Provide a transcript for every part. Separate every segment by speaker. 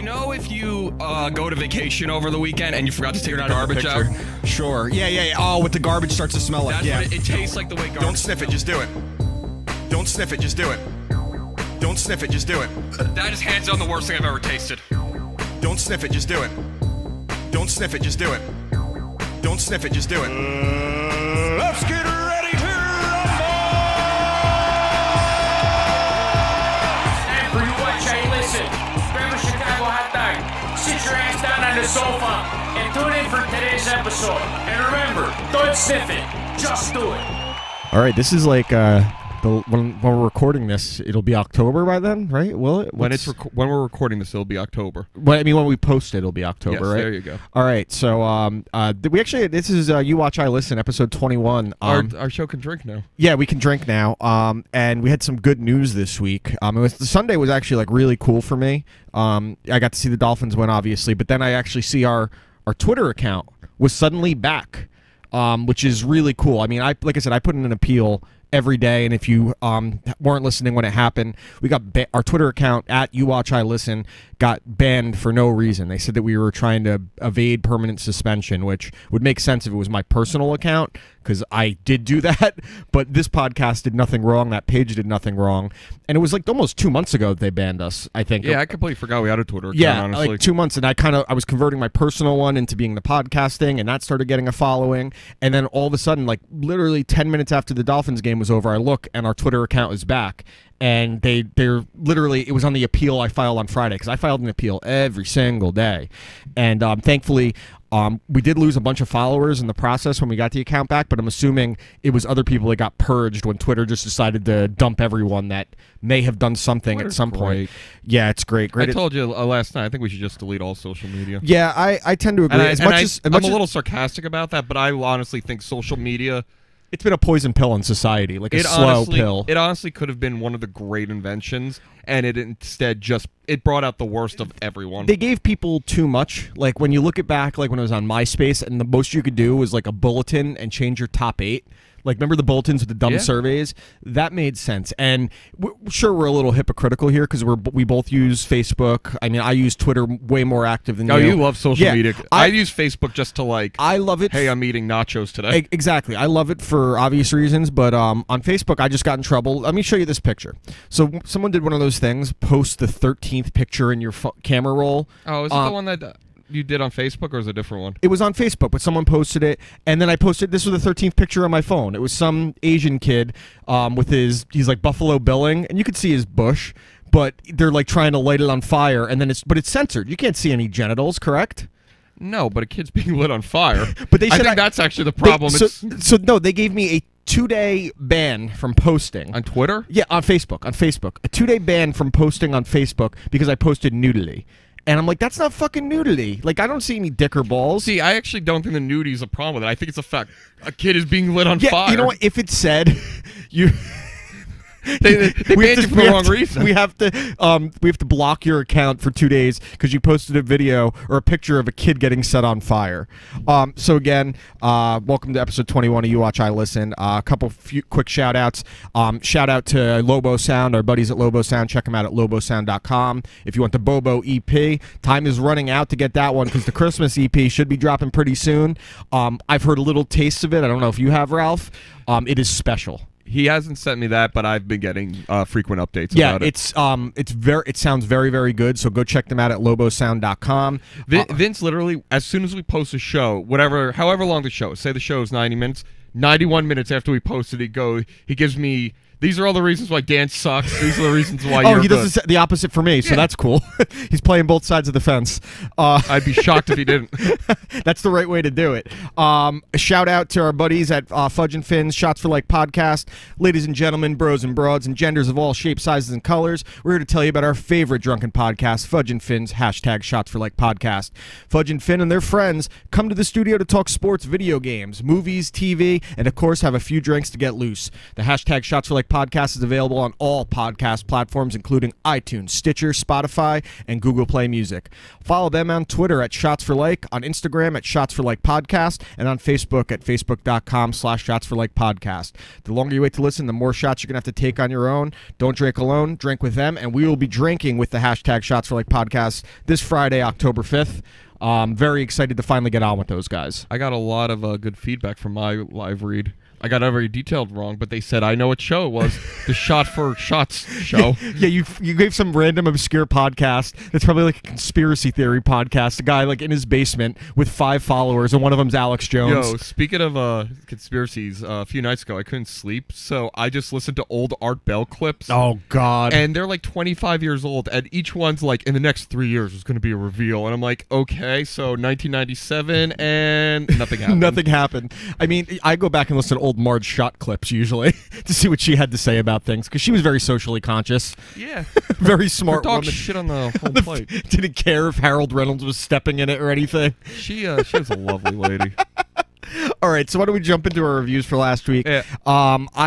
Speaker 1: You know if you go to vacation over the weekend and you forgot to take your garbage out?
Speaker 2: Sure. Yeah. Oh, what the garbage starts to smell like.
Speaker 1: That's what it tastes like the way garbage.
Speaker 2: Don't sniff it, just do it. Don't sniff it, just do it. Don't sniff it, just do it.
Speaker 1: That is hands down the worst thing I've ever tasted.
Speaker 2: Don't sniff it, just do it. Don't sniff it, just do it. Don't sniff it, just do it. Let's get ready to rumble!
Speaker 3: And for you watch, listen. Grab a Chicago hot dog, sit your ass down on the sofa, and tune in for today's episode. And remember, don't sniff it, just do it.
Speaker 4: All right, this is like when we're recording this, it'll be October by then, right? Will it?
Speaker 1: When we're recording this, it'll be October.
Speaker 4: When we post it, it'll be October,
Speaker 1: yes,
Speaker 4: right?
Speaker 1: There you go.
Speaker 4: All right, so this is You Watch, I Listen, episode 21.
Speaker 1: Our show can drink now.
Speaker 4: Yeah, we can drink now. And we had some good news this week. The Sunday was actually like really cool for me. I got to see the Dolphins win, obviously, but then I actually see our Twitter account was suddenly back, which is really cool. I mean, like I said, I put in an appeal every day, and if you weren't listening when it happened, we got our Twitter account at You Watch I Listen got banned for no reason. They said that we were trying to evade permanent suspension, which would make sense if it was my personal account, because I did do that, but this podcast did nothing wrong, that page did nothing wrong, and it was like almost 2 months ago that they banned us, I think.
Speaker 1: Yeah, I completely forgot we had a Twitter account,
Speaker 4: yeah,
Speaker 1: honestly.
Speaker 4: like 2 months, and I was converting my personal one into being the podcasting, and that started getting a following, and then all of a sudden, like literally 10 minutes after the Dolphins game was over, I look, and our Twitter account is back. And they're literally, it was on the appeal I filed on Friday, because I filed an appeal every single day. And thankfully, we did lose a bunch of followers in the process when we got the account back, but I'm assuming it was other people that got purged when Twitter just decided to dump everyone that may have done something
Speaker 1: Twitter's
Speaker 4: at some point.
Speaker 1: great.
Speaker 4: Yeah, it's great.
Speaker 1: I told you last night, I think we should just delete all social media.
Speaker 4: Yeah, I tend to agree.
Speaker 1: I'm a little sarcastic about that, but I honestly think social media...
Speaker 4: It's been a poison pill in society, like a slow pill.
Speaker 1: It honestly could have been one of the great inventions, and it instead it brought out the worst of everyone.
Speaker 4: They gave people too much. Like when you look at back, like when it was on MySpace, and the most you could do was like a bulletin and change your top 8. Like, remember the bulletins with the dumb surveys? That made sense. And we're a little hypocritical here because we both use Facebook. I mean, I use Twitter way more active than you.
Speaker 1: Oh, you love social media.
Speaker 4: I
Speaker 1: use Facebook just to
Speaker 4: I love it.
Speaker 1: Hey, I'm eating nachos today.
Speaker 4: Exactly. I love it for obvious reasons, but on Facebook, I just got in trouble. Let me show you this picture. So someone did one of those things, post the 13th picture in your camera roll.
Speaker 1: Oh, is it the one that... you did on Facebook, or is it a different one?
Speaker 4: It was on Facebook, but someone posted it, and then I posted, this was the 13th picture on my phone. It was some Asian kid with he's like Buffalo Billing, and you could see his bush, but they're like trying to light it on fire, and then it's censored. You can't see any genitals, correct?
Speaker 1: No, but a kid's being lit on fire.
Speaker 4: But they said
Speaker 1: I think that's actually the problem.
Speaker 4: No, they gave me a 2-day ban from posting.
Speaker 1: On Twitter?
Speaker 4: Yeah, on Facebook. A 2-day ban from posting on Facebook because I posted nudity. And I'm like, that's not fucking nudity. Like, I don't see any dick or balls.
Speaker 1: See, I actually don't think the nudity is a problem with it. I think it's a fact. A kid is being lit on fire.
Speaker 4: You know what? If it said, you...
Speaker 1: They banned you for the wrong reason.
Speaker 4: We have to block your account for 2 days because you posted a video or a picture of a kid getting set on fire. So again, welcome to episode 21 of You Watch, I Listen. A few quick shout outs. Shout out to Lobo Sound, our buddies at Lobo Sound. Check them out at lobosound.com. If you want the Bobo EP, time is running out to get that one because the Christmas EP should be dropping pretty soon. I've heard little tastes of it. I don't know if you have, Ralph. It is special.
Speaker 1: He hasn't sent me that, but I've been getting frequent updates about it.
Speaker 4: Yeah, it sounds very, very good, so go check them out at lobosound.com.
Speaker 1: Vince literally, as soon as we post a show, however long the show is, say the show is 90 minutes, 91 minutes after we post it, he gives me... These are all the reasons why Dan sucks. These are the reasons why you're
Speaker 4: he does the opposite for me, so that's cool. He's playing both sides of the fence.
Speaker 1: I'd be shocked if he didn't.
Speaker 4: That's the right way to do it. A shout out to our buddies at Fudge and Fins, Shots for Like podcast. Ladies and gentlemen, bros and broads, and genders of all shapes, sizes, and colors, we're here to tell you about our favorite drunken podcast, Fudge and Fins, hashtag Shots for Like podcast. Fudge and Fin and their friends come to the studio to talk sports, video games, movies, TV, and of course have a few drinks to get loose. The hashtag Shots for Like Podcast is available on all podcast platforms, including iTunes, Stitcher, Spotify, and Google Play Music. Follow them on Twitter at Shots for Like, on Instagram at Shots for Like Podcast, and on Facebook at facebook.com/Shots for Like Podcast. The longer you wait to listen, the more shots you're going to have to take on your own. Don't drink alone, drink with them, and we will be drinking with the hashtag Shots for Like Podcast this Friday, October 5th. Very excited to finally get on with those guys.
Speaker 1: I got a lot of good feedback from my live read. I got every detailed wrong, but they said I know what show it was. The Shot for Shots show.
Speaker 4: Yeah, you gave some random obscure podcast. It's probably like a conspiracy theory podcast. A guy like in his basement with 5 followers, and one of them's Alex Jones.
Speaker 1: Yo, speaking of conspiracies, a few nights ago I couldn't sleep, so I just listened to old Art Bell clips.
Speaker 4: Oh God!
Speaker 1: And they're like 25 years old, and each one's like, in the next 3 years there's going to be a reveal, and I'm like, okay, so 1997, and nothing happened.
Speaker 4: Nothing happened. I mean, I go back and listen to old Marge Shot clips usually to see what she had to say about things, because she was very socially conscious.
Speaker 1: Yeah.
Speaker 4: Very smart
Speaker 1: Dog
Speaker 4: woman.
Speaker 1: shit on the whole plate.
Speaker 4: Didn't care if Harold Reynolds was stepping in it or anything.
Speaker 1: She was a lovely lady.
Speaker 4: All right, so why don't we jump into our reviews for last week?
Speaker 1: Yeah.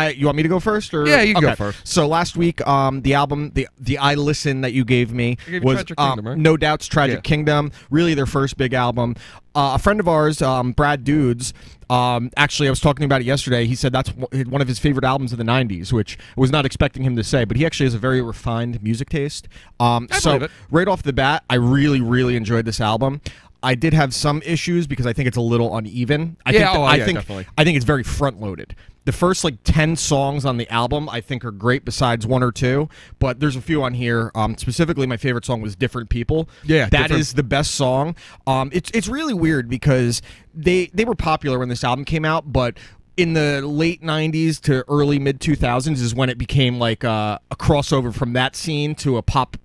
Speaker 4: You want me to go first, or
Speaker 1: Yeah, you can go first.
Speaker 4: So last week, the album, the I Listen that you gave me
Speaker 1: I gave you
Speaker 4: was
Speaker 1: Tragic Kingdom, right?
Speaker 4: No Doubt's Tragic
Speaker 1: Yeah.
Speaker 4: Kingdom. Really, their first big album. A friend of ours, Brad Dudes. Actually, I was talking about it yesterday. He said that's one of his favorite albums of the '90s, which I was not expecting him to say. But he actually has a very refined music taste.
Speaker 1: believe
Speaker 4: So
Speaker 1: it.
Speaker 4: right off the bat, I really, really enjoyed this album. I did have some issues because I think it's a little uneven. I think
Speaker 1: definitely.
Speaker 4: I think it's very front-loaded. The first like 10 songs on the album I think are great, besides 1 or 2, but there's a few on here. Specifically, my favorite song was "Different People."
Speaker 1: Yeah,
Speaker 4: that is the best song. It's really weird because they were popular when this album came out, but in the late 90s to early mid 2000s is when it became like a crossover from that scene to a pop,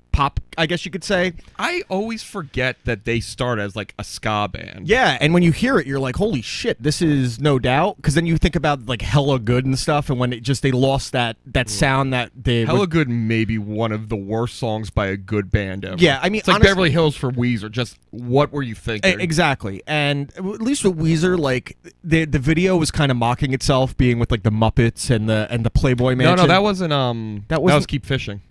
Speaker 4: I guess you could say.
Speaker 1: I always forget that they start as like a ska band.
Speaker 4: Yeah, and when you hear it, you're like, holy shit, this is No Doubt. Because then you think about like Hella Good and stuff, and when they lost that sound that they...
Speaker 1: Hella Good may be one of the worst songs by a good band ever.
Speaker 4: Yeah, I mean,
Speaker 1: it's like
Speaker 4: honestly,
Speaker 1: Beverly Hills for Weezer. Just what were you thinking?
Speaker 4: Exactly. And at least with Weezer, like the video was kind of mocking itself, being with like the Muppets and the Playboy Mansion.
Speaker 1: No, that wasn't. That was Keep Fishing.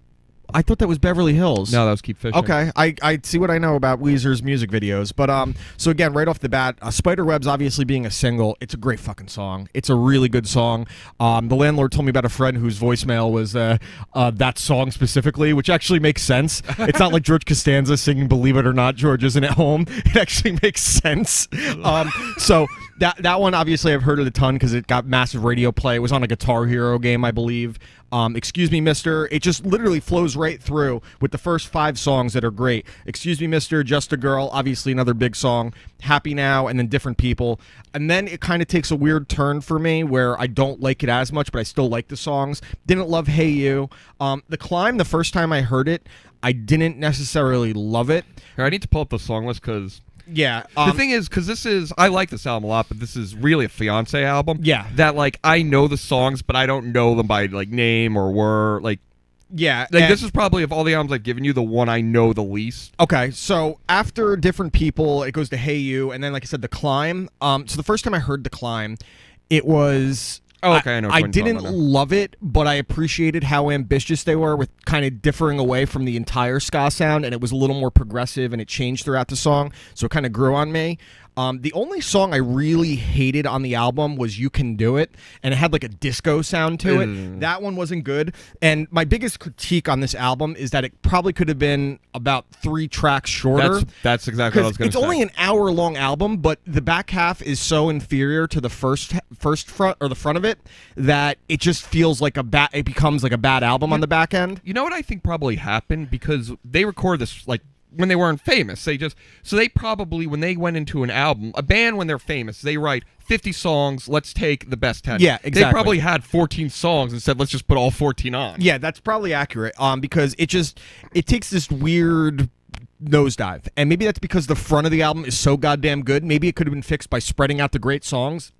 Speaker 4: I thought that was Beverly Hills.
Speaker 1: No, that was Keep Fishing.
Speaker 4: Okay, I see what I know about Weezer's music videos, but so again, right off the bat, Spiderwebs obviously being a single, it's a great fucking song. It's a really good song. The landlord told me about a friend whose voicemail was that song specifically, which actually makes sense. It's not like George Costanza singing "Believe It or Not, George Isn't at Home." It actually makes sense. So that one obviously I've heard it a ton because it got massive radio play. It was on a Guitar Hero game, I believe. Excuse Me, Mister. It just literally flows right through with the first 5 songs that are great. Excuse Me, Mister, Just a Girl, obviously another big song. Happy Now, and then Different People. And then it kind of takes a weird turn for me where I don't like it as much, but I still like the songs. Didn't love Hey You. The Climb, the first time I heard it, I didn't necessarily love it.
Speaker 1: Here, I need to pull up the song list because...
Speaker 4: Yeah.
Speaker 1: The thing is, because I like this album a lot, but this is really a fiance album.
Speaker 4: Yeah.
Speaker 1: That, like, I know the songs, but I don't know them by, like, name or word. Like,
Speaker 4: yeah.
Speaker 1: this is probably, of all the albums I've given you, the one I know the least.
Speaker 4: Okay, so after Different People, it goes to Hey You, and then, like I said, The Climb. So the first time I heard The Climb, it was...
Speaker 1: Oh, okay, I know.
Speaker 4: I didn't love it, but I appreciated how ambitious they were with kind of differing away from the entire ska sound, and it was a little more progressive, and it changed throughout the song, so it kind of grew on me. The only song I really hated on the album was You Can Do It, and it had like a disco sound to it. That one wasn't good. And my biggest critique on this album is that it probably could have been about 3 tracks shorter.
Speaker 1: That's exactly what I was going to say.
Speaker 4: It's only an hour-long album, but the back half is so inferior to the first front or the front of it that it just feels like it becomes like a bad album on the back end.
Speaker 1: You know what I think probably happened? Because they record this, like, when they weren't famous. They probably, when they went into an album, a band when they're famous, they write 50 songs, let's take the best 10.
Speaker 4: Yeah, exactly.
Speaker 1: They probably had 14 songs and said, let's just put all 14 on.
Speaker 4: Yeah, that's probably accurate, because it takes this weird nosedive. And maybe that's because the front of the album is so goddamn good. Maybe it could have been fixed by spreading out the great songs.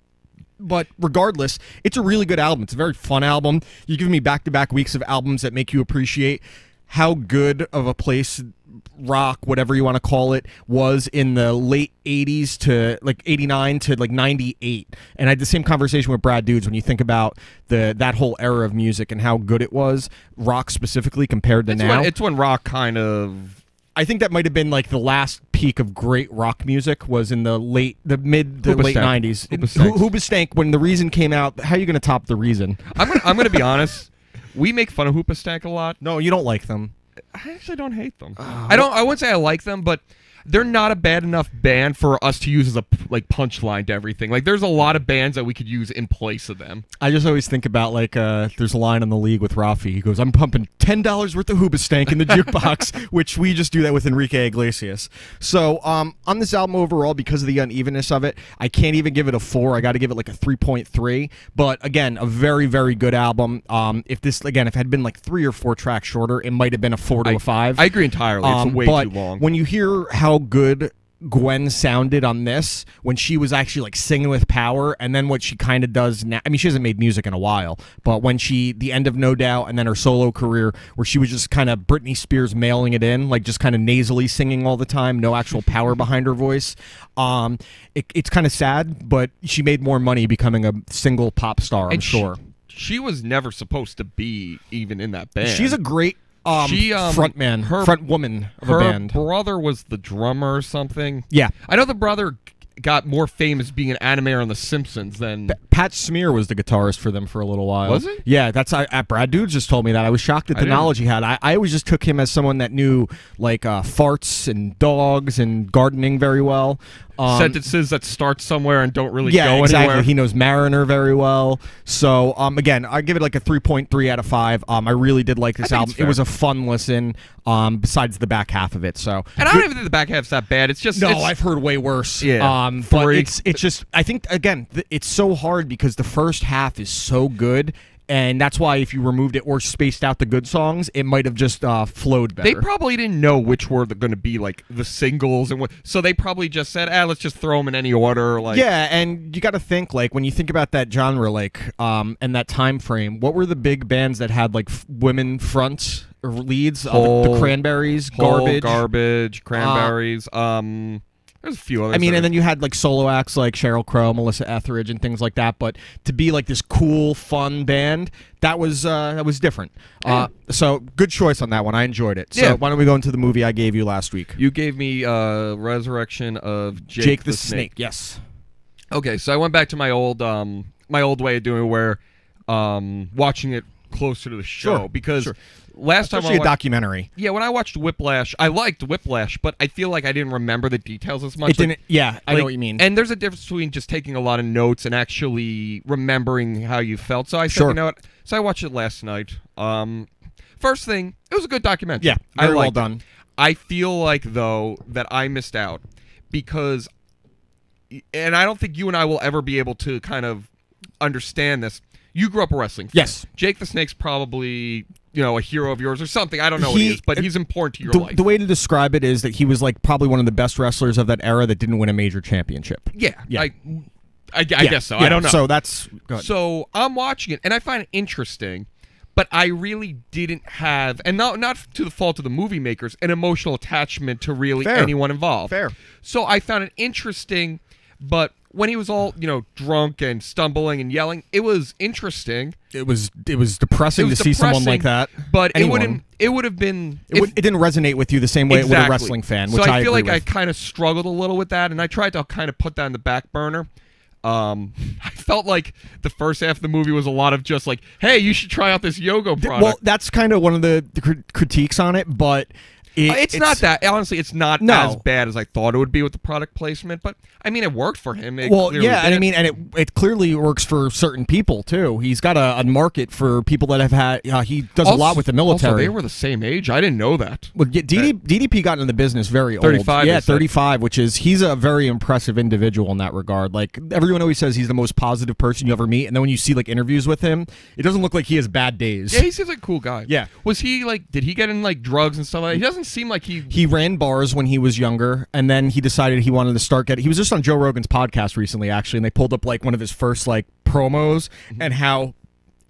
Speaker 4: But regardless, it's a really good album. It's a very fun album. You give me back-to-back weeks of albums that make you appreciate how good of a place rock, whatever you want to call it, was in the late 80s to like 89 to like 98. And I had the same conversation with Brad Dudes when you think about that whole era of music and how good it was, rock specifically compared to now.
Speaker 1: It's when rock kind of...
Speaker 4: I think that might have been like the last peak of great rock music was in the mid to late 90s. Hoobastank, when The Reason came out, how are you going to top The Reason?
Speaker 1: I'm gonna be honest. We make fun of Hoobastank a lot.
Speaker 4: No, you don't like them.
Speaker 1: I actually don't hate them. I wouldn't say I like them, but they're not a bad enough band for us to use as a punchline to everything. Like, there's a lot of bands that we could use in place of them.
Speaker 4: I just always think about, like, there's a line on The League with Rafi. He goes, I'm pumping $10 worth of Hoobastank in the jukebox, which we just do that with Enrique Iglesias. So, on this album overall, because of the unevenness of it, I can't even give it a 4. I got to give it, like, a 3.3. But, again, a very, very good album. If it had been, like, 3 or 4 tracks shorter, it might have been a 4 to a 5.
Speaker 1: I agree entirely. It's way too long.
Speaker 4: When you hear how good Gwen sounded on this, when she was actually like singing with power, and then what she kind of does now, I mean, she hasn't made music in a while, but when the end of No Doubt and then her solo career, where she was just kind of Britney Spears mailing it in, like just kind of nasally singing all the time, no actual power behind her voice. It's kind of sad, but she made more money becoming a single pop star, I'm sure.
Speaker 1: She was never supposed to be even in that band.
Speaker 4: She's a great front woman of a band.
Speaker 1: Her brother was the drummer or something.
Speaker 4: Yeah.
Speaker 1: I know the brother got more famous being an animator on The Simpsons than...
Speaker 4: Pat Smear was the guitarist for them for a little while.
Speaker 1: Was he?
Speaker 4: Yeah, Brad Dudes just told me that. I was shocked at the knowledge he had. I always just took him as someone that knew, like, farts and dogs and gardening very well.
Speaker 1: Sentences that start somewhere and don't really go
Speaker 4: exactly.
Speaker 1: anywhere.
Speaker 4: He knows Mariner very well. So, again, I give it like a 3.3 out of 5. I really did like this album. It was a fun listen, besides the back half of it. So,
Speaker 1: and I don't even think the back half's that bad. It's just...
Speaker 4: I've heard way worse.
Speaker 1: Yeah.
Speaker 4: But it's just... I think, again, it's so hard because the first half is so good. And that's why if you removed it or spaced out the good songs, it might have just flowed better.
Speaker 1: They probably didn't know which were going to be like the singles, and so they probably just said, let's just throw them in any order. Like,
Speaker 4: yeah, and you got to think, like, when you think about that genre, like, and that time frame, what were the big bands that had like women front or leads? The Cranberries,
Speaker 1: Garbage, Cranberries. There's a few others.
Speaker 4: I mean, and then you had like solo acts like Sheryl Crow, Melissa Etheridge, and things like that. But to be like this cool, fun band, that was different. So good choice on that one. I enjoyed it. So why don't we go into the movie I gave you last week?
Speaker 1: You gave me Resurrection of
Speaker 4: Jake the Snake. Yes.
Speaker 1: Okay, so I went back to my old way of doing it, where watching it closer to the show because. Last time
Speaker 4: Especially a documentary.
Speaker 1: Yeah, when I watched Whiplash, I liked Whiplash, but I feel like I didn't remember the details as much.
Speaker 4: It didn't. Yeah, I know what you mean.
Speaker 1: And there's a difference between just taking a lot of notes and actually remembering how you felt. So I said, you know what? So I watched it last night. First thing, it was a good documentary.
Speaker 4: Yeah, very well done.
Speaker 1: I feel like, though, that I missed out because, and I don't think you and I will ever be able to kind of understand this. You grew up a wrestling fan.
Speaker 4: Yes.
Speaker 1: Jake the Snake's probably, a hero of yours or something. I don't know what he is, but he's important to your life.
Speaker 4: The way to describe it is that he was like probably one of the best wrestlers of that era that didn't win a major championship.
Speaker 1: Yeah. I guess so.
Speaker 4: Yeah.
Speaker 1: I don't know.
Speaker 4: So that's good.
Speaker 1: So I'm watching it, and I find it interesting, but I really didn't have, and not to the fault of the movie makers, an emotional attachment to really anyone involved.
Speaker 4: Fair.
Speaker 1: So I found it interesting, but when he was all, drunk and stumbling and yelling, it was interesting.
Speaker 4: It was depressing to see someone like that.
Speaker 1: But it would have been...
Speaker 4: It didn't resonate with you the same way it would a wrestling fan, which I
Speaker 1: feel
Speaker 4: agree
Speaker 1: like
Speaker 4: with.
Speaker 1: I kind of struggled a little with that, and I tried to kind of put that in the back burner. I felt like the first half of the movie was a lot of just like, hey, you should try out this yoga product.
Speaker 4: Well, that's kind of one of the critiques on it, but...
Speaker 1: It's not that. Honestly, it's not as bad as I thought it would be with the product placement, but I mean, it worked for him.
Speaker 4: And I mean, and it clearly works for certain people too. He's got a market for people that have had. He does a lot with the military.
Speaker 1: Also, they were the same age. I didn't know that.
Speaker 4: Well, DDP got into the business very old.
Speaker 1: 35.
Speaker 4: Yeah, 35, which is he's a very impressive individual in that regard. Like everyone always says, he's the most positive person you ever meet, and then when you see like interviews with him, it doesn't look like he has bad days.
Speaker 1: Yeah, he seems like a cool guy.
Speaker 4: Yeah.
Speaker 1: Was he like? Did he get in like drugs and stuff like that? He doesn't seem like
Speaker 4: He ran bars when he was younger, and then he decided he wanted to start getting... He was just on Joe Rogan's podcast recently, actually, and they pulled up like one of his first like promos and how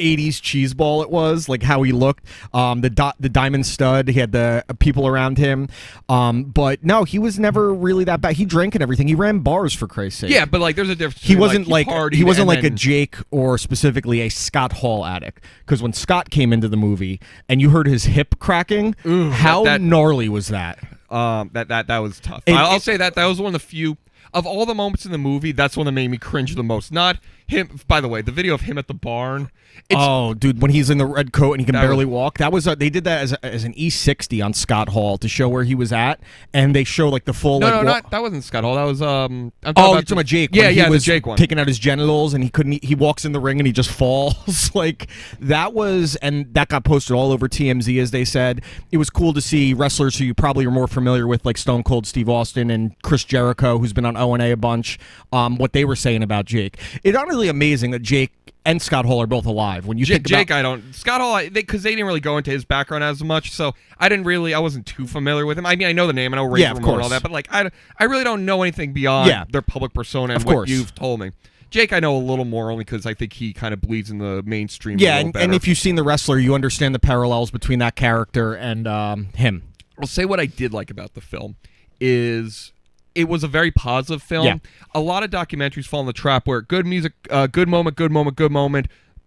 Speaker 4: '80s cheeseball it was, like how he looked. The diamond stud. He had the people around him. But no, he was never really that bad. He drank and everything. He ran bars, for Christ's sake.
Speaker 1: Yeah, but like there's a difference.
Speaker 4: He wasn't
Speaker 1: like
Speaker 4: he wasn't like a
Speaker 1: then,
Speaker 4: Jake or specifically a Scott Hall addict. Because when Scott came into the movie and you heard his hip cracking, how gnarly was that?
Speaker 1: That was tough. I'll say that was one of the few of all the moments in the movie. That's one that made me cringe the most. Not him. By the way, the video of him at the barn.
Speaker 4: Oh, dude, when he's in the red coat and he can barely walk. That was they did that as an E60 on Scott Hall to show where he was at, and they show like the full.
Speaker 1: That wasn't Scott Hall. That was I'm
Speaker 4: you're talking about Jake.
Speaker 1: Yeah,
Speaker 4: he was
Speaker 1: the Jake one.
Speaker 4: Taking out his genitals and he couldn't. He walks in the ring and he just falls. Like that was, and that got posted all over TMZ, as they said. It was cool to see wrestlers who you probably are more familiar with, like Stone Cold Steve Austin and Chris Jericho, who's been on O&A a bunch. What they were saying about Jake. It's honestly amazing that Jake and Scott Hall are both alive. When you think about
Speaker 1: Jake, I don't. Scott Hall, because they didn't really go into his background as much, so I wasn't too familiar with him. I mean, I know the name, I know Razor Ramon and all that, but like, I really don't know anything beyond their public persona and what you've told me. Jake, I know a little more only because I think he kind of bleeds in the mainstream.
Speaker 4: Yeah, and if you've seen The Wrestler, you understand the parallels between that character and him.
Speaker 1: I'll say what I did like about the film is it was a very positive film.
Speaker 4: Yeah.
Speaker 1: A lot of documentaries fall in the trap where good music, good moment,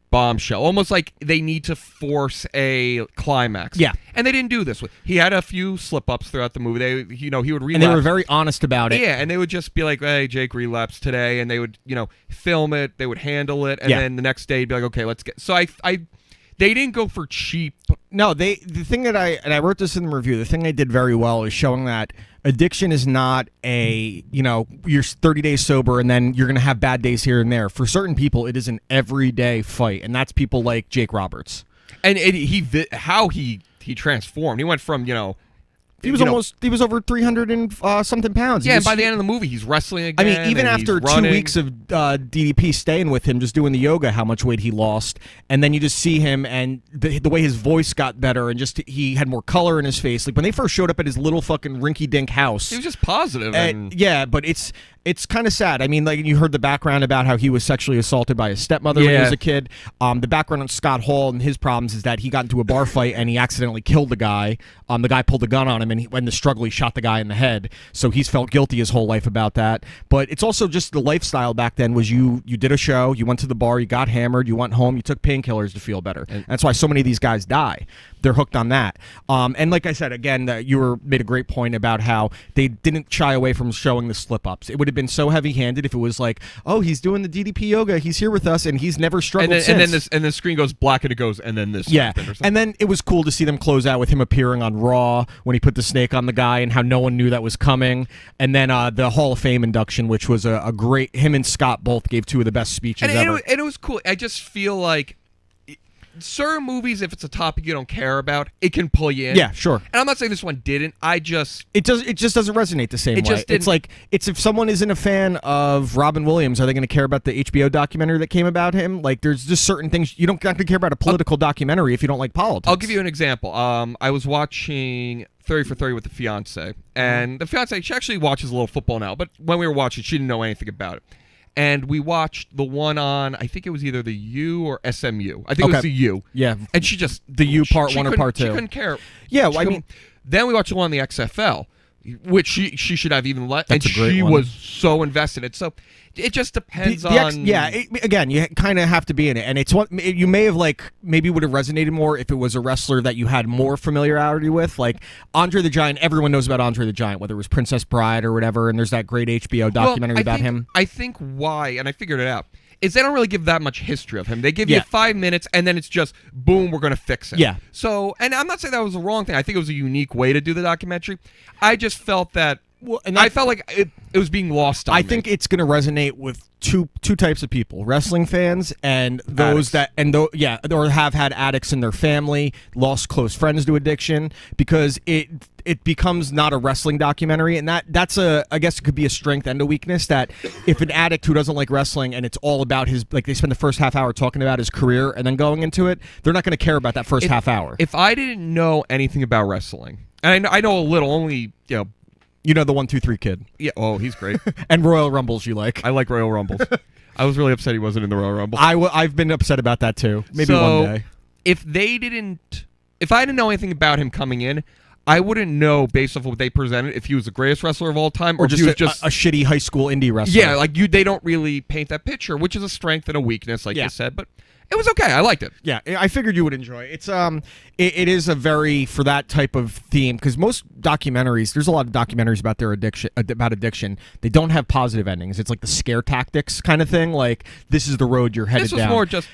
Speaker 1: bombshell. Almost like they need to force a climax.
Speaker 4: Yeah.
Speaker 1: And they didn't do this. He had a few slip-ups throughout the movie. He would relapse.
Speaker 4: And they were very honest about it.
Speaker 1: Yeah, and they would just be like, hey, Jake relapsed today, and they would, film it, they would handle it, and then the next day, be like, okay, let's get... So they didn't go for cheap...
Speaker 4: No, the thing that I wrote this in the review, the thing they did very well is showing that addiction is not you're 30 days sober and then you're going to have bad days here and there. For certain people, it is an everyday fight, and that's people like Jake Roberts.
Speaker 1: And how he transformed. He went from,
Speaker 4: he was over 300 and something pounds.
Speaker 1: Yeah, and by the end of the movie, he's wrestling again.
Speaker 4: I mean, even after 2 weeks of DDP staying with him, just doing the yoga, how much weight he lost, and then you just see him and the way his voice got better, and just he had more color in his face. Like when they first showed up at his little fucking rinky-dink house,
Speaker 1: he was just positive.
Speaker 4: Yeah, but it's kind of sad. I mean, like you heard the background about how he was sexually assaulted by his stepmother when he was a kid. The background on Scott Hall and his problems is that he got into a bar fight and he accidentally killed the guy. The guy pulled a gun on him, and when the struggle, he shot the guy in the head. So he's felt guilty his whole life about that. But it's also just the lifestyle back then was you did a show, you went to the bar, you got hammered, you went home, you took painkillers to feel better. And that's why so many of these guys die. They're hooked on that. And like I said, again, you made a great point about how they didn't shy away from showing the slip-ups. It would have been so heavy-handed if it was like, oh, he's doing the DDP yoga, he's here with us, and he's never struggled since.
Speaker 1: And then the screen goes black and it goes, and then this.
Speaker 4: Yeah, and then it was cool to see them close out with him appearing on Raw when he put the snake on the guy and how no one knew that was coming. And then the Hall of Fame induction, which was a great... Him and Scott both gave 2 of the best speeches ever.
Speaker 1: And it was cool. I just feel like certain movies, if it's a topic you don't care about, it can pull you in.
Speaker 4: Yeah, sure.
Speaker 1: And I'm not saying this one didn't. It just
Speaker 4: doesn't resonate the same way. It's like if someone isn't a fan of Robin Williams, are they going to care about the HBO documentary that came about him? Like, there's just certain things you don't have to care about a political documentary if you don't like politics.
Speaker 1: I'll give you an example. I was watching 30 for 30 with the fiance, and the fiance, she actually watches a little football now, but when we were watching, she didn't know anything about it. And we watched the one on, I think it was either the U or SMU. I think it was the U.
Speaker 4: Yeah.
Speaker 1: And she just...
Speaker 4: The U part 1 or part 2.
Speaker 1: She couldn't care.
Speaker 4: Yeah, well, I mean...
Speaker 1: Then we watched the one on the XFL, which she should have even let...
Speaker 4: That's
Speaker 1: and
Speaker 4: a great
Speaker 1: she
Speaker 4: one.
Speaker 1: was so invested in it. So it just depends on...
Speaker 4: Again, you kind of have to be in it. And it's what you may have, maybe would have resonated more if it was a wrestler that you had more familiarity with. Like Andre the Giant, everyone knows about Andre the Giant, whether it was Princess Bride or whatever, and there's that great HBO documentary about him.
Speaker 1: I think why, and I figured it out, is they don't really give that much history of him. They give you 5 minutes, and then it's just, boom, we're going to fix it.
Speaker 4: Yeah.
Speaker 1: So, and I'm not saying that was the wrong thing. I think it was a unique way to do the documentary. I just felt that... Well, and I felt like it was being lost on me.
Speaker 4: I think it's going to resonate with two types of people: wrestling fans and those or have had addicts in their family, lost close friends to addiction, because it becomes not a wrestling documentary, and that's I guess it could be a strength and a weakness. That if an addict who doesn't like wrestling and it's all about his, like they spend the first half hour talking about his career and then going into it, they're not going to care about that first half hour.
Speaker 1: If I didn't know anything about wrestling, and I know a little, only
Speaker 4: You know the 1, 2, 3 kid.
Speaker 1: Yeah. Oh, he's great.
Speaker 4: And Royal Rumbles you like.
Speaker 1: I like Royal Rumbles. I was really upset he wasn't in the Royal Rumble.
Speaker 4: I've been upset about that too. Maybe one day.
Speaker 1: If I didn't know anything about him coming in, I wouldn't know based off of what they presented if he was the greatest wrestler of all time or
Speaker 4: just
Speaker 1: if he was
Speaker 4: a shitty high school indie wrestler.
Speaker 1: Yeah, like they don't really paint that picture, which is a strength and a weakness, like you said, but it was okay. I liked it. Yeah,
Speaker 4: I figured you would enjoy it. It's it is a very, for that type of theme, because most documentaries, there's a lot of documentaries about their addiction. They don't have positive endings. It's like the scare tactics kind of thing. Like, this is the road you're headed down.
Speaker 1: This was more just.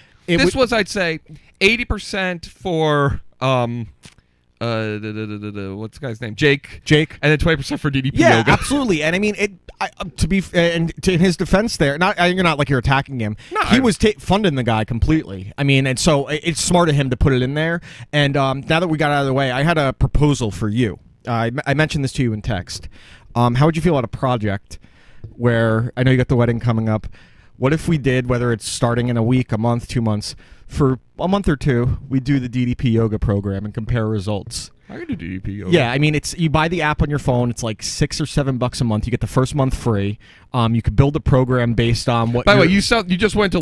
Speaker 1: I'd say, 80% for what's the guy's name? Jake, and then 20% for DDP
Speaker 4: Yoga.
Speaker 1: Yeah,
Speaker 4: absolutely. And I mean, in his defense, there, you're not like you're attacking him. No, he was funding the guy completely. I mean, and so it's smart of him to put it in there. And now that we got out of the way, I had a proposal for you. I mentioned this to you in text. How would you feel about a project where, I know you got the wedding coming up, what if we did, whether it's starting in a week, a month, 2 months, for a month or two, we do the DDP Yoga program and compare results?
Speaker 1: I can do DDP Yoga.
Speaker 4: Yeah, I mean, you buy the app on your phone. It's like $6 or $7 a month. You get the first month free. You could build a program based on what.
Speaker 1: By the way, you just went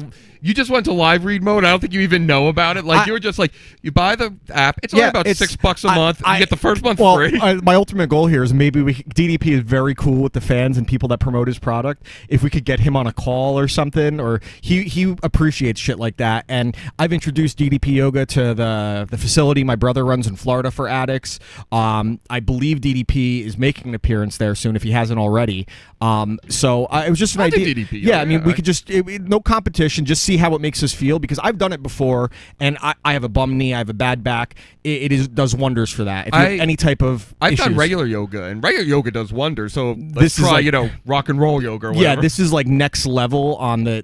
Speaker 1: to live read mode. I don't think you even know about it. Like, you were just like, you buy the app. It's only about $6 a month. You get the first month free.
Speaker 4: My ultimate goal here is maybe DDP is very cool with the fans and people that promote his product. If we could get him on a call or something, or he appreciates shit like that. And I've introduced DDP Yoga to the facility my brother runs in Florida for addicts. I believe DDP is making an appearance there soon if he hasn't already. So it was just an idea.
Speaker 1: DDP,
Speaker 4: yeah, I mean, we could just no competition, just see how it makes us feel, because I've done it before, and I have a bum knee, I have a bad back. It does wonders for that. If you have any type of
Speaker 1: I've done regular yoga, and regular yoga does wonders. So let's try, rock and roll yoga or whatever.
Speaker 4: Yeah, this is like next level on the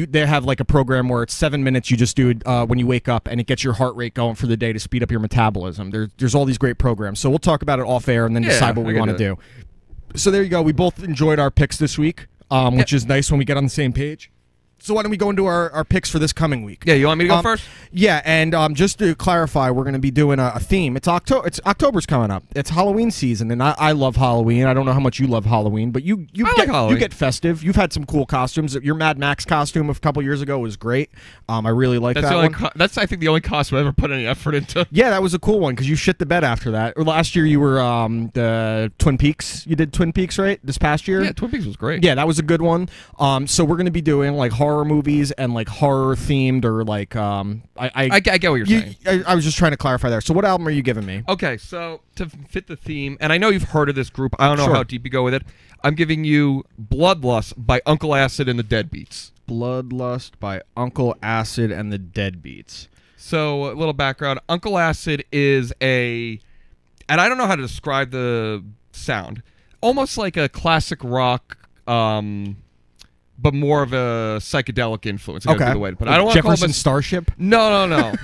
Speaker 4: they have like a program where it's 7 minutes. You just do it when you wake up, and it gets your heart rate going for the day to speed up your metabolism. There's all these great programs. So we'll talk about it off air and then decide what we want to do. So there you go. We both enjoyed our picks this week, which is nice when we get on the same page. So why don't we go into our picks for this coming week?
Speaker 1: Yeah, you want me to go first?
Speaker 4: Yeah, and just to clarify, we're going to be doing a theme. It's October's coming up. It's Halloween season, and I love Halloween. I don't know how much you love Halloween, but you get festive. You've had some cool costumes. Your Mad Max costume of a couple years ago was great. I really like that one.
Speaker 1: That's, I think, the only costume I ever put any effort into.
Speaker 4: Yeah, that was a cool one because you shit the bed after that. Or last year you were the Twin Peaks. You did Twin Peaks, right? This past year?
Speaker 1: Yeah, Twin Peaks was great.
Speaker 4: Yeah, that was a good one. So we're going to be doing like horror movies and like horror themed, or like
Speaker 1: I get what you're saying.
Speaker 4: I was just trying to clarify there. So what album are you giving me?
Speaker 1: Okay, so to fit the theme, and I know you've heard of this group. I don't know how deep you go with it. I'm giving you Bloodlust by Uncle Acid and the Deadbeats.
Speaker 4: Bloodlust by Uncle Acid and the Deadbeats.
Speaker 1: So a little background. Uncle Acid is and I don't know how to describe the sound. Almost like a classic rock, but more of a psychedelic influence.
Speaker 4: Okay.
Speaker 1: Be the way to put it. I don't want
Speaker 4: Jefferson Starship?
Speaker 1: No.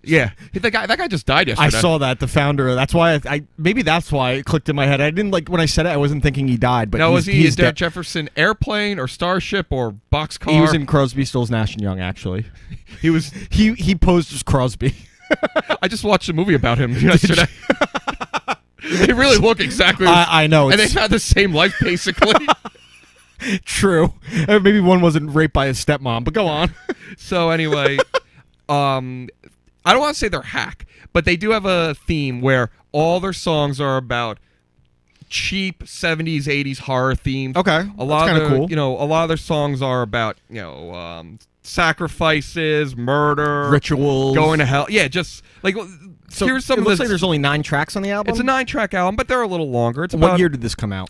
Speaker 1: Yeah, that guy just died yesterday.
Speaker 4: I saw that, the founder. That's why maybe that's why it clicked in my head. I didn't when I said it. I wasn't thinking he died. But
Speaker 1: no, was he in Jefferson Airplane or Starship or Boxcar?
Speaker 4: He was in Crosby, Stills, Nash and Young. Actually, he posed as Crosby.
Speaker 1: I just watched a movie about him yesterday. They really look exactly.
Speaker 4: I know,
Speaker 1: and they've had the same life basically.
Speaker 4: True. Maybe one wasn't raped by his stepmom, but go on.
Speaker 1: So anyway, I don't want to say they're hack, but they do have a theme where all their songs are about cheap 70s, 80s horror themes.
Speaker 4: Okay,
Speaker 1: a lot
Speaker 4: that's
Speaker 1: of
Speaker 4: kind of cool.
Speaker 1: A lot of their songs are about sacrifices, murder,
Speaker 4: rituals,
Speaker 1: going to hell. Yeah, just like.
Speaker 4: So
Speaker 1: here's some.
Speaker 4: It looks like there's only 9 tracks on the album.
Speaker 1: It's a 9-track album, but they're a little longer.
Speaker 4: What year did this come out?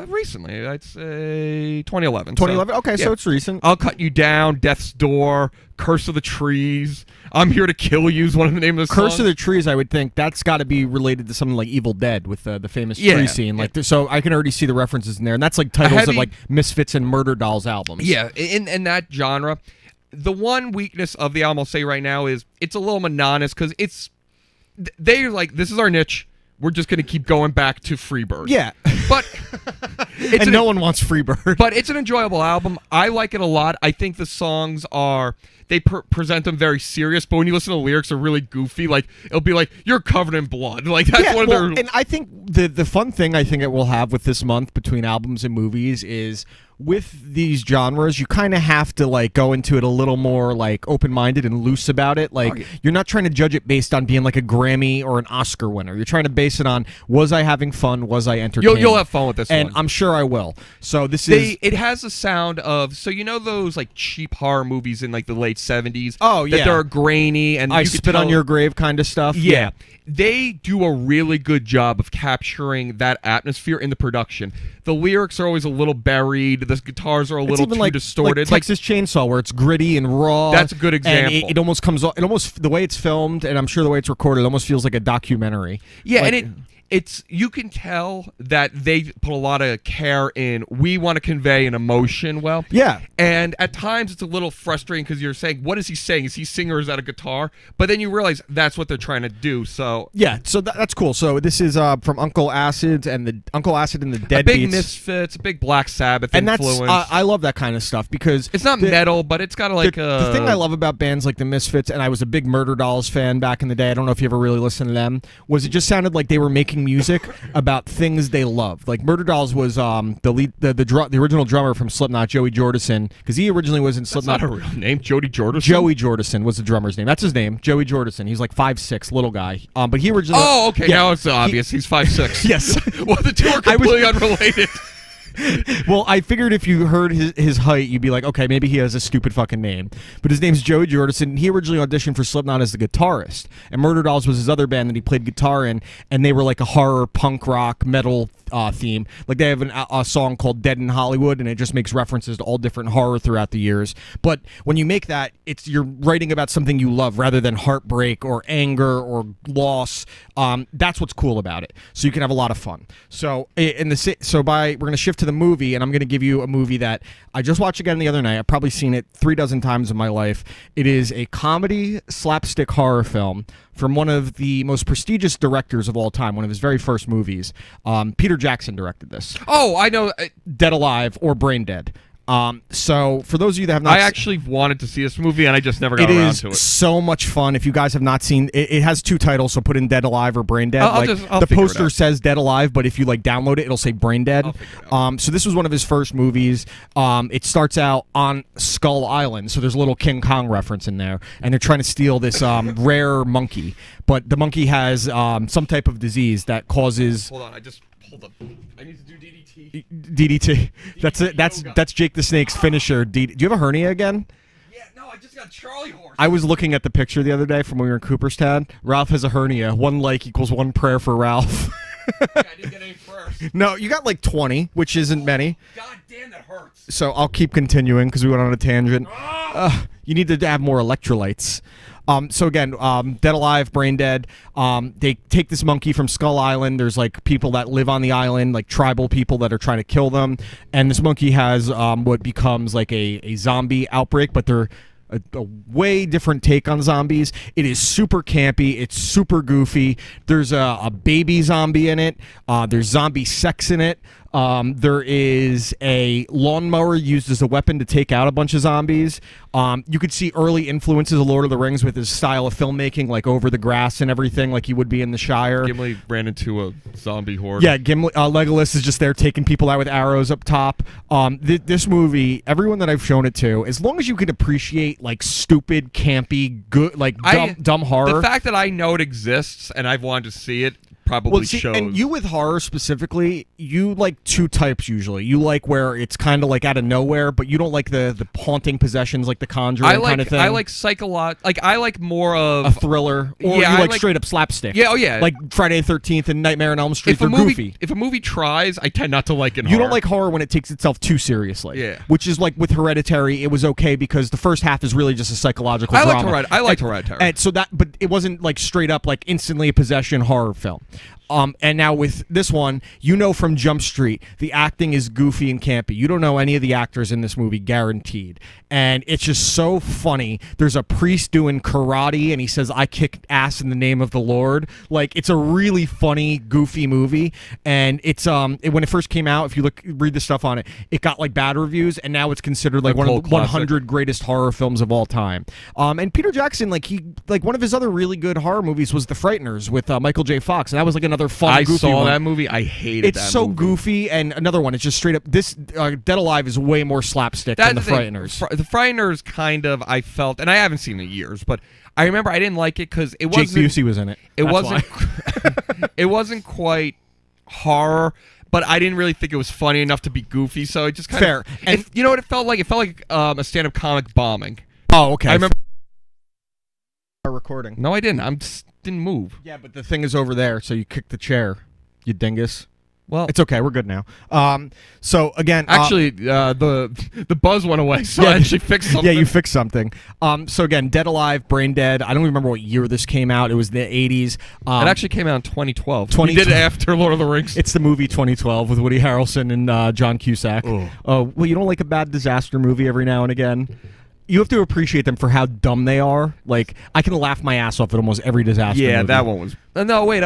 Speaker 1: Recently, I'd say 2011.
Speaker 4: 2011.
Speaker 1: So,
Speaker 4: okay,
Speaker 1: yeah.
Speaker 4: So it's recent.
Speaker 1: I'll Cut You Down, Death's Door, Curse of the Trees, I'm Here to Kill You is one of the names of the songs.
Speaker 4: Curse of the Trees, I would think that's got to be related to something like Evil Dead with the famous tree scene. Like, so I can already see the references in there, and that's like titles of like Misfits and Murder Dolls albums.
Speaker 1: Yeah, in that genre. The one weakness of the album I'll say right now is it's a little monotonous because they're like, this is our niche. We're just going to keep going back to Freebird.
Speaker 4: Yeah.
Speaker 1: But
Speaker 4: no one wants Freebird.
Speaker 1: But it's an enjoyable album. I like it a lot. I think the songs are they present them very serious, but when you listen to the lyrics, they're really goofy. Like, it'll be like, you're covered in blood. Like, that's one of their...
Speaker 4: And I think the fun thing I think it will have with this month between albums and movies is... with these genres, you kind of have to like go into it a little more like open-minded and loose about it. Like you're not trying to judge it based on being like a Grammy or an Oscar winner. You're trying to base it on, was I having fun? Was I entertained?
Speaker 1: You'll have fun with this one.
Speaker 4: And I'm sure I will. So it
Speaker 1: has a sound of, so you know those like cheap horror movies in like the late 70s?
Speaker 4: Oh, yeah.
Speaker 1: That they're grainy and
Speaker 4: I Spit on Your Grave kind of stuff?
Speaker 1: Yeah. They do a really good job of capturing that atmosphere in the production. The lyrics are always a little buried. The guitars are a little too distorted.
Speaker 4: Like Texas Chainsaw, where it's gritty and raw.
Speaker 1: That's a good example.
Speaker 4: And it almost comes off. It almost, the way it's filmed, and I'm sure the way it's recorded, it almost feels like a documentary.
Speaker 1: Yeah, like, and it's you can tell that they put a lot of care in. We want to convey an emotion well.
Speaker 4: Yeah.
Speaker 1: And at times it's a little frustrating because you're saying, what is he saying? Is he singing or is that a guitar? But then you realize that's what they're trying to do. So
Speaker 4: yeah, so that's cool. So this is from Uncle Acid and the Deadbeats.
Speaker 1: A big Misfits, a big Black Sabbath influence.
Speaker 4: And that's I love that kind of stuff because
Speaker 1: it's not metal, but it's got like
Speaker 4: the thing I love about bands like the Misfits, and I was a big Murder Dolls fan back in the day. I don't know if you ever really listened to them. Was it just sounded like they were making music about things they loved. Like Murder Dolls was the original drummer from Slipknot, Joey Jordison, because he originally was in Slipknot.
Speaker 1: That's not a real name, Jody Jordison.
Speaker 4: Joey Jordison was the drummer's name. That's his name, Joey Jordison. He's like 5'6", little guy. But he originally.
Speaker 1: Oh, okay. Now it's obvious. He's 5'6".
Speaker 4: Yes.
Speaker 1: Well, the two are completely unrelated.
Speaker 4: Well, I figured if you heard his height, you'd be like, okay, maybe he has a stupid fucking name. But his name's Joey Jordison. He originally auditioned for Slipknot as the guitarist, and Murder Dolls was his other band that he played guitar in, and they were like a horror, punk rock, metal theme. Like they have a song called Dead in Hollywood, and it just makes references to all different horror throughout the years. But when you make that, you're writing about something you love rather than heartbreak or anger or loss. That's what's cool about it. So you can have a lot of fun. So we're going to shift to the movie, and I'm going to give you a movie that I just watched again the other night. I've probably seen it 3 dozen times in my life. It is a comedy slapstick horror film from one of the most prestigious directors of all time, one of his very first movies. Peter Jackson directed this.
Speaker 1: Oh, I know.
Speaker 4: Dead Alive or Brain Dead. So for those of you that have not,
Speaker 1: I actually wanted to see this movie and I just never got around to it.
Speaker 4: It is so much fun. If you guys have not seen it, it has 2 titles, so put in Dead Alive or Brain Dead.
Speaker 1: The
Speaker 4: poster says Dead Alive, but if you like download it, it'll say Brain Dead. So this was one of his first movies. It starts out on Skull Island, so there's a little King Kong reference in there, and they're trying to steal this rare monkey, but the monkey has some type of disease that causes.
Speaker 1: Hold on, hold up. I need to do DDT.
Speaker 4: DDT. That's it. That's Jake the Snake's finisher. Do you have a hernia again?
Speaker 1: Yeah, no, I just got Charlie horse.
Speaker 4: I was looking at the picture the other day from when we were in Cooperstown. Ralph has a hernia. 1 like equals 1 prayer for Ralph.
Speaker 1: I didn't get any prayers.
Speaker 4: No, you got like 20, which isn't many.
Speaker 1: God damn, that hurts.
Speaker 4: So I'll keep continuing because we went on a tangent. You need to have more electrolytes. So again, Dead Alive, Brain Dead. They take this monkey from Skull Island. There's like people that live on the island, like tribal people that are trying to kill them. And this monkey has what becomes like a zombie outbreak, but they're a way different take on zombies. It is super campy. It's super goofy. There's a baby zombie in it. There's zombie sex in it. There is a lawnmower used as a weapon to take out a bunch of zombies. You could see early influences of Lord of the Rings with his style of filmmaking, like over the grass and everything, like he would be in the Shire.
Speaker 1: Gimli ran into a zombie horde.
Speaker 4: Yeah, Legolas is just there taking people out with arrows up top. This movie, everyone that I've shown it to, as long as you can appreciate like stupid, campy, good, like dumb horror.
Speaker 1: The fact that I know it exists and I've wanted to see it probably shows.
Speaker 4: And you with horror specifically, you like 2 types usually. You like where it's kind of like out of nowhere, but you don't like the haunting possessions like The Conjuring kind of thing.
Speaker 1: I like I like more of
Speaker 4: a thriller, or you like straight up slapstick.
Speaker 1: Yeah, oh yeah,
Speaker 4: like Friday the 13th and Nightmare on Elm Street. They're goofy.
Speaker 1: If a movie tries, I tend not to like it.
Speaker 4: You don't like horror when it takes itself too seriously.
Speaker 1: Yeah,
Speaker 4: which is like with Hereditary, it was okay because the first half is really just a psychological drama.
Speaker 1: I liked Hereditary,
Speaker 4: and so but it wasn't like straight up like instantly a possession horror film. And now with this one, from Jump Street, the acting is goofy and campy. You don't know any of the actors in this movie, guaranteed. And it's just so funny. There's a priest doing karate, and he says, "I kick ass in the name of the Lord." Like, it's a really funny, goofy movie. And it's when it first came out, if you read the stuff on it, it got like bad reviews, and now it's considered like one of the 100 greatest horror films of all time. And Peter Jackson, one of his other really good horror movies was The Frighteners with Michael J. Fox, and that was like another fun, goofy one. I saw
Speaker 1: that movie. I hated that movie.
Speaker 4: It's so goofy. And another one, it's just straight up. This Dead Alive is way more slapstick than The Frighteners.
Speaker 1: The Frighteners kind of, I felt, and I haven't seen it in years, but I remember I didn't like it because it wasn't.
Speaker 4: Jake Busey was in it.
Speaker 1: It wasn't. It wasn't quite horror, but I didn't really think it was funny enough to be goofy. So it just kind
Speaker 4: of
Speaker 1: fair. And you know what it felt like? It felt like a stand-up comic bombing.
Speaker 4: Oh, okay.
Speaker 1: I remember.
Speaker 4: Recording.
Speaker 1: No, I didn't. Didn't move.
Speaker 4: Yeah, but the thing is over there, so you kicked the chair. You dingus.
Speaker 1: Well,
Speaker 4: it's okay. We're good now. So again,
Speaker 1: actually, the buzz went away, so I actually fixed something.
Speaker 4: Yeah, you fixed something. So again, Dead Alive, Brain Dead. I don't remember what year this came out. It was the 80s.
Speaker 1: It actually came out in 2012.
Speaker 4: We
Speaker 1: did it after Lord of the Rings.
Speaker 4: It's the movie 2012 with Woody Harrelson and John Cusack. Well, you don't like a bad disaster movie every now and again? You have to appreciate them for how dumb they are. Like, I can laugh my ass off at almost every disaster movie.
Speaker 1: Yeah, that one was... No, wait,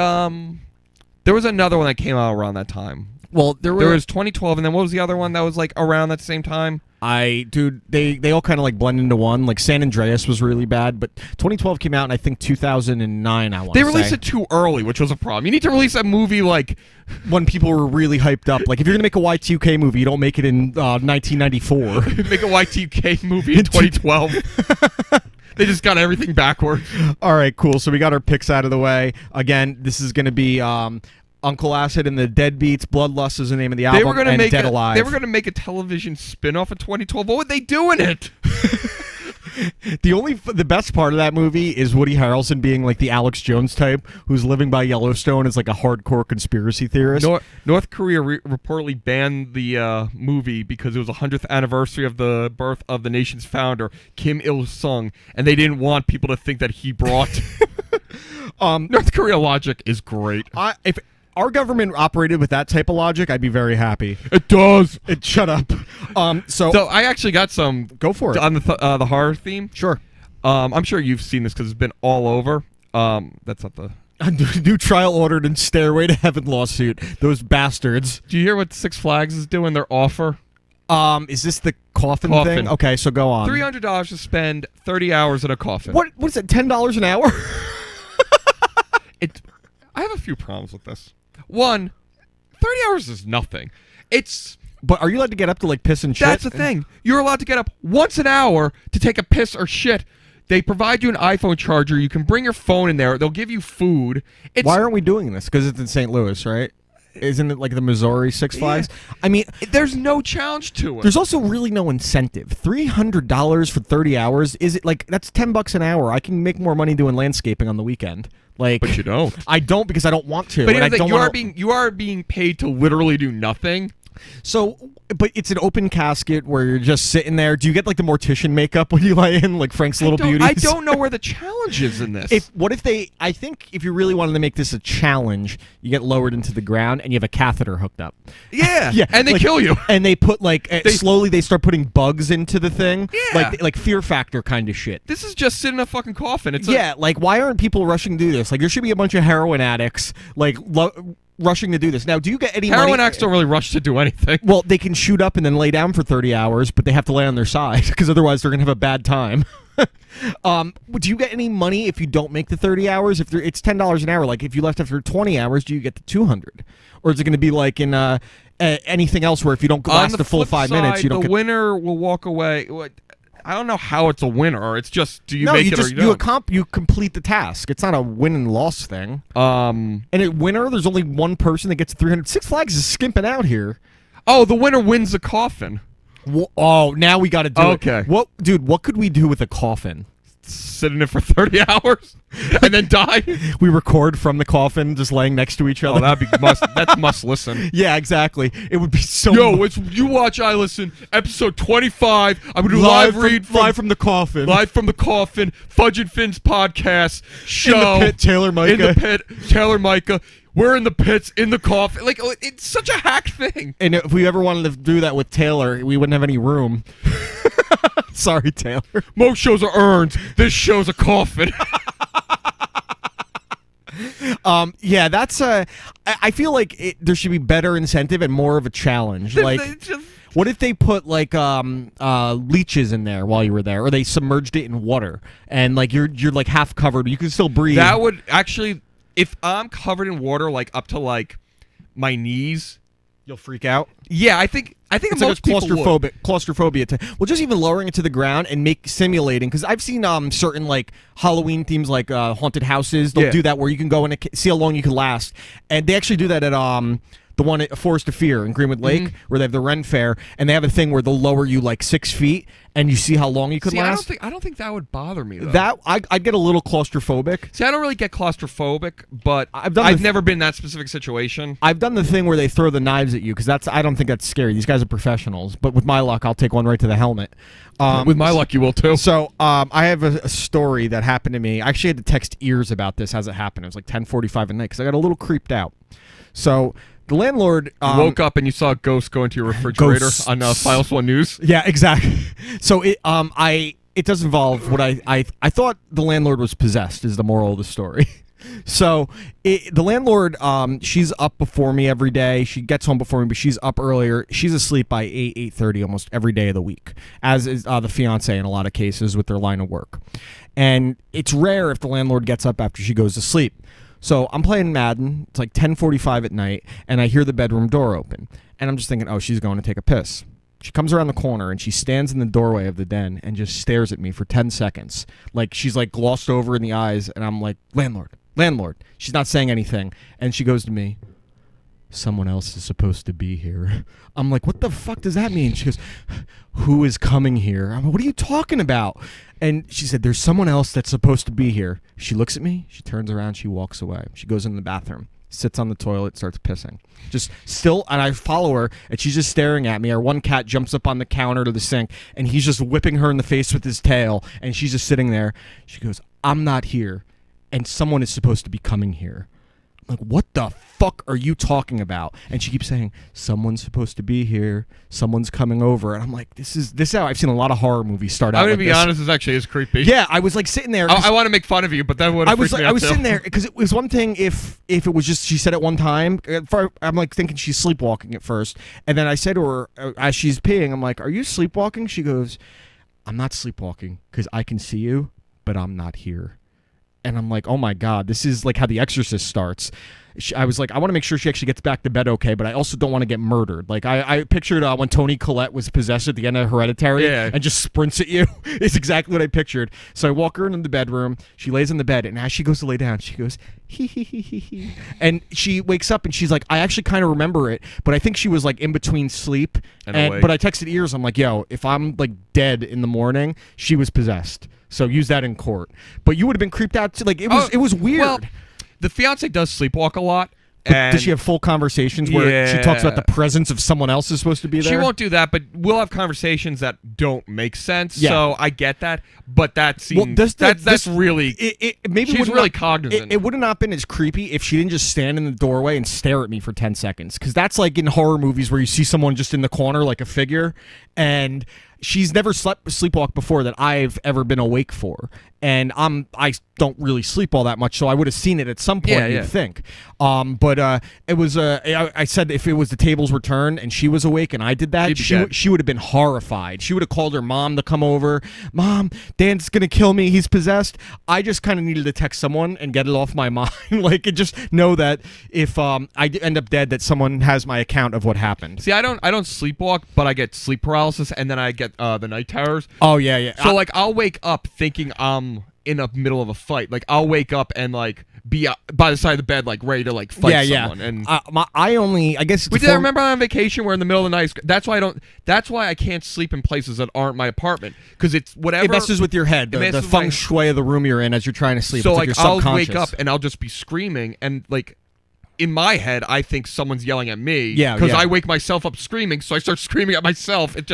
Speaker 1: there was another one that came out around that time.
Speaker 4: Well, there
Speaker 1: was 2012, and then what was the other one that was like around that same time?
Speaker 4: Dude, they all kind of like blend into one. Like San Andreas was really bad, but 2012 came out in I think 2009.
Speaker 1: They released it too early, which was a problem. You need to release a movie like
Speaker 4: when people were really hyped up. Like if you're gonna make a Y2K movie, you don't make it in 1994.
Speaker 1: Make a Y2K movie in 2012. They just got everything backwards.
Speaker 4: All right, cool. So we got our picks out of the way. Again, this is gonna be Uncle Acid and the Deadbeats. Bloodlust is the name of the album. They were going to make Dead Alive.
Speaker 1: They were going to make a television spin-off in 2012. What would they do in it?
Speaker 4: The best part of that movie is Woody Harrelson being like the Alex Jones type who's living by Yellowstone as like a hardcore conspiracy theorist.
Speaker 1: North Korea reportedly banned the movie because it was the 100th anniversary of the birth of the nation's founder, Kim Il-sung, and they didn't want people to think that he brought... North Korea logic is great.
Speaker 4: If our government operated with that type of logic, I'd be very happy.
Speaker 1: It does.
Speaker 4: Shut up. So
Speaker 1: I actually got some.
Speaker 4: Go for it.
Speaker 1: On the horror theme.
Speaker 4: Sure.
Speaker 1: I'm sure you've seen this because it's been all over. That's not the
Speaker 4: new trial ordered and Stairway to Heaven lawsuit. Those bastards.
Speaker 1: Do you hear what Six Flags is doing? Their offer.
Speaker 4: Is this the coffin thing? Okay, so go on.
Speaker 1: $300 to spend 30 hours in a coffin.
Speaker 4: What is it? $10 an hour?
Speaker 1: I have a few problems with this. One, 30 hours is nothing.
Speaker 4: But are you allowed to get up to like piss and shit?
Speaker 1: That's the thing. You're allowed to get up once an hour to take a piss or shit. They provide you an iPhone charger. You can bring your phone in there. They'll give you food.
Speaker 4: Why aren't we doing this? Because it's in St. Louis, right? Isn't it like the Missouri Six Flags? Yeah.
Speaker 1: I mean, there's no challenge to it.
Speaker 4: There's also really no incentive. $300 for 30 hours? Is it like that's $10 an hour? I can make more money doing landscaping on the weekend.
Speaker 1: But you don't.
Speaker 4: I don't because I don't want to.
Speaker 1: But you are being paid to literally do nothing.
Speaker 4: So, but it's an open casket where you're just sitting there. Do you get like the mortician makeup when you lay in, like Frank's Little Beauties?
Speaker 1: I don't know where the challenge is in this.
Speaker 4: I think if you really wanted to make this a challenge, you get lowered into the ground and you have a catheter hooked up.
Speaker 1: Yeah, yeah, and they kill you.
Speaker 4: And they put slowly they start putting bugs into the thing. Yeah, like Fear Factor kind of shit.
Speaker 1: This is just sitting in a fucking coffin.
Speaker 4: Like why aren't people rushing to do this? Like there should be a bunch of heroin addicts rushing to do this. Now, do you get any
Speaker 1: heroin
Speaker 4: money?
Speaker 1: Addicts don't really rush to do anything.
Speaker 4: Well, they can shoot up and then lay down for 30 hours, but they have to lay on their side because otherwise they're going to have a bad time. Do you get any money if you don't make the 30 hours? If it's $10 an hour, like if you left after 20 hours, do you get the 200? Or is it going to be like in anything else where if you don't last the full 5 minutes, you don't
Speaker 1: get... The winner will walk away... I don't know how it's a winner. It's just do you make it or you don't?
Speaker 4: You complete the task. It's not a win and loss thing. And at winner, there's only one person that gets 300. Six Flags is skimping out here.
Speaker 1: Oh, the winner wins the coffin.
Speaker 4: Oh, now we got to do it.
Speaker 1: Okay.
Speaker 4: What could we do with a coffin?
Speaker 1: Sit in it for 30 hours and then die?
Speaker 4: We record from the coffin just laying next to each other.
Speaker 1: Oh, that's must listen.
Speaker 4: Yeah, exactly. It would be so...
Speaker 1: it's You Watch, I Listen, episode 25. I'm going to do
Speaker 4: live from the coffin.
Speaker 1: Live from the coffin. Fudge and Finn's podcast show.
Speaker 4: In the pit, Taylor Micah.
Speaker 1: In the pit, Taylor Micah. we're in the pits, in the coffin. Like, it's such a hack thing.
Speaker 4: And if we ever wanted to do that with Taylor, we wouldn't have any room. Sorry, Taylor.
Speaker 1: Most shows are urns. This show's a coffin.
Speaker 4: Yeah, that's I feel like there should be better incentive and more of a challenge. Like, what if they put like leeches in there while you were there, or they submerged it in water and like you're like half covered, but you can still breathe?
Speaker 1: That would actually, if I'm covered in water like up to like my knees,
Speaker 4: you'll freak out.
Speaker 1: Yeah, I think
Speaker 4: it's
Speaker 1: most
Speaker 4: like claustrophobia. Well, just even lowering it to the ground and simulating, because I've seen certain like Halloween themes, like haunted houses. They'll do that where you can go and see how long you can last, and they actually do that at the one at Forest of Fear in Greenwood Lake, where they have the Ren Fair, and they have a thing where they'll lower you like 6 feet, and you see how long you could last.
Speaker 1: I don't think that would bother me, though.
Speaker 4: That I'd get a little claustrophobic.
Speaker 1: See, I don't really get claustrophobic, but I've never been in that specific situation.
Speaker 4: I've done the thing where they throw the knives at you, because I don't think that's scary. These guys are professionals, but with my luck, I'll take one right to the helmet.
Speaker 1: With my luck, you will too.
Speaker 4: So I have a story that happened to me. I actually had to text Ears about this as it happened. It was like 10:45 at night because I got a little creeped out. So the landlord
Speaker 1: you woke up and you saw a ghost go into your refrigerator on Files One News.
Speaker 4: Yeah, exactly. So it does involve what I thought the landlord was possessed, is the moral of the story. So the landlord, she's up before me every day. She gets home before me, but she's up earlier. She's asleep by 8:30 almost every day of the week, as is the fiance in a lot of cases with their line of work. And it's rare if the landlord gets up after she goes to sleep. So I'm playing Madden. It's like 10:45 at night, and I hear the bedroom door open. And I'm just thinking, oh, she's going to take a piss. She comes around the corner, and she stands in the doorway of the den and just stares at me for 10 seconds. Like, she's like glossed over in the eyes, and I'm like, landlord. She's not saying anything. And she goes to me, someone else is supposed to be here. I'm like, what the fuck does that mean? She goes, who is coming here? I'm like, what are you talking about? And she said, there's someone else that's supposed to be here. She looks at me, she turns around, she walks away. She goes in the bathroom, sits on the toilet, starts pissing. Just still, and I follow her, and she's just staring at me. Our one cat jumps up on the counter to the sink, and he's just whipping her in the face with his tail, and she's just sitting there. She goes, I'm not here, and someone is supposed to be coming here. I'm like, what the fuck are you talking about? And she keeps saying, someone's supposed to be here, someone's coming over. And I'm like, this is how I've seen a lot of horror movies start out.
Speaker 1: I'm gonna be honest, this actually is creepy.
Speaker 4: Yeah, I was like sitting there.
Speaker 1: I want to make fun of you, but that would. I was
Speaker 4: sitting there because it was one thing if it was just she said it one time. I'm like thinking she's sleepwalking at first, and then I said to her as she's peeing, I'm like, are you sleepwalking? She goes, I'm not sleepwalking because I can see you, but I'm not here. And I'm like, oh my God, this is like how The Exorcist starts. I was like, I want to make sure she actually gets back to bed okay, but I also don't want to get murdered. Like, I pictured when Toni Collette was possessed at the end of Hereditary and just sprints at you. It's exactly what I pictured. So I walk her into the bedroom. She lays in the bed, and as she goes to lay down, she goes, hee hee hee hee hee. And she wakes up, and she's like, I actually kind of remember it, but I think she was like in between sleep. But I texted Ears. I'm like, yo, if I'm like dead in the morning, she was possessed. So use that in court. But you would have been creeped out too. Like, it was weird.
Speaker 1: Well, the fiance does sleepwalk a lot.
Speaker 4: But does she have full conversations where she talks about the presence of someone else is supposed to be there?
Speaker 1: She won't do that, but we'll have conversations that don't make sense. Yeah. So I get that, but that seems that's really maybe she's really cognizant.
Speaker 4: It would have not been as creepy if she didn't just stand in the doorway and stare at me for 10 seconds, because that's like in horror movies where you see someone just in the corner like a figure, and she's never sleepwalked before that I've ever been awake for, and I don't really sleep all that much, so I would have seen it at some point. You'd think, but it was I said if it was the tables were turned and she was awake and I did that, she would have been horrified. She would have called her mom to come over. Mom, Dan's gonna kill me. He's possessed. I just kind of needed to text someone and get it off my mind, like, and just know that if I end up dead, that someone has my account of what happened.
Speaker 1: See, I don't sleepwalk, but I get sleep paralysis, and then I get the night terrors.
Speaker 4: Oh yeah.
Speaker 1: So like I'll wake up thinking I'm in the middle of a fight. Like I'll wake up and like be by the side of the bed, like ready to like fight someone. And
Speaker 4: I guess
Speaker 1: we did. I remember on vacation where in the middle of the night. That's why I can't sleep in places that aren't my apartment, because it's whatever.
Speaker 4: It messes with your head. The feng shui of the room you're in as you're trying to sleep.
Speaker 1: So
Speaker 4: it's
Speaker 1: like I'll wake up and I'll just be screaming, and like in my head, I think someone's yelling at me.
Speaker 4: Yeah,
Speaker 1: because I wake myself up screaming, so I start screaming at myself. It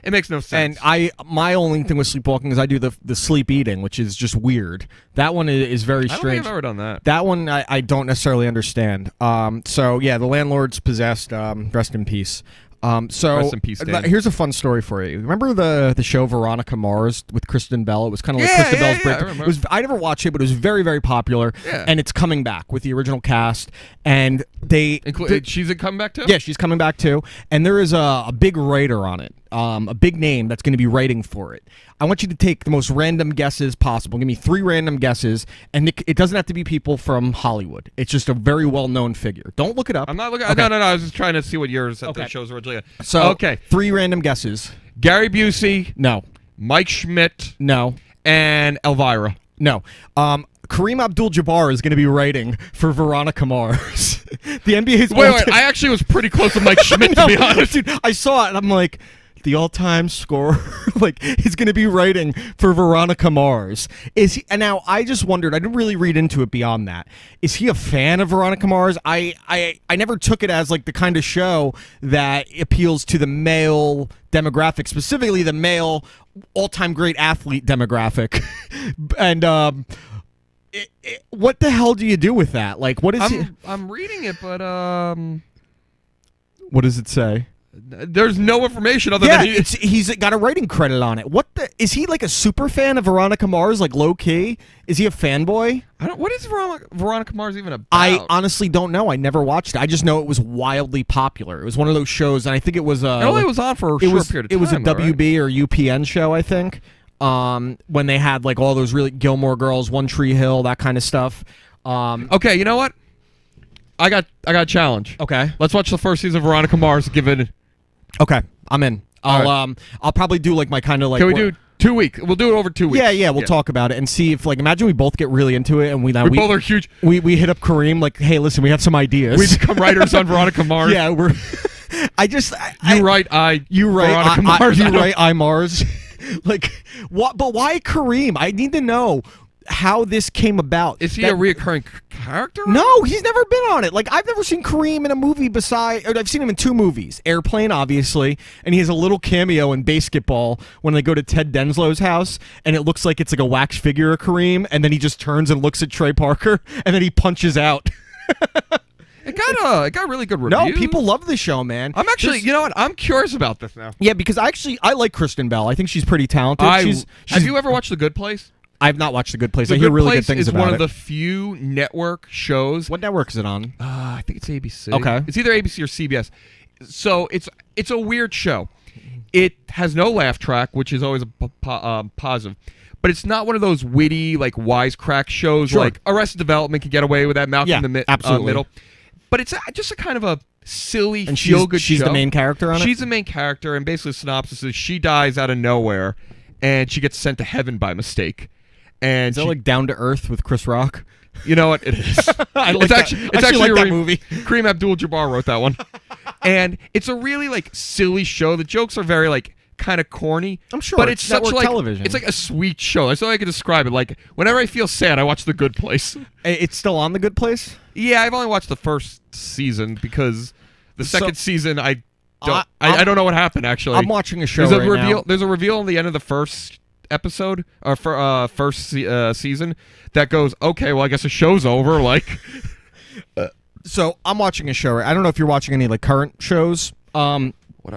Speaker 1: makes no sense.
Speaker 4: And my only thing with sleepwalking is I do the sleep eating, which is just weird. That one is very strange.
Speaker 1: I don't think I've ever done that.
Speaker 4: That one I don't necessarily understand. So yeah, the landlord's possessed. Rest in peace. So
Speaker 1: Rest in peace, Dave.
Speaker 4: Here's a fun story for you. Remember the show Veronica Mars with Kristen Bell? It was kind of like Kristen Bell's break.
Speaker 1: I remember.
Speaker 4: I never watched it, but it was very, very popular.
Speaker 1: Yeah.
Speaker 4: And it's coming back with the original cast. And
Speaker 1: she's coming back too?
Speaker 4: Yeah, she's coming back too. And there is a big writer on it, a big name that's going to be writing for it. I want you to take the most random guesses possible. Give me 3 random guesses, and it doesn't have to be people from Hollywood. It's just a very well-known figure. Don't look it up.
Speaker 1: I'm not looking.
Speaker 4: Okay.
Speaker 1: No. I was just trying to see what yours that the show's originally.
Speaker 4: So
Speaker 1: okay,
Speaker 4: 3 random guesses.
Speaker 1: Gary Busey,
Speaker 4: No.
Speaker 1: Mike Schmidt,
Speaker 4: No.
Speaker 1: and Elvira.
Speaker 4: No. Kareem Abdul-Jabbar is going to be writing for Veronica Mars. The NBA's
Speaker 1: Wait. I actually was pretty close to Mike Schmidt, to be honest.
Speaker 4: Dude, I saw it, and I'm like, the all-time scorer, he's going to be writing for Veronica Mars. Is he? And now I just wondered. I didn't really read into it beyond that. Is he a fan of Veronica Mars? I never took it as like the kind of show that appeals to the male demographic, specifically the male all-time great athlete demographic. And what the hell do you do with that? Like, what is it?
Speaker 1: I'm reading it, but
Speaker 4: what does it say?
Speaker 1: There's no information other than
Speaker 4: he's got a writing credit on it. Is he like a super fan of Veronica Mars, like low key? Is he a fanboy?
Speaker 1: What is Veronica Mars even about?
Speaker 4: I honestly don't know. I never watched it. I just know it was wildly popular. It was one of those shows, and I think it was
Speaker 1: it was on for a short period of time.
Speaker 4: It was a WB or UPN show, I think. When they had like all those really Gilmore Girls, One Tree Hill, that kind of stuff.
Speaker 1: Okay, you know what? I got a challenge.
Speaker 4: Okay,
Speaker 1: let's watch the first season of Veronica Mars. Give it.
Speaker 4: Okay, I'm in. I'll probably do like my kind of like.
Speaker 1: Can we do 2 weeks? We'll do it over 2 weeks.
Speaker 4: Yeah. We'll talk about it and see if imagine we both get really into it and we
Speaker 1: both are huge.
Speaker 4: We hit up Kareem like, hey, listen, we have some ideas.
Speaker 1: We become writers on Veronica Mars.
Speaker 4: Yeah, we're.
Speaker 1: You write Veronica Mars.
Speaker 4: You write I Mars. Like what? But why Kareem? I need to know how this came about.
Speaker 1: Is he a reoccurring character?
Speaker 4: No, he's never been on it. Like, I've never seen Kareem in a movie I've seen him in 2 movies. Airplane, obviously, and he has a little cameo in Basketball when they go to Ted Denslow's house, and it looks like it's like a wax figure of Kareem, and then he just turns and looks at Trey Parker, and then he punches out.
Speaker 1: It got really good reviews.
Speaker 4: No, people love the show, man.
Speaker 1: I'm actually, you know what? I'm curious about this now.
Speaker 4: Yeah, because I like Kristen Bell. I think she's pretty talented.
Speaker 1: Have you ever watched The Good Place?
Speaker 4: I've not watched The Good Place. I hear really good things about it.
Speaker 1: It's one of the few network shows.
Speaker 4: What network is it on?
Speaker 1: I think it's ABC.
Speaker 4: Okay.
Speaker 1: It's either ABC or CBS. So it's a weird show. It has no laugh track, which is always a positive. But it's not one of those witty, like, wisecrack shows like Arrested Development can get away with that, Malcolm in the Middle. But it's just a kind of a silly, feel-good show.
Speaker 4: She's the main character on it?
Speaker 1: She's the main character, and basically the synopsis is she dies out of nowhere, and she gets sent to heaven by mistake. And
Speaker 4: is that like Down to Earth with Chris Rock?
Speaker 1: You know what? It is.
Speaker 4: It's actually that movie.
Speaker 1: Kareem Abdul-Jabbar wrote that one. And it's a really like silly show. The jokes are very like kind of corny.
Speaker 4: I'm sure,
Speaker 1: but it's such
Speaker 4: network
Speaker 1: like
Speaker 4: television.
Speaker 1: It's like a sweet show. That's how I can describe it. Like whenever I feel sad, I watch The Good Place.
Speaker 4: It's still on The Good Place?
Speaker 1: Yeah, I've only watched the first season because the second season I don't know what happened actually.
Speaker 4: I'm watching a show now.
Speaker 1: There's a reveal at the end of the first episode or first season that goes, okay, well I guess the show's over. Like,
Speaker 4: so I'm watching a show. I don't know if you're watching any like current shows.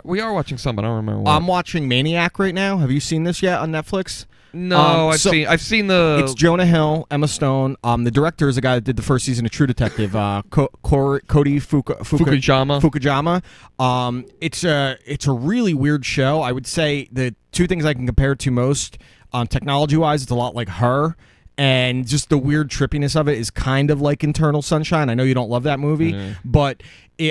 Speaker 1: We are watching some, but I don't remember what.
Speaker 4: I'm watching Maniac right now. Have you seen this yet on Netflix?
Speaker 1: No, I've seen the.
Speaker 4: It's Jonah Hill, Emma Stone. The director is a guy that did the first season of True Detective, Cody Fukujama. It's a really weird show. I would say the 2 things I can compare it to most, technology-wise, it's a lot like Her. And just the weird trippiness of it is kind of like Eternal Sunshine. I know you don't love that movie, but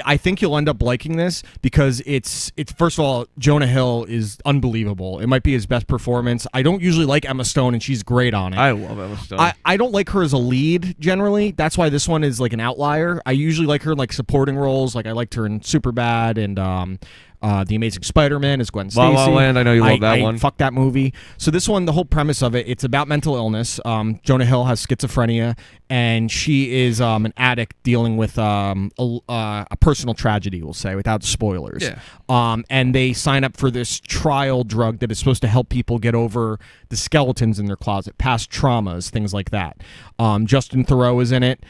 Speaker 4: I think you'll end up liking this because it's first of all, Jonah Hill is unbelievable. It might be his best performance. I don't usually like Emma Stone, and she's great on it.
Speaker 1: I love Emma Stone.
Speaker 4: I don't like her as a lead generally. That's why this one is like an outlier. I usually like her in like supporting roles. Like I liked her in Superbad and The Amazing Spider-Man as Gwen Stacy.
Speaker 1: La La Land, I know you love that one.
Speaker 4: Fuck that movie. So this one, the whole premise of it, it's about mental illness. Jonah Hill has schizophrenia, and she is an addict dealing with a personal tragedy, we'll say, without spoilers.
Speaker 1: Yeah.
Speaker 4: And they sign up for this trial drug that is supposed to help people get over the skeletons in their closet, past traumas, things like that. Justin Theroux is in it.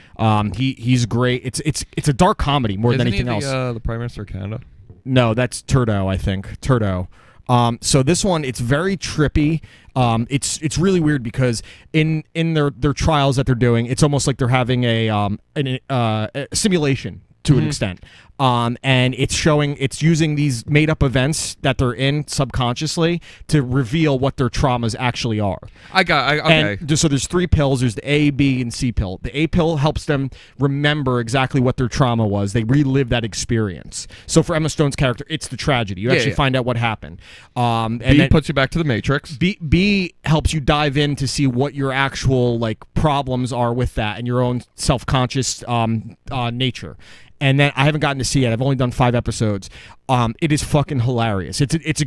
Speaker 4: He's great. It's a dark comedy more than anything else.
Speaker 1: The Prime Minister of Canada?
Speaker 4: No, that's Turdo, I think. Turdo. So this one, it's very trippy. It's really weird because in their trials that they're doing, it's almost like they're having a simulation to an extent. And it's using these made-up events that they're in subconsciously to reveal what their traumas actually are.
Speaker 1: Okay.
Speaker 4: And so there's 3 pills. There's the A, B, and C pill. The A pill helps them remember exactly what their trauma was. They relive that experience. So for Emma Stone's character, it's the tragedy. You actually find out what happened. And
Speaker 1: B
Speaker 4: then
Speaker 1: puts you back to the Matrix.
Speaker 4: B helps you dive in to see what your actual problems are with that and your own self-conscious nature. And then I haven't gotten to see it. I've only done 5 episodes. It is fucking hilarious. It's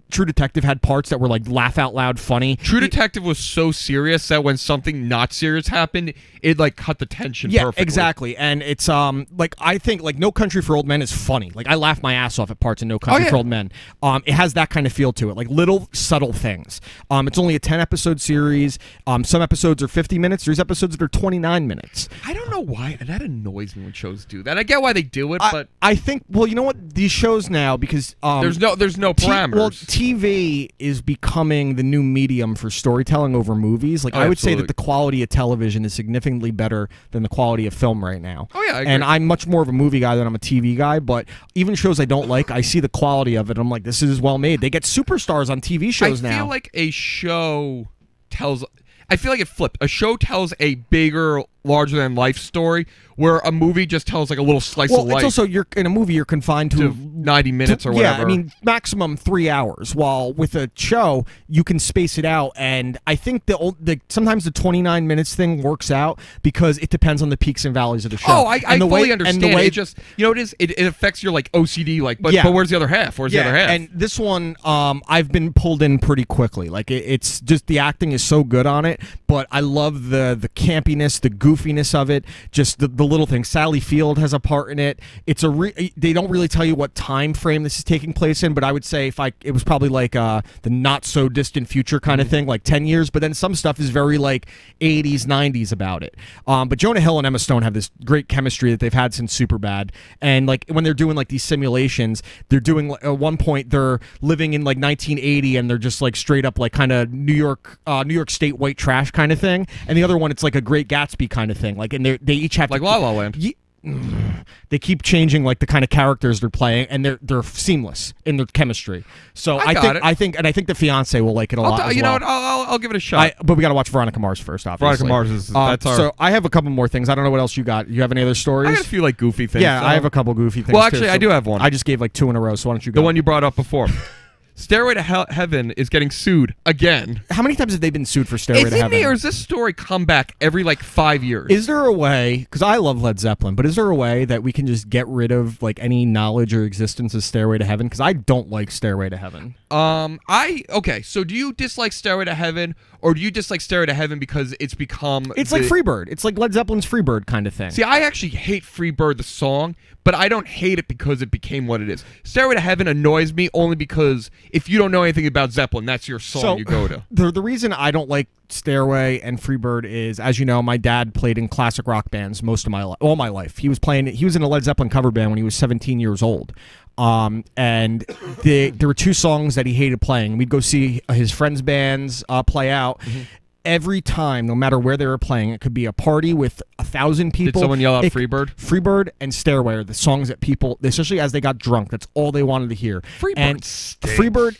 Speaker 4: True Detective had parts that were laugh out loud funny.
Speaker 1: True Detective was so serious that when something not serious happened, it cut the tension perfectly.
Speaker 4: Exactly. And it's I think No Country for Old Men is funny. I laugh my ass off at parts of No Country for Old Men. It has that kind of feel to it, little subtle things. It's only a 10-episode series. Some episodes are 50 minutes. There's episodes that are 29 minutes.
Speaker 1: I don't know why that annoys me when shows do that. I get why they do it, but
Speaker 4: I think you know what, these shows now, because
Speaker 1: there's no parameters.
Speaker 4: TV is becoming the new medium for storytelling over movies. I would say that the quality of television is significantly better than the quality of film right now.
Speaker 1: Oh yeah, I agree.
Speaker 4: And I'm much more of a movie guy than I'm a TV guy, but even shows I don't like, I see the quality of it. I'm like, this is well made. They get superstars on TV shows now.
Speaker 1: I feel like a show tells... I feel like it flipped. A show tells a bigger, larger-than-life story, where a movie just tells a little slice of life.
Speaker 4: Well, it's also, in a movie, you're confined to
Speaker 1: 90 minutes or whatever.
Speaker 4: Yeah, I mean, maximum 3 hours, while with a show, you can space it out, and I think sometimes the 29 minutes thing works out because it depends on the peaks and valleys of the show.
Speaker 1: Oh, I fully understand. And the way, it just, it affects your, OCD, but where's the other half? Where's the other half?
Speaker 4: And this one, I've been pulled in pretty quickly. it's just, the acting is so good on it, but I love the campiness, the goofiness of it, just the little things. Sally Field has a part in it. It's they don't really tell you what time frame this is taking place in, but I would say it was probably the not so distant future kind of thing, 10 years, but then some stuff is very 80s, 90s about it. But Jonah Hill and Emma Stone have this great chemistry that they've had since Superbad, and when they're doing these simulations, they're doing at one point they're living in 1980 and they're just straight up kind of New York State white trash kind of thing, and the other one it's a Great Gatsby kind of thing, and they each have
Speaker 1: La La Land.
Speaker 4: They keep changing the kind of characters they're playing, and they're seamless in their chemistry. So I think the fiance will like it a lot.
Speaker 1: You know what? I'll give it a shot.
Speaker 4: But we got to watch Veronica Mars first, obviously.
Speaker 1: Veronica Mars is that's our.
Speaker 4: So I have a couple more things. I don't know what else you got. You have any other stories?
Speaker 1: I got a few goofy things.
Speaker 4: Yeah, I have a couple goofy things.
Speaker 1: Well, actually, I do have one.
Speaker 4: I just gave 2 in a row. So why don't you go?
Speaker 1: The one you brought up before. Stairway to Heaven is getting sued again.
Speaker 4: How many times have they been sued for Stairway to Heaven?
Speaker 1: Or is this story come back every 5 years?
Speaker 4: Is there a way, because I love Led Zeppelin, but is there a way that we can just get rid of any knowledge or existence of Stairway to Heaven? Because I don't like Stairway to Heaven.
Speaker 1: Okay, so do you dislike Stairway to Heaven, or do you dislike Stairway to Heaven because it's become...
Speaker 4: It's like Freebird. It's like Led Zeppelin's Freebird kind of thing.
Speaker 1: See, I actually hate Freebird, the song, but I don't hate it because it became what it is. Stairway to Heaven annoys me only because if you don't know anything about Zeppelin, that's your song you go to.
Speaker 4: The reason I don't like Stairway and Freebird is, as you know, my dad played in classic rock bands all my life. He was in a Led Zeppelin cover band when he was 17 years old. And there were 2 songs that he hated playing. We'd go see his friends' bands play out. Mm-hmm. Every time, no matter where they were playing, it could be a party with 1,000 people.
Speaker 1: Did someone yell out Freebird?
Speaker 4: Freebird and Stairway are the songs that people, especially as they got drunk, that's all they wanted to hear. Freebird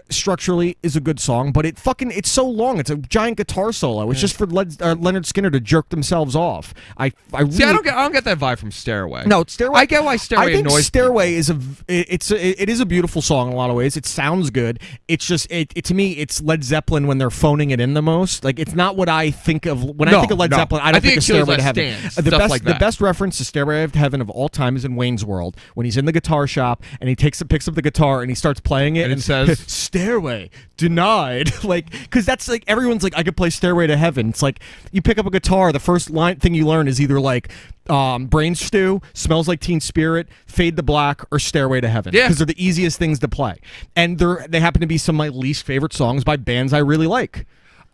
Speaker 4: structurally is a good song, but it's so long. It's a giant guitar solo. It's just for Leonard Skinner to jerk themselves off. I
Speaker 1: don't get that vibe from Stairway.
Speaker 4: No, Stairway.
Speaker 1: I get why Stairway annoys. I think
Speaker 4: Stairway is it is a beautiful song in a lot of ways. It sounds good. It's just to me, it's Led Zeppelin when they're phoning it in the most. It's not what I think of when I think of Led Zeppelin. I don't think of Stairway. Stairway to Heaven.
Speaker 1: Stuff
Speaker 4: The best reference to Stairway to Heaven of all time is in Wayne's World when he's in the guitar shop and he picks up the guitar and he starts playing it
Speaker 1: and it says
Speaker 4: Stairway denied. Like, because that's like everyone's like, I could play Stairway to Heaven. It's like you pick up a guitar, the first thing you learn is either like Brain Stew, Smells Like Teen Spirit, Fade to Black, or Stairway to Heaven.
Speaker 1: Yeah,
Speaker 4: because they're the easiest things to play, and they happen to be some of my least favorite songs by bands I really like.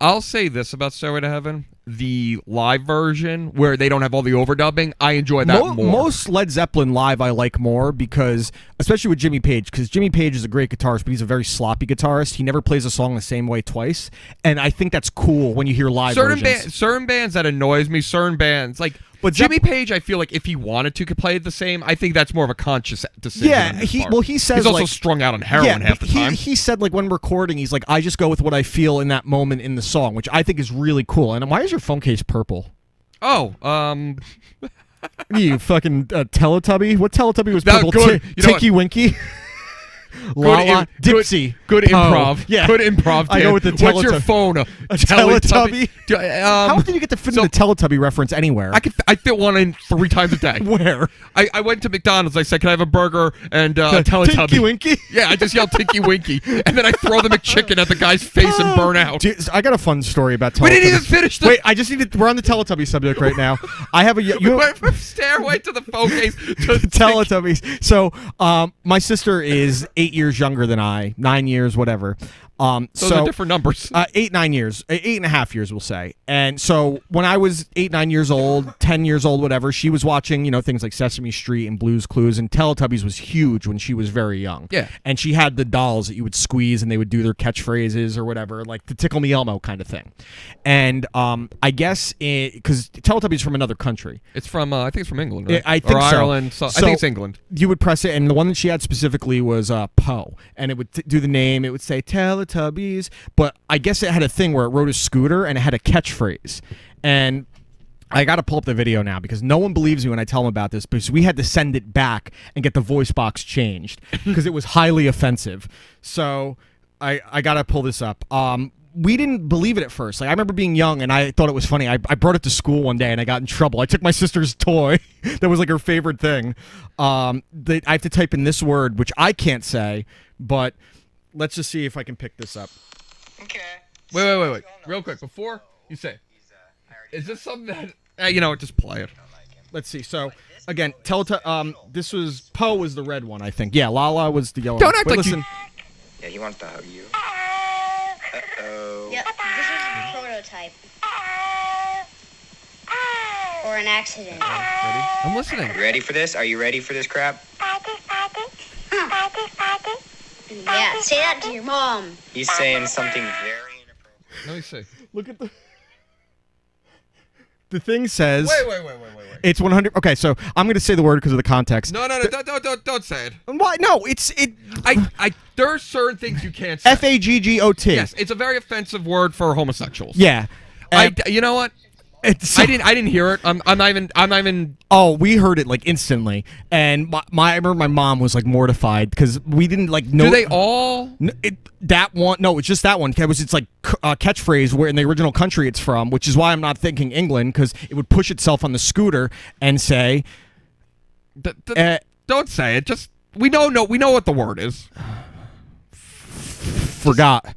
Speaker 1: I'll say this about Stairway to Heaven. The live version, where they don't have all the overdubbing, I enjoy that more.
Speaker 4: Most Led Zeppelin live I like more because, especially with Jimmy Page, because Jimmy Page is a great guitarist, but he's a very sloppy guitarist. He never plays a song the same way twice, and I think that's cool when you hear live versions.
Speaker 1: Certain bands that annoys me, certain bands, like... But Jimmy Page, I feel like if he wanted to, could play it the same. I think that's more of a conscious decision.
Speaker 4: Yeah, he says
Speaker 1: he's also
Speaker 4: like,
Speaker 1: strung out on heroin half the time.
Speaker 4: He said like when recording, he's like, I just go with what I feel in that moment in the song, which I think is really cool. And why is your phone case purple?
Speaker 1: Oh,
Speaker 4: you fucking Teletubby? What Teletubby was purple? Tinky Winky. Lala, Dipsy.
Speaker 1: Good improv.
Speaker 4: Yeah.
Speaker 1: Good improv, Dan.
Speaker 4: I go with the Teletubby.
Speaker 1: What's your phone? A
Speaker 4: Teletubby? How did you get to fit in the Teletubby reference anywhere?
Speaker 1: I fit one in 3 times a day.
Speaker 4: Where?
Speaker 1: I went to McDonald's. I said, can I have a burger and a Teletubby?
Speaker 4: Tinky Winky?
Speaker 1: Yeah, I just yelled Tinky Winky. And then I throw the McChicken at the guy's face and burn out.
Speaker 4: Dude, I got a fun story about Teletubby.
Speaker 1: We didn't even finish the...
Speaker 4: Wait, I just need to... We're on the Teletubby subject right now. I have a...
Speaker 1: We went from Stairway to the phone case to
Speaker 4: Teletubbies. So, my sister is 8 years younger than I, 9 years, whatever.
Speaker 1: Those are different numbers.
Speaker 4: 8, 9 years, 8.5 years, we'll say. And so when I was 8, 9 years old, 10 years old, whatever, she was watching, things like Sesame Street and Blue's Clues, and Teletubbies was huge when she was very young.
Speaker 1: Yeah.
Speaker 4: And she had the dolls that you would squeeze and they would do their catchphrases or whatever, like the Tickle Me Elmo kind of thing. And I guess because Teletubbies from another country.
Speaker 1: It's from, I think it's from England, right?
Speaker 4: I think
Speaker 1: or
Speaker 4: so.
Speaker 1: Ireland. So I think it's England.
Speaker 4: You would press it, and the one that she had specifically was Poe, and it would do the name. It would say Teletubbies. But I guess it had a thing where it rode a scooter and it had a catchphrase. And I got to pull up the video now because no one believes me when I tell them about this because we had to send it back and get the voice box changed because it was highly offensive. So I got to pull this up. We didn't believe it at first. Like I remember being young and I thought it was funny. I brought it to school one day and I got in trouble. I took my sister's toy that was like her favorite thing. I have to type in this word, which I can't say, but let's just see if I can pick this up.
Speaker 2: Okay.
Speaker 1: Wait. Real quick, before you say, is this something that, just play it.
Speaker 4: Let's see. So, again, this was, Poe was the red one, I think. Yeah, Lala was the yellow
Speaker 1: Don't
Speaker 4: one.
Speaker 1: act like
Speaker 4: listen.
Speaker 2: Yeah, he wants to hug you.
Speaker 5: Yep, this is a prototype. Or an accident.
Speaker 1: Ready? I'm listening.
Speaker 2: You ready for this? Are you ready for this crap?
Speaker 5: Yeah, say that to your mom.
Speaker 2: He's saying something very inappropriate.
Speaker 1: Let me see.
Speaker 4: Look at the thing says...
Speaker 1: Wait.
Speaker 4: It's 100... Okay, so I'm going to say the word because of the context.
Speaker 1: No, don't say it.
Speaker 4: Why? No,
Speaker 1: there are certain things you can't say.
Speaker 4: F-A-G-G-O-T.
Speaker 1: Yes, it's a very offensive word for homosexuals.
Speaker 4: Yeah.
Speaker 1: You know what? I didn't hear it. I'm not even.
Speaker 4: Oh, we heard it like instantly, and I remember my mom was like mortified because we didn't like know.
Speaker 1: Do they all?
Speaker 4: That one? No, it's just that one. It's like a catchphrase where in the original country it's from, which is why I'm not thinking England because it would push itself on the scooter and say.
Speaker 1: Don't say it. Just we know what the word is.
Speaker 4: Forgot.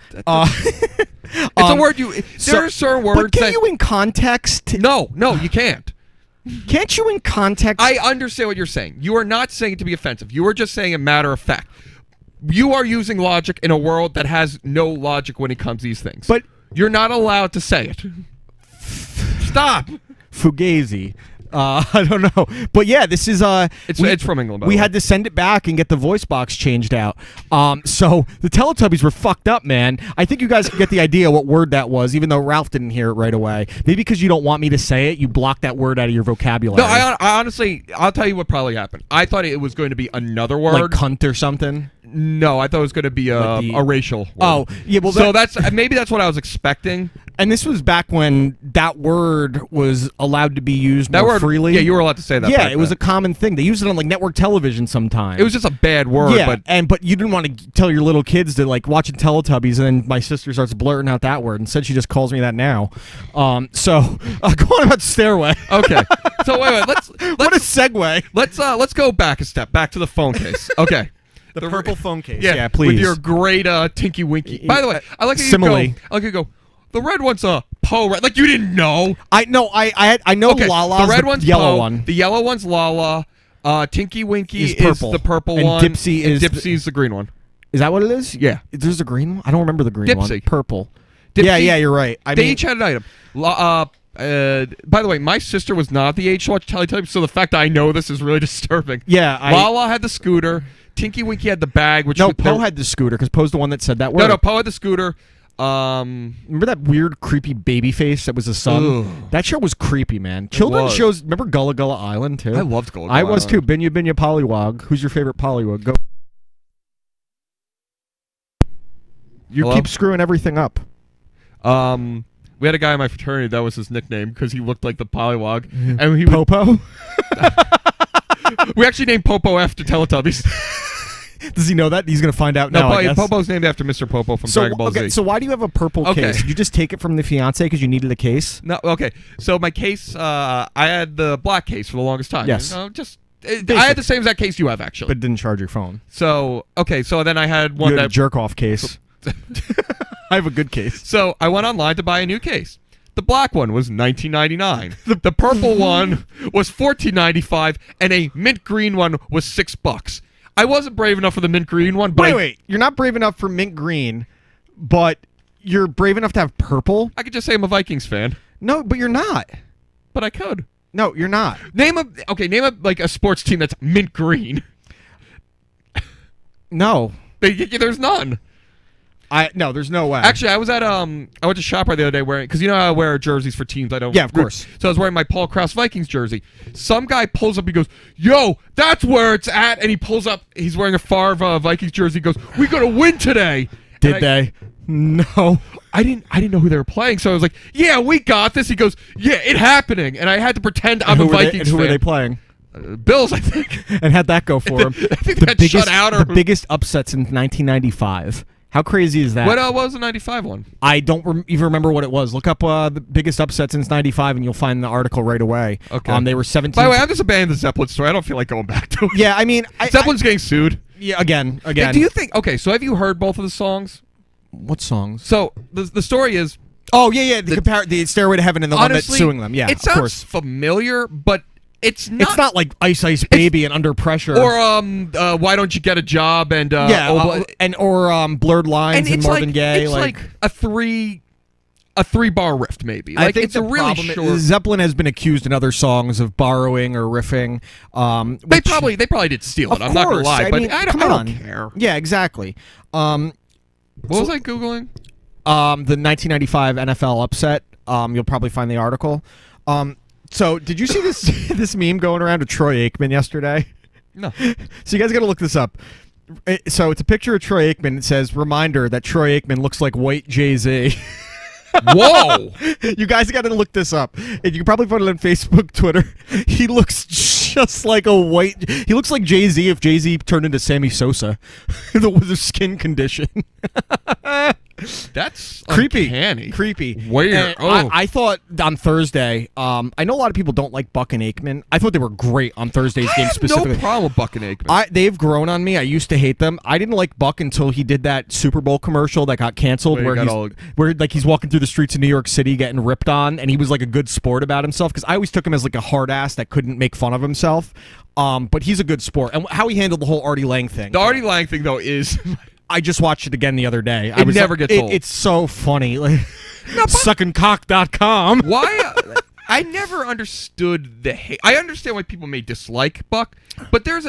Speaker 1: It's a word there are certain words.
Speaker 4: But can you in context?
Speaker 1: No, you can't.
Speaker 4: Can't you in context?
Speaker 1: I understand what you're saying. You are not saying it to be offensive. You are just saying a matter of fact. You are using logic in a world that has no logic when it comes to these things.
Speaker 4: But
Speaker 1: you're not allowed to say it. Stop.
Speaker 4: Fugazi. I don't know, but yeah, this is
Speaker 1: it's from England.
Speaker 4: We had to send it back and get the voice box changed out. So the Teletubbies were fucked up, man. I think you guys can get the idea what word that was, even though Ralph didn't hear it right away. Maybe because you don't want me to say it, you blocked that word out of your vocabulary.
Speaker 1: No, I honestly, I'll tell you what probably happened. I thought it was going to be another word,
Speaker 4: like cunt or something.
Speaker 1: No, I thought it was going to be a racial word.
Speaker 4: Oh, yeah. Well,
Speaker 1: so maybe that's what I was expecting.
Speaker 4: And this was back when that word was allowed to be used more freely.
Speaker 1: Yeah, you were allowed to say that.
Speaker 4: Yeah, it was a common thing. They used it on like network television sometimes.
Speaker 1: It was just a bad word.
Speaker 4: Yeah, but you didn't want to tell your little kids to like watching Teletubbies, and then my sister starts blurting out that word. Instead, she just calls me that now. So go on about Stairway.
Speaker 1: Okay. So wait. Let's
Speaker 4: what a segue.
Speaker 1: Let's go back a step. Back to the phone case. Okay.
Speaker 4: The purple phone case.
Speaker 1: Yeah,
Speaker 4: please.
Speaker 1: With your great Tinky Winky. By the way, I like how you go. The red one's a Poe red. Like you didn't know.
Speaker 4: I know. I know. Okay, Lala's
Speaker 1: the red one's
Speaker 4: yellow
Speaker 1: Poe,
Speaker 4: one.
Speaker 1: The yellow one's Lala. Tinky Winky is
Speaker 4: purple.
Speaker 1: The purple
Speaker 4: and
Speaker 1: one.
Speaker 4: Dipsy's
Speaker 1: the green one.
Speaker 4: Is that what it is?
Speaker 1: Yeah.
Speaker 4: There's a green one. I don't remember the green one. Purple.
Speaker 1: Dipsy,
Speaker 4: yeah, you're right.
Speaker 1: They each had an item. By the way, my sister was not the age to watch Teletubbies, so the fact that I know this is really distrember
Speaker 4: Yeah,
Speaker 1: Lala had the scooter. Tinky Winky had the bag.
Speaker 4: Poe had the scooter because Poe's the one that said that word.
Speaker 1: No, Poe had the scooter.
Speaker 4: Remember that weird, creepy baby face that was the son?
Speaker 1: Ugh.
Speaker 4: That show was creepy, man. Children's shows. Remember Gullah Gullah Island too?
Speaker 1: I loved Gullah Gullah Island.
Speaker 4: I was too. Binya Binya Pollywog. Who's your favorite Pollywog? Go. You keep screwing everything up.
Speaker 1: We had a guy in my fraternity that was his nickname because he looked like the Pollywog, and he
Speaker 4: Popo.
Speaker 1: We actually named Popo after Teletubbies.
Speaker 4: Does he know that? He's going to find out now, I guess.
Speaker 1: Popo's named after Mr. Popo from Dragon Ball Z.
Speaker 4: So why do you have a purple case? Did you just take it from the fiancé because you needed a case?
Speaker 1: No, okay. So my case, I had the black case for the longest time.
Speaker 4: Yes.
Speaker 1: I had the same exact case you have, actually.
Speaker 4: But it didn't charge your phone.
Speaker 1: So, so then I had one
Speaker 4: a jerk-off case. I have a good case.
Speaker 1: So I went online to buy a new case. The black one was $19.99. The purple one was $14.95, and a mint green one was $6. I wasn't brave enough for the mint green one. But
Speaker 4: wait. You're not brave enough for mint green, but you're brave enough to have purple?
Speaker 1: I could just say I'm a Vikings fan.
Speaker 4: No, but you're not.
Speaker 1: But I could.
Speaker 4: No, you're not.
Speaker 1: Name a sports team that's mint green.
Speaker 4: No.
Speaker 1: There's none.
Speaker 4: No, there's no way.
Speaker 1: Actually, I was at I went to ShopRite the other day wearing, because you know how I wear jerseys for teams I don't.
Speaker 4: Yeah, of course.
Speaker 1: So I was wearing my Paul Krause Vikings jersey. Some guy pulls up, he goes, "Yo, that's where it's at," and he pulls up. He's wearing a Favre Vikings jersey. He goes, "We gotta win today."
Speaker 4: Did they? No,
Speaker 1: I didn't know who they were playing, so I was like, "Yeah, we got this." He goes, "Yeah, it's happening," and I had to pretend I'm a Vikings fan.
Speaker 4: Who were they playing?
Speaker 1: Bills, I think.
Speaker 4: And how'd that go for him?
Speaker 1: I think that shut out.
Speaker 4: The biggest upset since 1995. How crazy is that?
Speaker 1: What was the 95 one?
Speaker 4: I don't even remember what it was. Look up the biggest upset since 95 and you'll find the article right away.
Speaker 1: Okay.
Speaker 4: They were 17.
Speaker 1: By the way, I'm just abandoning the Zeppelin story. I don't feel like going back to it.
Speaker 4: Yeah, I mean...
Speaker 1: Zeppelin's getting sued.
Speaker 4: Yeah, again.
Speaker 1: Do you think... Okay, so have you heard both of the songs?
Speaker 4: What songs?
Speaker 1: So, the story is...
Speaker 4: Oh, yeah. The Stairway to Heaven and the one that's suing them. Yeah,
Speaker 1: it sounds familiar, but... It's not
Speaker 4: like Ice Ice Baby and Under Pressure,
Speaker 1: or Why Don't You Get a Job, and
Speaker 4: or Blurred Lines and Marvin Gaye.
Speaker 1: It's like a three bar riff, maybe. Like,
Speaker 4: I think
Speaker 1: it's a really short.
Speaker 4: Zeppelin has been accused in other songs of borrowing or riffing.
Speaker 1: They probably did steal it. I'm not gonna lie, but I don't care.
Speaker 4: Yeah, exactly. What
Speaker 1: was I googling?
Speaker 4: The 1995 NFL upset. You'll probably find the article. So, did you see this meme going around of Troy Aikman yesterday?
Speaker 1: No.
Speaker 4: So you guys got to look this up. So it's a picture of Troy Aikman. It says, "Reminder that Troy Aikman looks like white Jay-Z."
Speaker 1: Whoa!
Speaker 4: You guys got to look this up. And you can probably put it on Facebook, Twitter. He looks just like a white... He looks like Jay-Z if Jay-Z turned into Sammy Sosa with a skin condition.
Speaker 1: That's
Speaker 4: creepy.
Speaker 1: Uncanny.
Speaker 4: Creepy.
Speaker 1: Weird.
Speaker 4: I thought on Thursday, I know a lot of people don't like Buck and Aikman. I thought they were great on Thursday's game specifically.
Speaker 1: I have no problem with Buck and Aikman.
Speaker 4: They've grown on me. I used to hate them. I didn't like Buck until he did that Super Bowl commercial that got canceled where he's walking through the streets of New York City getting ripped on, and he was like a good sport about himself, because I always took him as like a hard ass that couldn't make fun of himself. But he's a good sport. And how he handled the whole Artie Lang thing.
Speaker 1: The Artie Lang thing, though, is...
Speaker 4: I just watched it again the other day.
Speaker 1: It never gets old.
Speaker 4: It's so funny. Like, suckingcock.com.
Speaker 1: Why? I never understood the hate. I understand why people may dislike Buck, but there's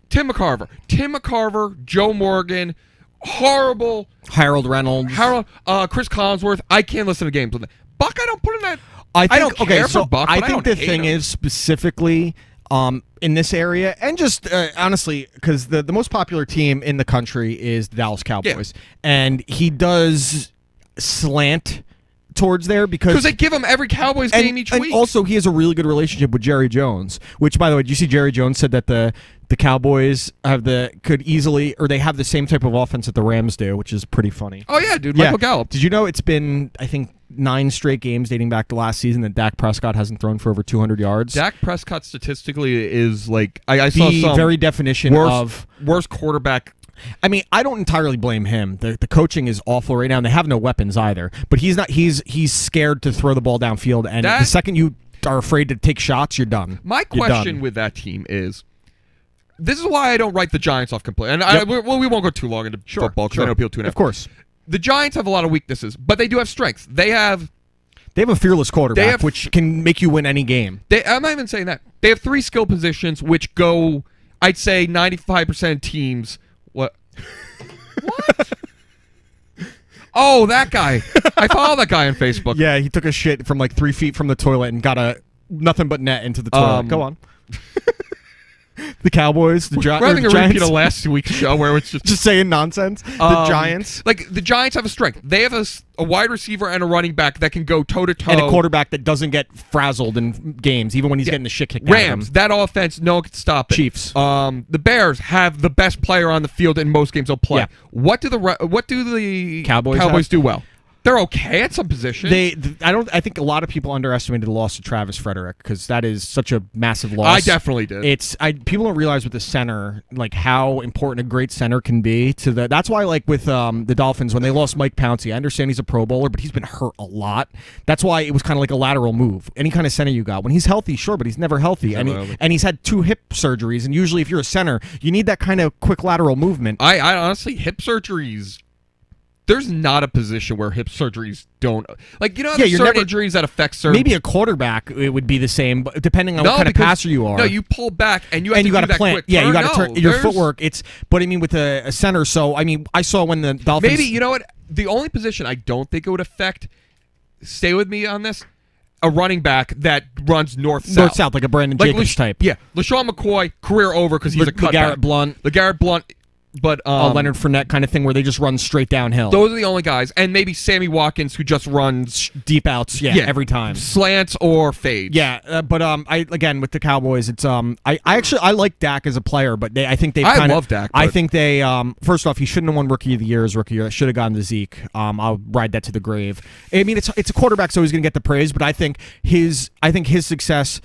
Speaker 1: Tim McCarver, Joe Morgan, horrible.
Speaker 4: Harold Reynolds.
Speaker 1: Chris Collinsworth. I can't listen to games with it. Buck, I don't put in that.
Speaker 4: I
Speaker 1: don't care for Buck.
Speaker 4: I think the thing is specifically... in this area, and just honestly, because the most popular team in the country is the Dallas Cowboys, and he does slant towards there because
Speaker 1: they give him every Cowboys game each week.
Speaker 4: And also, he has a really good relationship with Jerry Jones, which, by the way, did you see Jerry Jones said that the Cowboys could easily, or they have the same type of offense that the Rams do, which is pretty funny.
Speaker 1: Oh yeah, dude, Michael Gallup.
Speaker 4: Did you know it's been, I think, 9 straight games dating back to last season that Dak Prescott hasn't thrown for over 200 yards?
Speaker 1: Dak Prescott statistically is like I saw some
Speaker 4: very definition of
Speaker 1: worst quarterback.
Speaker 4: I mean, I don't entirely blame him. The coaching is awful right now, and they have no weapons either. But he's not. He's scared to throw the ball downfield, and the second you are afraid to take shots, you're done.
Speaker 1: My question with that team is, this is why I don't write the Giants off completely. And we won't go too long into football because I know people tune in.
Speaker 4: Of course,
Speaker 1: the Giants have a lot of weaknesses, but they do have strengths. They have
Speaker 4: a fearless quarterback, which can make you win any game.
Speaker 1: I'm not even saying that. They have 3 skill positions, which go, I'd say, 95% of teams. What? Oh, that guy. I follow that guy on Facebook.
Speaker 4: Yeah, he took a shit from like 3 feet from the toilet and got a nothing but net into the toilet. Go on. The Cowboys, the Giants.
Speaker 1: We're having a repeat of last week's show where it's just
Speaker 4: saying nonsense. The Giants.
Speaker 1: Like, the Giants have a strength. They have a wide receiver and a running back that can go toe-to-toe.
Speaker 4: And a quarterback that doesn't get frazzled in games, even when he's getting the shit kicked out of him.
Speaker 1: Rams, that offense, no one can stop it.
Speaker 4: Chiefs.
Speaker 1: The Bears have the best player on the field in most games they'll play. Yeah. What do the Cowboys do well? They're okay at some positions.
Speaker 4: I think a lot of people underestimated the loss of Travis Frederick because that is such a massive loss.
Speaker 1: I definitely did.
Speaker 4: People don't realize with the center, like how important a great center can be to the. That's why, like with the Dolphins, when they lost Mike Pouncey, I understand he's a Pro Bowler, but he's been hurt a lot. That's why it was kind of like a lateral move. Any kind of center you got, when he's healthy, sure, but he's never healthy, and he's had 2 hip surgeries. And usually, if you're a center, you need that kind of quick lateral movement.
Speaker 1: I honestly, hip surgeries. There's not a position where hip surgeries don't certain injuries that affect certain.
Speaker 4: Maybe a quarterback it would be the same, but depending on what kind of passer you are.
Speaker 1: No, you pull back and you got to
Speaker 4: plant. Yeah, you got to turn your footwork. But I mean, with a center. So I mean, I saw when the Dolphins.
Speaker 1: Maybe you know what? The only position I don't think it would affect. Stay with me on this. A running back that runs north-south,
Speaker 4: like a Brandon Jacobs type.
Speaker 1: Yeah, LaShawn McCoy, career over because he's a cutback. LeGarrette Blount. But
Speaker 4: Leonard Fournette kind of thing where they just run straight downhill.
Speaker 1: Those are the only guys, and maybe Sammy Watkins who just runs
Speaker 4: deep outs, every time,
Speaker 1: slants or fades.
Speaker 4: Yeah, but again with the Cowboys, it's I like Dak as a player, but I think
Speaker 1: I love Dak.
Speaker 4: I think they first off he shouldn't have won Rookie of the Year as Rookie of the Year. That should have gone to Zeke. I'll ride that to the grave. I mean, it's a quarterback, so he's going to get the praise, but I think his success.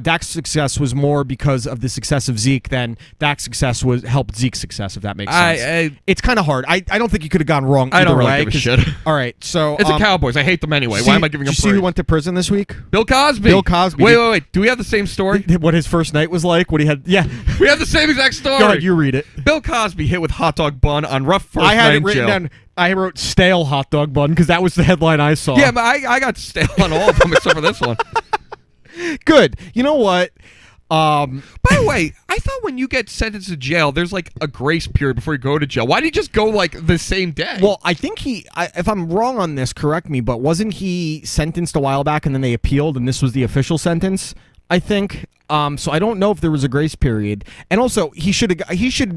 Speaker 4: Dak's success was more because of the success of Zeke than Dak's success helped Zeke's success, if that makes sense. It's kind of hard. I don't think you could have gone wrong either
Speaker 1: I don't really
Speaker 4: way.
Speaker 1: Give a shit.
Speaker 4: All right, so
Speaker 1: it's the Cowboys. I hate them anyway. Why am I giving them praise?
Speaker 4: Did you see who went to prison this week?
Speaker 1: Bill Cosby. Wait. Do we have the same story?
Speaker 4: What his first night was like? What he had? Yeah.
Speaker 1: We have the same exact story.
Speaker 4: Go ahead, you read it.
Speaker 1: Bill Cosby hit with hot dog bun on rough first night in jail.
Speaker 4: I had it written down. I wrote stale hot dog bun because that was the headline I saw.
Speaker 1: Yeah, but I got stale on all of them except for this one.
Speaker 4: Good. You know what?
Speaker 1: By the way, I thought when you get sentenced to jail, there's like a grace period before you go to jail. Why did he just go like the same day?
Speaker 4: Well, I think if I'm wrong on this, correct me, but wasn't he sentenced a while back and then they appealed and this was the official sentence? I think. So I don't know if there was a grace period. And also, he should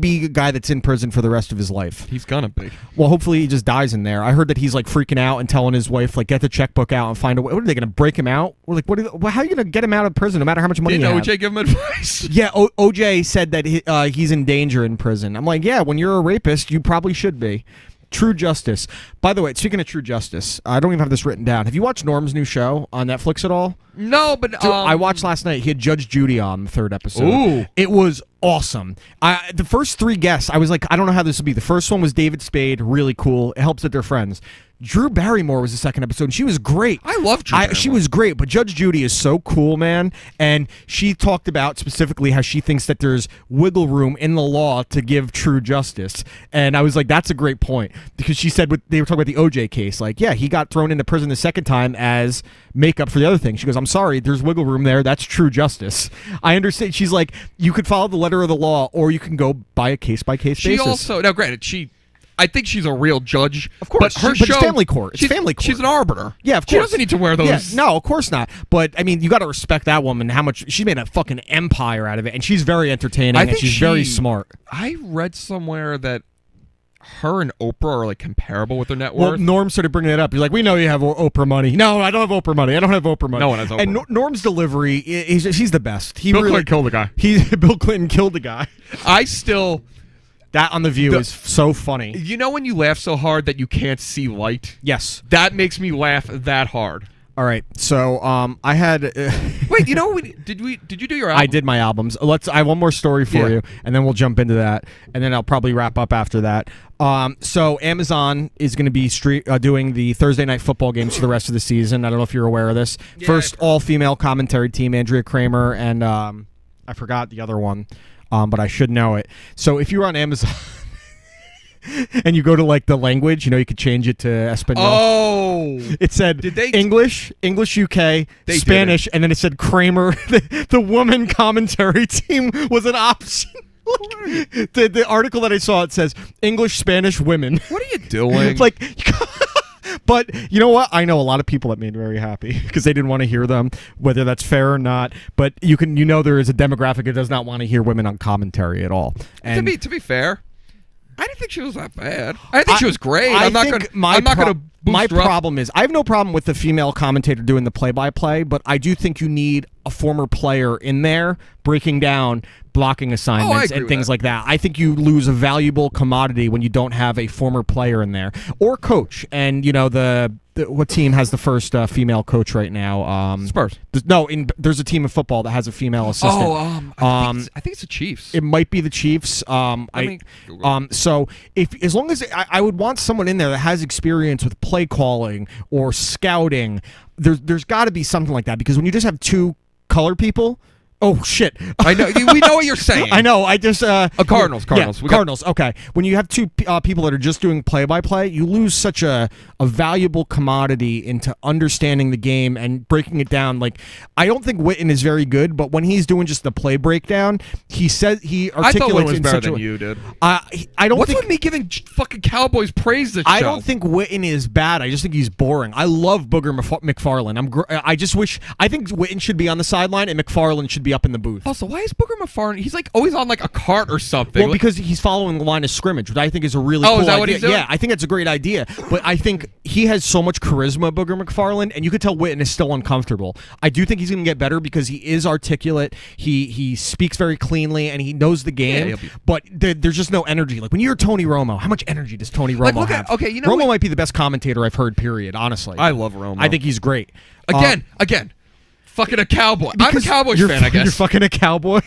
Speaker 4: be a guy that's in prison for the rest of his life.
Speaker 1: He's gonna be.
Speaker 4: Well, hopefully he just dies in there. I heard that he's like freaking out and telling his wife, like, get the checkbook out and find a way. What are they gonna break him out? Or like, how are you gonna get him out of prison no matter how much money you have?
Speaker 1: Did OJ give him advice?
Speaker 4: Yeah, OJ said that he's in danger in prison. I'm like, yeah, when you're a rapist, you probably should be. True Justice. By the way, speaking of True Justice, I don't even have this written down. Have you watched Norm's new show on Netflix at all?
Speaker 1: No, but
Speaker 4: I watched last night. He had Judge Judy on the 3rd episode.
Speaker 1: Ooh.
Speaker 4: It was awesome. The first 3 guests, I was like, I don't know how this will be. The first one was David Spade, really cool. It helps that they're friends. Drew Barrymore was the 2nd episode, and she was great.
Speaker 1: I love Drew Barrymore.
Speaker 4: She was great, but Judge Judy is so cool, man. And she talked about specifically how she thinks that there's wiggle room in the law to give true justice. And I was like, that's a great point. Because she said, they were talking about the OJ case. Like, yeah, he got thrown into prison the second time as makeup for the other thing. She goes, I'm sorry, there's wiggle room there. That's true justice. I understand. She's like, you could follow the letter of the law, or you can go by a case-by-case basis.
Speaker 1: She also, now granted, I think she's a real judge.
Speaker 4: Of course,
Speaker 1: but her
Speaker 4: it's
Speaker 1: show,
Speaker 4: family court. It's family court.
Speaker 1: She's an arbiter.
Speaker 4: Yeah, of course.
Speaker 1: She doesn't need to wear those.
Speaker 4: Yeah, no, of course not. But I mean, you got to respect that woman. How much she's made a fucking empire out of it, and she's very entertaining. And she's very smart.
Speaker 1: I read somewhere that her and Oprah are like comparable with their net worth.
Speaker 4: Well, Norm started bringing it up. He's like, "We know you have Oprah money." No, I don't have Oprah money. I don't have Oprah money.
Speaker 1: No one has Oprah.
Speaker 4: And Norm's delivery, he's the best.
Speaker 1: Bill Clinton killed the guy.
Speaker 4: Bill Clinton killed the guy. That on The View is so funny.
Speaker 1: You know when you laugh so hard that you can't see light?
Speaker 4: Yes.
Speaker 1: That makes me laugh that hard.
Speaker 4: All right. So I had
Speaker 1: Wait, did you do your album?
Speaker 4: I did my albums. I have one more story for you, and then we'll jump into that, and then I'll probably wrap up after that. So Amazon is going to be doing the Thursday night football games for the rest of the season. I don't know if you're aware of this. Yeah, first all-female commentary team, Andrea Kramer, and I forgot the other one. But I should know it. So if you're on Amazon and you go to like the language, you could change it to Espanol.
Speaker 1: Oh,
Speaker 4: it said English UK, Spanish, and then it said Kramer. The woman commentary team was an option. The article that I saw, it says English, Spanish, women.
Speaker 1: What are you doing?
Speaker 4: Like. But you know what? I know a lot of people that made me very happy because they didn't want to hear them, whether that's fair or not. But there is a demographic that does not want to hear women on commentary at all. And
Speaker 1: to be fair, I didn't think she was that bad. I think she was great. I'm not going to.
Speaker 4: My problem is I have no problem with the female commentator doing the play-by-play, but I do think you need a former player in there breaking down blocking assignments and things like that. I think you lose a valuable commodity when you don't have a former player in there or coach. And what team has the first female coach right now?
Speaker 1: Spurs.
Speaker 4: There's a team of football that has a female assistant.
Speaker 1: I think it's the Chiefs.
Speaker 4: It might be the Chiefs. So as long as I would want someone in there that has experience with play calling or scouting, there's got to be something like that, because when you just have two colored people. Oh shit!
Speaker 1: I know. We know what you're saying.
Speaker 4: I know. I just
Speaker 1: Cardinals.
Speaker 4: Yeah, Cardinals. Okay. When you have two people that are just doing play-by-play, you lose such a valuable commodity into understanding the game and breaking it down. Like, I don't think Witten is very good, but when he's doing just the play breakdown, he articulates.
Speaker 1: I thought Witten was better than you did.
Speaker 4: I don't.
Speaker 1: What's with me giving fucking Cowboys praise this show?
Speaker 4: I don't think Witten is bad. I just think he's boring. I love Booger McFarlane. I think Witten should be on the sideline and McFarlane should be up in the booth.
Speaker 1: Also, why is Booger McFarlane? He's like always on like a cart or something.
Speaker 4: Well, because he's following the line of scrimmage, which I think is a really cool
Speaker 1: is that
Speaker 4: idea.
Speaker 1: What he's doing?
Speaker 4: Yeah, I think that's a great idea. But I think he has so much charisma, Booger McFarlane, and you could tell Witten is still uncomfortable. I do think he's going to get better because he is articulate. He speaks very cleanly and he knows the game. Yeah, but there's just no energy. Like when you hear Tony Romo, how much energy does Tony Romo have? Romo might be the best commentator I've heard. Period. Honestly,
Speaker 1: I love Romo.
Speaker 4: I think he's great.
Speaker 1: Again. Fucking a Cowboy. I'm a Cowboys fan, I guess.
Speaker 4: You're fucking a Cowboy?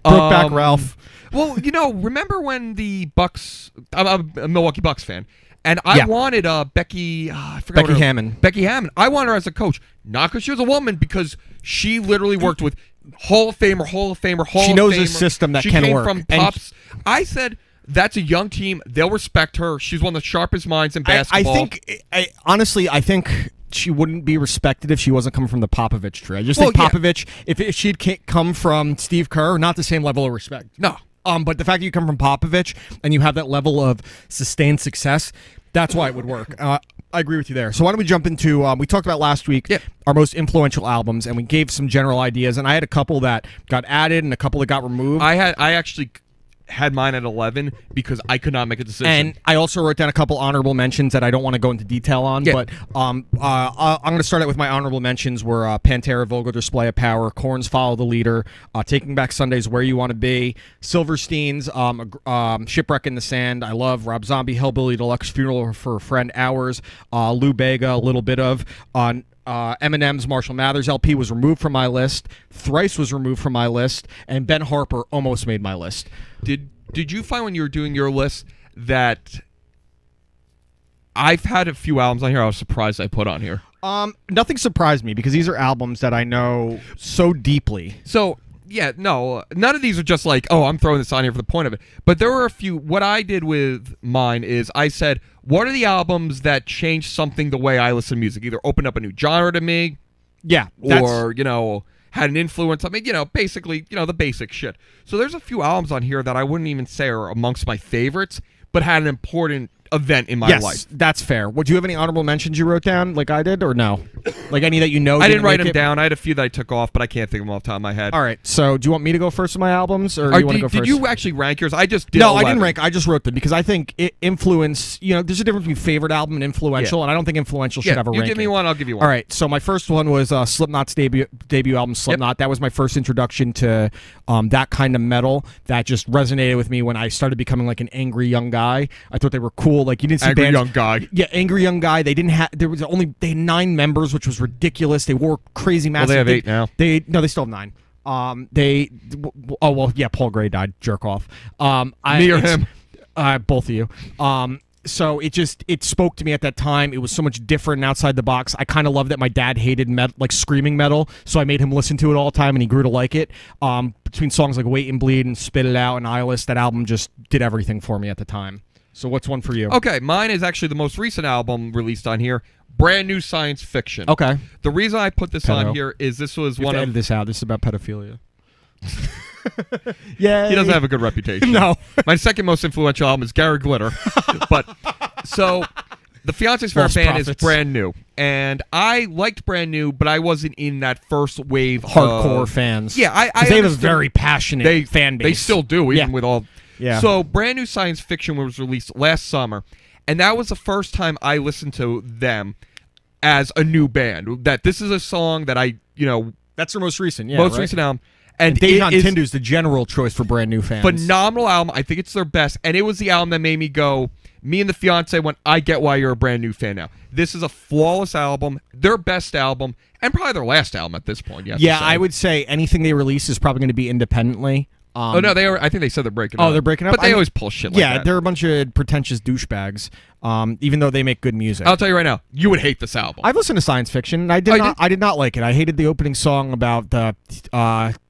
Speaker 4: Brokeback Ralph.
Speaker 1: Well, remember when the Bucks... I'm a Milwaukee Bucks fan. And I wanted Becky... I forgot
Speaker 4: Becky Hammond.
Speaker 1: Becky Hammond. I wanted her as a coach. Not because she was a woman, because she literally worked with Hall of Famer.
Speaker 4: She knows a system that can work.
Speaker 1: She came from Pops. I said... That's a young team. They'll respect her. She's one of the sharpest minds in basketball.
Speaker 4: Honestly, I think she wouldn't be respected if she wasn't coming from the Popovich tree. I just think Popovich, if she'd come from Steve Kerr, not the same level of respect.
Speaker 1: No.
Speaker 4: But the fact that you come from Popovich and you have that level of sustained success, that's why it would work. I agree with you there. So why don't we jump into, we talked about last week, our most influential albums, and we gave some general ideas, and I had a couple that got added and a couple that got removed.
Speaker 1: I actually had mine at 11 because I could not make a decision.
Speaker 4: And I also wrote down a couple honorable mentions that I don't want to go into detail on, but I'm going to start out with my honorable mentions were Pantera, Vulgar Display of Power, Korn's Follow the Leader, Taking Back Sunday's Where You Want to Be, Silverstein's Shipwreck in the Sand, I love Rob Zombie, Hellbilly Deluxe, Funeral for a Friend, Hours, Lou Bega, A Little Bit of, Eminem's Marshall Mathers LP was removed from my list. Thrice was removed from my list, and Ben Harper almost made my list.
Speaker 1: Did you find when you were doing your list that I've had a few albums on here I was surprised I put on here?
Speaker 4: Nothing surprised me because these are albums that I know so deeply.
Speaker 1: So yeah, no, none of these are just like, oh, I'm throwing this on here for the point of it. But there were a few. What I did with mine is I said, what are the albums that changed something the way I listen to music? Either opened up a new genre to me, or had an influence. I mean, basically, the basic shit. So there's a few albums on here that I wouldn't even say are amongst my favorites, but had an important event in my life.
Speaker 4: That's fair. Would you have any honorable mentions you wrote down like I did, or no? Like any that you know?
Speaker 1: I didn't write them down. I had a few that I took off, but I can't think of them off the top of my head.
Speaker 4: All right. So do you want me to go first with my albums, or do you want to go first?
Speaker 1: Did you actually rank yours? I just did.
Speaker 4: No,
Speaker 1: 11.
Speaker 4: I didn't rank. I just wrote them because I think influence. There's a difference between favorite album and influential, and I don't think influential should have a ranking.
Speaker 1: You give me one, I'll give you one.
Speaker 4: All right. So my first one was Slipknot's debut album, Slipknot. Yep. That was my first introduction to that kind of metal that just resonated with me when I started becoming like an angry young guy. I thought they were cool. Like you didn't see
Speaker 1: angry
Speaker 4: bands,
Speaker 1: young guy.
Speaker 4: Yeah, angry young guy. They didn't have. They had 9 members, which was ridiculous. They wore crazy masks.
Speaker 1: Well, they have 8 now.
Speaker 4: They still have 9. Paul Gray died. Jerk off.
Speaker 1: Me or him?
Speaker 4: Both of you. So it spoke to me at that time. It was so much different and outside the box. I kind of loved that my dad hated screaming metal, so I made him listen to it all the time, and he grew to like it. Between songs like Wait and Bleed and Spit It Out and Eyeless, that album just did everything for me at the time. So what's one for you?
Speaker 1: Okay, mine is actually the most recent album released on here, Brand New Science Fiction.
Speaker 4: Okay.
Speaker 1: The reason I put this on here is this was one of...
Speaker 4: edit this out. This is about pedophilia. Yeah.
Speaker 1: He doesn't have a good reputation.
Speaker 4: No.
Speaker 1: My second most influential album is Gary Glitter. But, so, the Fiance's favorite band is Brand New. And I liked Brand New, but I wasn't in that first wave
Speaker 4: hardcore fans.
Speaker 1: Yeah, I
Speaker 4: they have a very passionate fan base.
Speaker 1: They still do, even with all...
Speaker 4: Yeah.
Speaker 1: So, Brand New Science Fiction was released last summer, and that was the first time I listened to them as a new band. That this is a song that
Speaker 4: that's their most recent,
Speaker 1: recent album. And
Speaker 4: Dejan Tindu's the general choice for Brand New fans.
Speaker 1: Phenomenal album. I think it's their best, and it was the album that made me go, me and the fiance went, I get why you're a Brand New fan now. This is a flawless album, their best album, and probably their last album at this point.
Speaker 4: Yeah, I would say anything they release is probably going to be independently.
Speaker 1: I think they said they're breaking up.
Speaker 4: Oh, they're breaking up?
Speaker 1: But they always pull shit like that.
Speaker 4: Yeah, they're a bunch of pretentious douchebags, even though they make good music.
Speaker 1: I'll tell you right now, you would hate this album.
Speaker 4: I've listened to Science Fiction, and I did not like it. I hated the opening song about the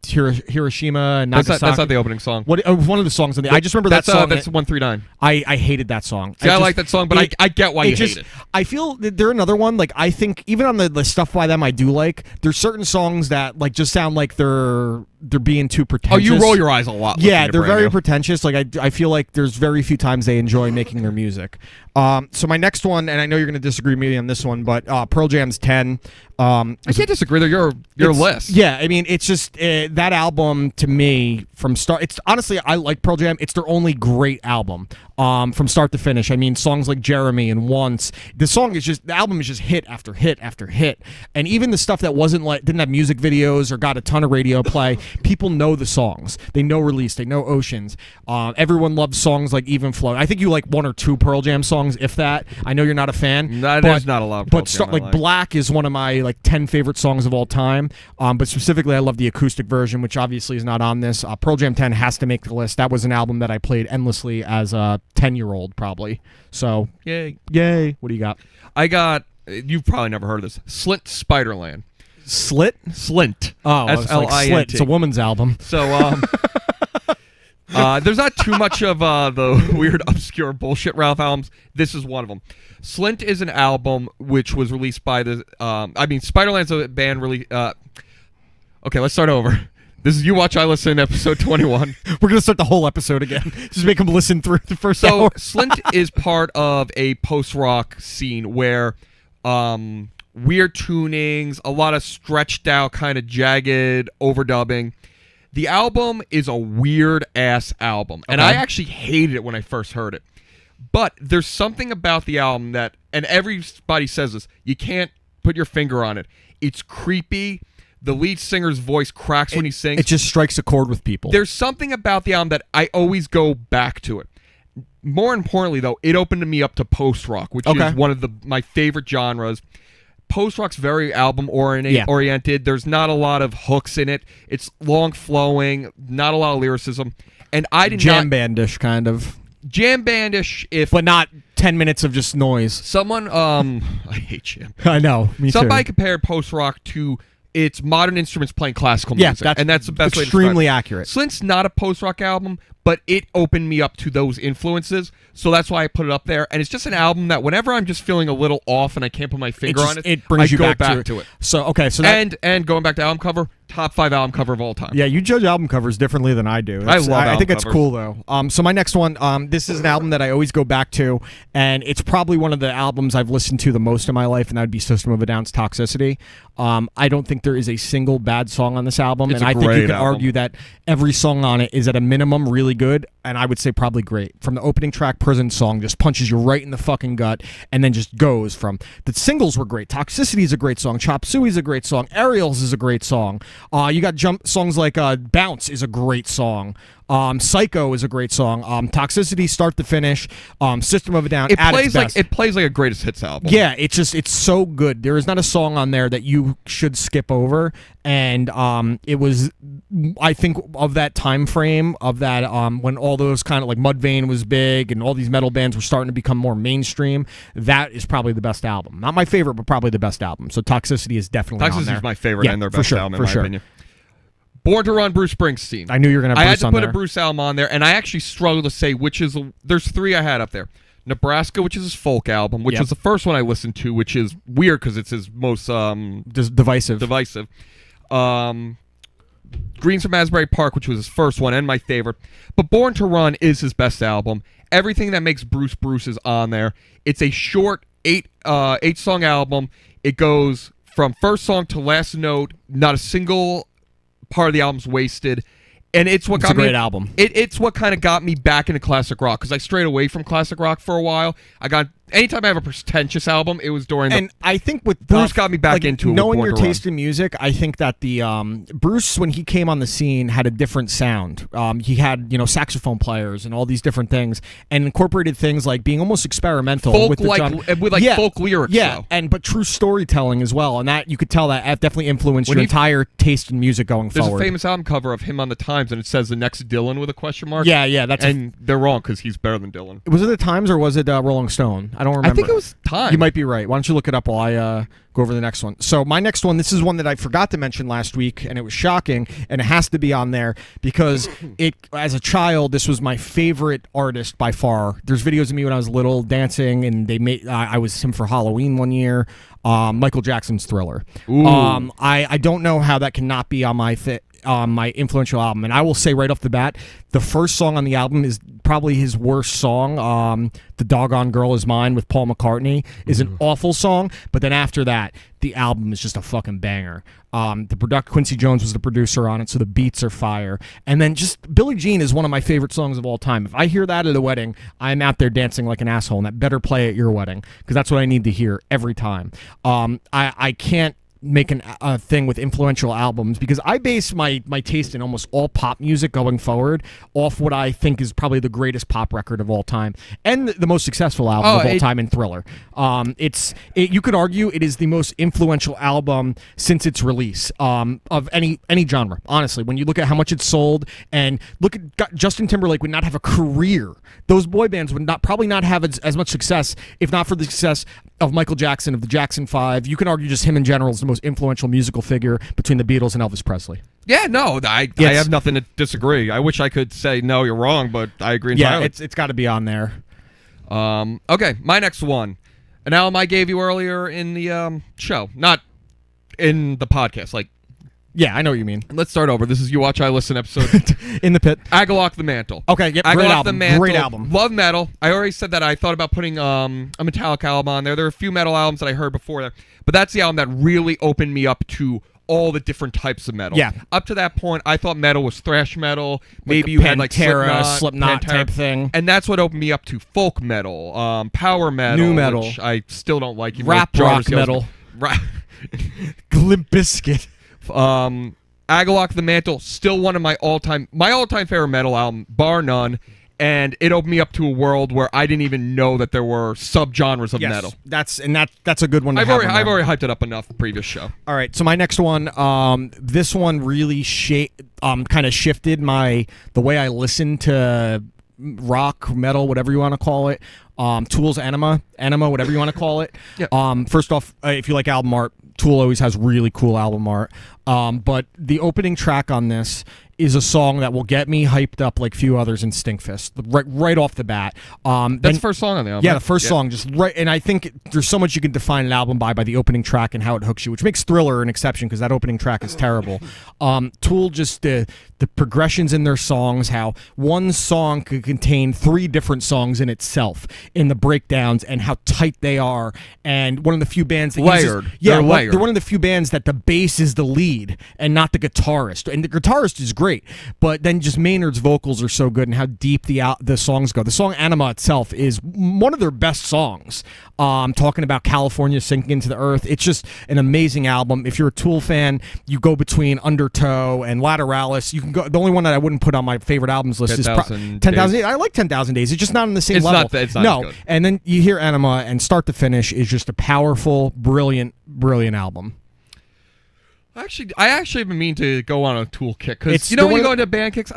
Speaker 4: Hiroshima and Nagasaki.
Speaker 1: That's not the opening song.
Speaker 4: One of the songs. I just remember that song.
Speaker 1: That's 139.
Speaker 4: I hated that song.
Speaker 1: See, I like that song, but I get why you hate it.
Speaker 4: I feel that they're another one. Like I think even on the stuff by them I do like, there's certain songs that like just sound like they're being too pretentious.
Speaker 1: Oh, you roll your eyes a lot.
Speaker 4: Yeah, they're very pretentious. Like I feel like there's very few times they enjoy making their music. So my next one, and I know you're going to disagree with me on this one, but Pearl Jam's 10.
Speaker 1: I can't disagree. They're your list.
Speaker 4: Yeah, I mean, it's just that album to me from start. It's honestly, I like Pearl Jam. It's their only great album from start to finish. I mean, songs like Jeremy and Once. The album is just hit after hit after hit, and even the stuff that didn't have music videos or got a ton of radio play. People know the songs. They know Release. They know Oceans. Everyone loves songs like Even Flow. I think you like 1 or 2 Pearl Jam songs, if that. I know you're not a fan.
Speaker 1: There's not a lot of Pearl Jam
Speaker 4: like Black is one of my 10 favorite songs of all time. But specifically, I love the acoustic version, which obviously is not on this. Pearl Jam 10 has to make the list. That was an album that I played endlessly as a 10-year-old, probably. So, yay. What do you got?
Speaker 1: I got, you've probably never heard of this, Slint Spiderland. Slint.
Speaker 4: Oh, S-L-I-N-T. It's a woman's album.
Speaker 1: So, there's not too much of the weird, obscure bullshit Ralph albums. This is one of them. Slint is an album which was released by Spiderland's a band really. Okay, let's start over. This is You Watch, I Listen, episode 21.
Speaker 4: We're going to start the whole episode again. Just make them listen through the first hour.
Speaker 1: So, Slint is part of a post-rock scene where weird tunings, a lot of stretched out, kind of jagged overdubbing. The album is a weird-ass album, and I actually hated it when I first heard it. But there's something about the album that, and everybody says this, you can't put your finger on it. It's creepy. The lead singer's voice cracks when he sings.
Speaker 4: It just strikes a chord with people.
Speaker 1: There's something about the album that I always go back to it. More importantly, though, it opened me up to post-rock, which is one of my favorite genres. Post-rock's very album-oriented. There's not a lot of hooks in it. It's long-flowing, not a lot of lyricism. And I did
Speaker 4: Jam bandish, kind of.
Speaker 1: Jam bandish,
Speaker 4: but not 10 minutes of just noise.
Speaker 1: Someone, I hate Jam.
Speaker 4: I know, me
Speaker 1: Somebody
Speaker 4: too.
Speaker 1: compared post-rock to its modern instruments playing classical music. And that's the best way to describe it.
Speaker 4: Extremely accurate.
Speaker 1: Slint's not a post-rock album, but it opened me up to those influences, so that's why I put it up there. And it's just an album that whenever I'm just feeling a little off and I can't put my finger on it,
Speaker 4: it brings
Speaker 1: I
Speaker 4: you
Speaker 1: go
Speaker 4: back to it. So, okay, so that...
Speaker 1: And going back to album cover, top 5 album cover of all time.
Speaker 4: Yeah, you judge album covers differently than I do.
Speaker 1: I love
Speaker 4: I think
Speaker 1: album
Speaker 4: it's
Speaker 1: covers.
Speaker 4: cool though. So my next one, this is an album that I always go back to, and it's probably one of the albums I've listened to the most in my life, and that would be System of a Down's Toxicity. I don't think there is a single bad song on this album,
Speaker 1: It's
Speaker 4: and
Speaker 1: a
Speaker 4: I think you
Speaker 1: great
Speaker 4: can
Speaker 1: album.
Speaker 4: argue that every song on it is at a minimum really good, and I would say probably great. From the opening track, Prison Song, just punches you right in the fucking gut, and then just goes from. The singles were great. Toxicity is a great song. Chop Suey is a great song. Aerials is a great song. You got songs like Bounce is a great song. Psycho is a great song. Toxicity, start to finish. System of a Down.
Speaker 1: It
Speaker 4: at
Speaker 1: plays
Speaker 4: its
Speaker 1: like
Speaker 4: best.
Speaker 1: it plays like a greatest hits album.
Speaker 4: Yeah, it's so good. There is not a song on there that you should skip over. And it was, I think, of that time frame of that when all those kind of like Mudvayne was big and all these metal bands were starting to become more mainstream. That is probably the best album. Not my favorite, but probably the best album. So Toxicity is definitely on there.
Speaker 1: Toxicity is my favorite and their
Speaker 4: for
Speaker 1: best
Speaker 4: sure,
Speaker 1: album in
Speaker 4: for
Speaker 1: my
Speaker 4: sure.
Speaker 1: opinion. Born to Run, Bruce Springsteen.
Speaker 4: I knew you were gonna have
Speaker 1: I had
Speaker 4: Bruce
Speaker 1: to
Speaker 4: on
Speaker 1: put
Speaker 4: there.
Speaker 1: a Bruce album on there, and I actually struggled to say which is. There's 3 I had up there. Nebraska, which is his folk album, which was the first one I listened to, which is weird because it's his most
Speaker 4: Just divisive.
Speaker 1: Greens from Asbury Park, which was his first one and my favorite. But Born to Run is his best album. Everything that makes Bruce is on there. It's a short 8-song album. It goes from first song to last note. Not a single part of the album's wasted. And it's what got me.
Speaker 4: It's a great album.
Speaker 1: It's what kind of got me back into classic rock, because I strayed away from classic rock for a while. Anytime I have a pretentious album, it was during
Speaker 4: and I think with
Speaker 1: Bruce got me back into it.
Speaker 4: Knowing
Speaker 1: with
Speaker 4: your
Speaker 1: Born to
Speaker 4: taste in music, I think that the Bruce, when he came on the scene, had a different sound. He had saxophone players and all these different things, and incorporated things like being almost experimental
Speaker 1: folk,
Speaker 4: with the
Speaker 1: folk lyrics.
Speaker 4: Yeah,
Speaker 1: though.
Speaker 4: but true storytelling as well, and that you could tell that definitely influenced your entire taste in music going
Speaker 1: There's
Speaker 4: forward.
Speaker 1: a famous album cover of him on the Times, and it says the next Dylan with a question mark.
Speaker 4: Yeah,
Speaker 1: and they're wrong because he's better than Dylan.
Speaker 4: Was it the Times or was it Rolling Stone? I don't remember.
Speaker 1: I think it was Time.
Speaker 4: You might be right. Why don't you look it up while I go over the next one? So my next one, this is one that I forgot to mention last week, and it was shocking, and it has to be on there because as a child, this was my favorite artist by far. There's videos of me when I was little dancing, and I was him for Halloween one year. Michael Jackson's Thriller. I don't know how that cannot be on my influential album, and I will say right off the bat, the first song on the album is probably his worst song. The Doggone Girl Is Mine with Paul McCartney is an awful song, but then after that, the album is just a fucking banger. Quincy Jones was the producer on it, so the beats are fire. And then just Billie Jean is one of my favorite songs of all time. If I hear that at a wedding, I'm out there dancing like an asshole, and that better play at your wedding, because that's what I need to hear every time. I can't make a thing with influential albums because I base my taste in almost all pop music going forward off what I think is probably the greatest pop record of all time and the most successful album of all time in Thriller. You could argue it is the most influential album since its release of any genre, honestly. When you look at how much it sold and look at Justin Timberlake would not have a career. Those boy bands would probably not have as much success if not for the success of Michael Jackson, of the Jackson 5. You can argue just him in general is the most influential musical figure between the Beatles and Elvis Presley.
Speaker 1: Yeah, no, I have nothing to disagree. I wish I could say, no, you're wrong, but I agree entirely.
Speaker 4: Yeah, it's got to be on there.
Speaker 1: Okay, my next one. An album I gave you earlier in the show, not in the podcast.
Speaker 4: Yeah, I know what you mean.
Speaker 1: Let's start over. This is You Watch, I Listen episode.
Speaker 4: In the Pit.
Speaker 1: Agalloch the Mantle.
Speaker 4: Okay, yep, great album. Great album.
Speaker 1: Love metal. I already said that I thought about putting a Metallica album on there. There are a few metal albums that I heard before that, but that's the album that really opened me up to all the different types of metal.
Speaker 4: Yeah.
Speaker 1: Up to that point, I thought metal was thrash metal. Maybe
Speaker 4: you
Speaker 1: had
Speaker 4: Slipknot type thing.
Speaker 1: And that's what opened me up to folk metal, power metal,
Speaker 4: new metal,
Speaker 1: which I still don't like.
Speaker 4: Rap rock metal, Limp Bizkit.
Speaker 1: Agalloch the Mantle, still one of my all-time favorite metal album, bar none, and it opened me up to a world where I didn't even know that there were subgenres of metal.
Speaker 4: That's a good one.
Speaker 1: I've already hyped it up enough previous show.
Speaker 4: All right, so my next one, this one really kind of shifted the way I listen to rock, metal, whatever you want to call it. Tool's Enema, whatever you want to call it.
Speaker 1: Yeah.
Speaker 4: First off, if you like album art, Tool always has really cool album art. But the opening track on this is a song that will get me hyped up like few others in Stinkfist, right off the bat.
Speaker 1: That's the first song on the album.
Speaker 4: Yeah, the first song, just right. And I think there's so much you can define an album by the opening track and how it hooks you, which makes Thriller an exception because that opening track is terrible. Tool, just the progressions in their songs, how one song could contain 3 different songs in itself in the breakdowns and how tight they are. And one of the few bands that
Speaker 1: layered.
Speaker 4: They're one of the few bands that the bass is the lead and not the guitarist. And the guitarist is great, but then just Maynard's vocals are so good and how deep the songs go. The song Anima itself is one of their best songs. Talking about California sinking into the earth. It's just an amazing album. If you're a Tool fan, you go between Undertow and Lateralis. You can go. The only one that I wouldn't put on my favorite albums list is 10,000 Days. I like 10,000 Days. It's just not on the same level.
Speaker 1: It's not good.
Speaker 4: And then you hear Anima, and start to finish is just a powerful, brilliant album.
Speaker 1: I actually have been meaning to go on a Tool kick because when you go into band kicks,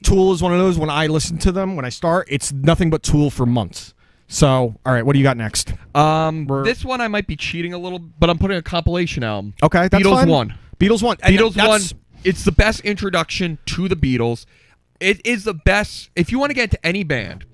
Speaker 4: Tool is one of those. When I listen to them, when I start, it's nothing but Tool for months. So, all right, what do you got next?
Speaker 1: This one I might be cheating a little, but I'm putting a compilation album.
Speaker 4: Okay, that's
Speaker 1: Beatles
Speaker 4: fine.
Speaker 1: Beatles 1.
Speaker 4: Beatles
Speaker 1: 1. It's the best introduction to the Beatles. It is the best. If you want to get into any band,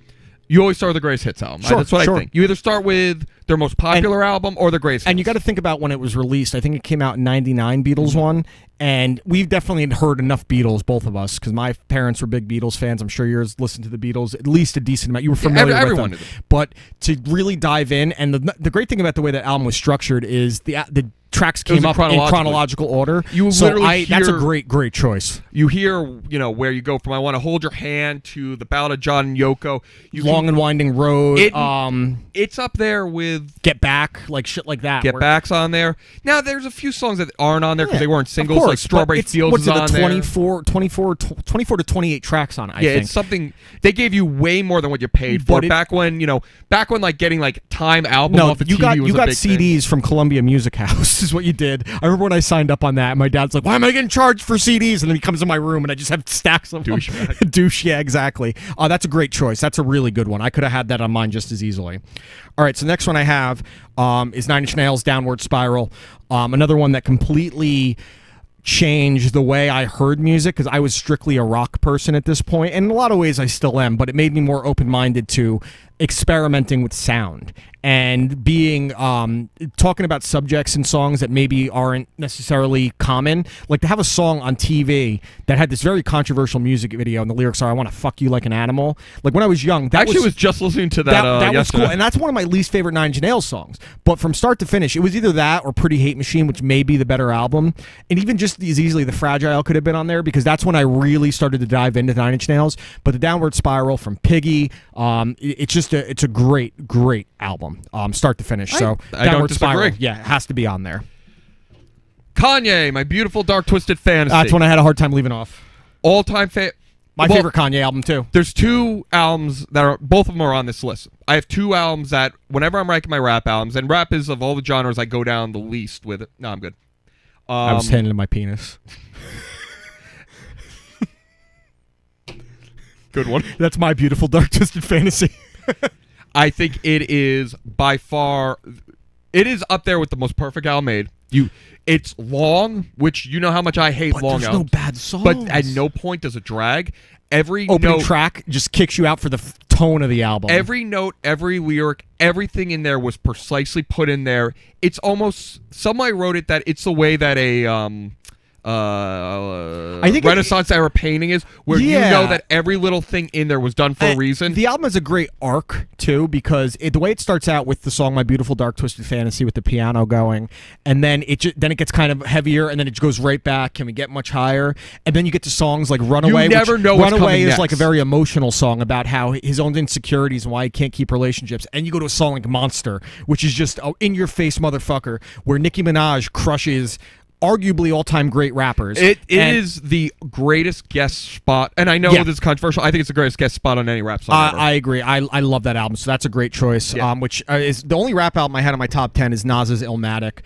Speaker 1: you always start with the greatest hits album.
Speaker 4: Sure,
Speaker 1: that's what I think. You either start with their most popular album or their greatest hits.
Speaker 4: And you got to think about when it was released. I think it came out in 99, Beatles 1. And we've definitely heard enough Beatles, both of us, because my parents were big Beatles fans. I'm sure yours listened to the Beatles at least a decent amount. You were familiar with them. But to really dive in, and the great thing about the way that album was structured is the tracks came up in chronological order. That's a great choice.
Speaker 1: You hear, where you go from I Want to Hold Your Hand to the Ballad of John and Yoko.
Speaker 4: Long and Winding Road.
Speaker 1: It's up there with
Speaker 4: Get Back, like shit like that.
Speaker 1: Get Back's on there. Now, there's a few songs that aren't on there because they weren't singles, like Strawberry Fields is on there. 24 to 28 tracks on it, I think. It's something, they gave you way more than what you paid for. Back when like getting like Time album off the TV was a big thing.
Speaker 4: You got CDs from Columbia Music House is what you did. I remember when I signed up on that, my dad's like, why am I getting charged for CDs? And then he comes in my room and I just have stacks of them. Douche, yeah, exactly. That's a great choice. That's a really good one. I could have had that on mine just as easily. All right, so the next one I have is 9 Inch Nails' Downward Spiral. Another one that completely changed the way I heard music because I was strictly a rock person at this point, and in a lot of ways I still am, but it made me more open-minded to experimenting with sound and being talking about subjects in songs that maybe aren't necessarily common. Like to have a song on TV that had this very controversial music video and the lyrics are "I want to fuck you like an animal." Like when I was young, that
Speaker 1: was just listening to that.
Speaker 4: That was cool, and that's one of my least favorite 9 Inch Nails songs. But from start to finish, it was either that or Pretty Hate Machine, which may be the better album. And even just as easily, The Fragile could have been on there because that's when I really started to dive into 9 Inch Nails. But the Downward Spiral from Piggy, it's a great album, start to finish.
Speaker 1: I
Speaker 4: Downward
Speaker 1: don't
Speaker 4: Spiral,
Speaker 1: disagree.
Speaker 4: yeah, it has to be on there.
Speaker 1: Kanye, My Beautiful Dark Twisted Fantasy.
Speaker 4: That's one I had a hard time leaving off.
Speaker 1: All-time
Speaker 4: My favorite Kanye album too.
Speaker 1: There's 2 albums that both of them are on this list. I have 2 albums that whenever I'm ranking my rap albums, and rap is of all the genres I go down the least with it. No, I'm good.
Speaker 4: I was handling my penis.
Speaker 1: Good one.
Speaker 4: That's My Beautiful Dark Twisted Fantasy.
Speaker 1: I think it is by far, it is up there with the most perfect album made. It's long, which you know how much I hate long albums.
Speaker 4: There's no bad songs.
Speaker 1: But at no point does it drag. Every
Speaker 4: opening track just kicks you out for the tone of the album.
Speaker 1: Every note, every lyric, everything in there was precisely put in there. It's almost, somebody wrote it that it's the way that a I think Renaissance era painting is, where you know that every little thing in there was done for a reason.
Speaker 4: The album has a great arc too, because the way it starts out with the song "My Beautiful Dark Twisted Fantasy" with the piano going, and then it gets kind of heavier, and then it goes right back. Can we get much higher? And then you get to songs like "Runaway."
Speaker 1: You never know what's
Speaker 4: Runaway
Speaker 1: coming
Speaker 4: is
Speaker 1: next.
Speaker 4: like a very emotional song about how his own insecurities and why he can't keep relationships. And you go to a song like "Monster," which is just in your face, motherfucker, where Nicki Minaj crushes arguably all-time great rappers.
Speaker 1: It is the greatest guest spot, and I know this is controversial. I think it's the greatest guest spot on any rap song ever.
Speaker 4: I agree. I love that album, so that's a great choice.
Speaker 1: Yeah.
Speaker 4: Which is the only rap album I had on my top 10 is Nas's Illmatic.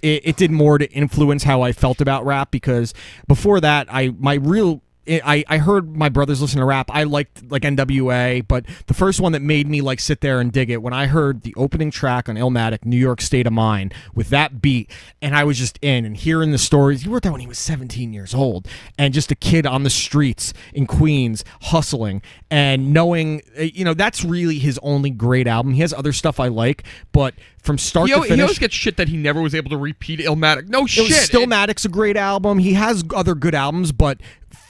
Speaker 4: It did more to influence how I felt about rap, because before that, my real I heard my brothers listen to rap. I liked like NWA, but the first one that made me like sit there and dig it when I heard the opening track on Illmatic, New York State of Mind, with that beat, and I was just in and hearing the stories. He wrote that when he was 17 years old, and just a kid on the streets in Queens hustling and knowing, that's really his only great album. He has other stuff I like, but from start to finish,
Speaker 1: he always gets shit that he never was able to repeat Illmatic. No shit.
Speaker 4: Stillmatic's a great album. He has other good albums, but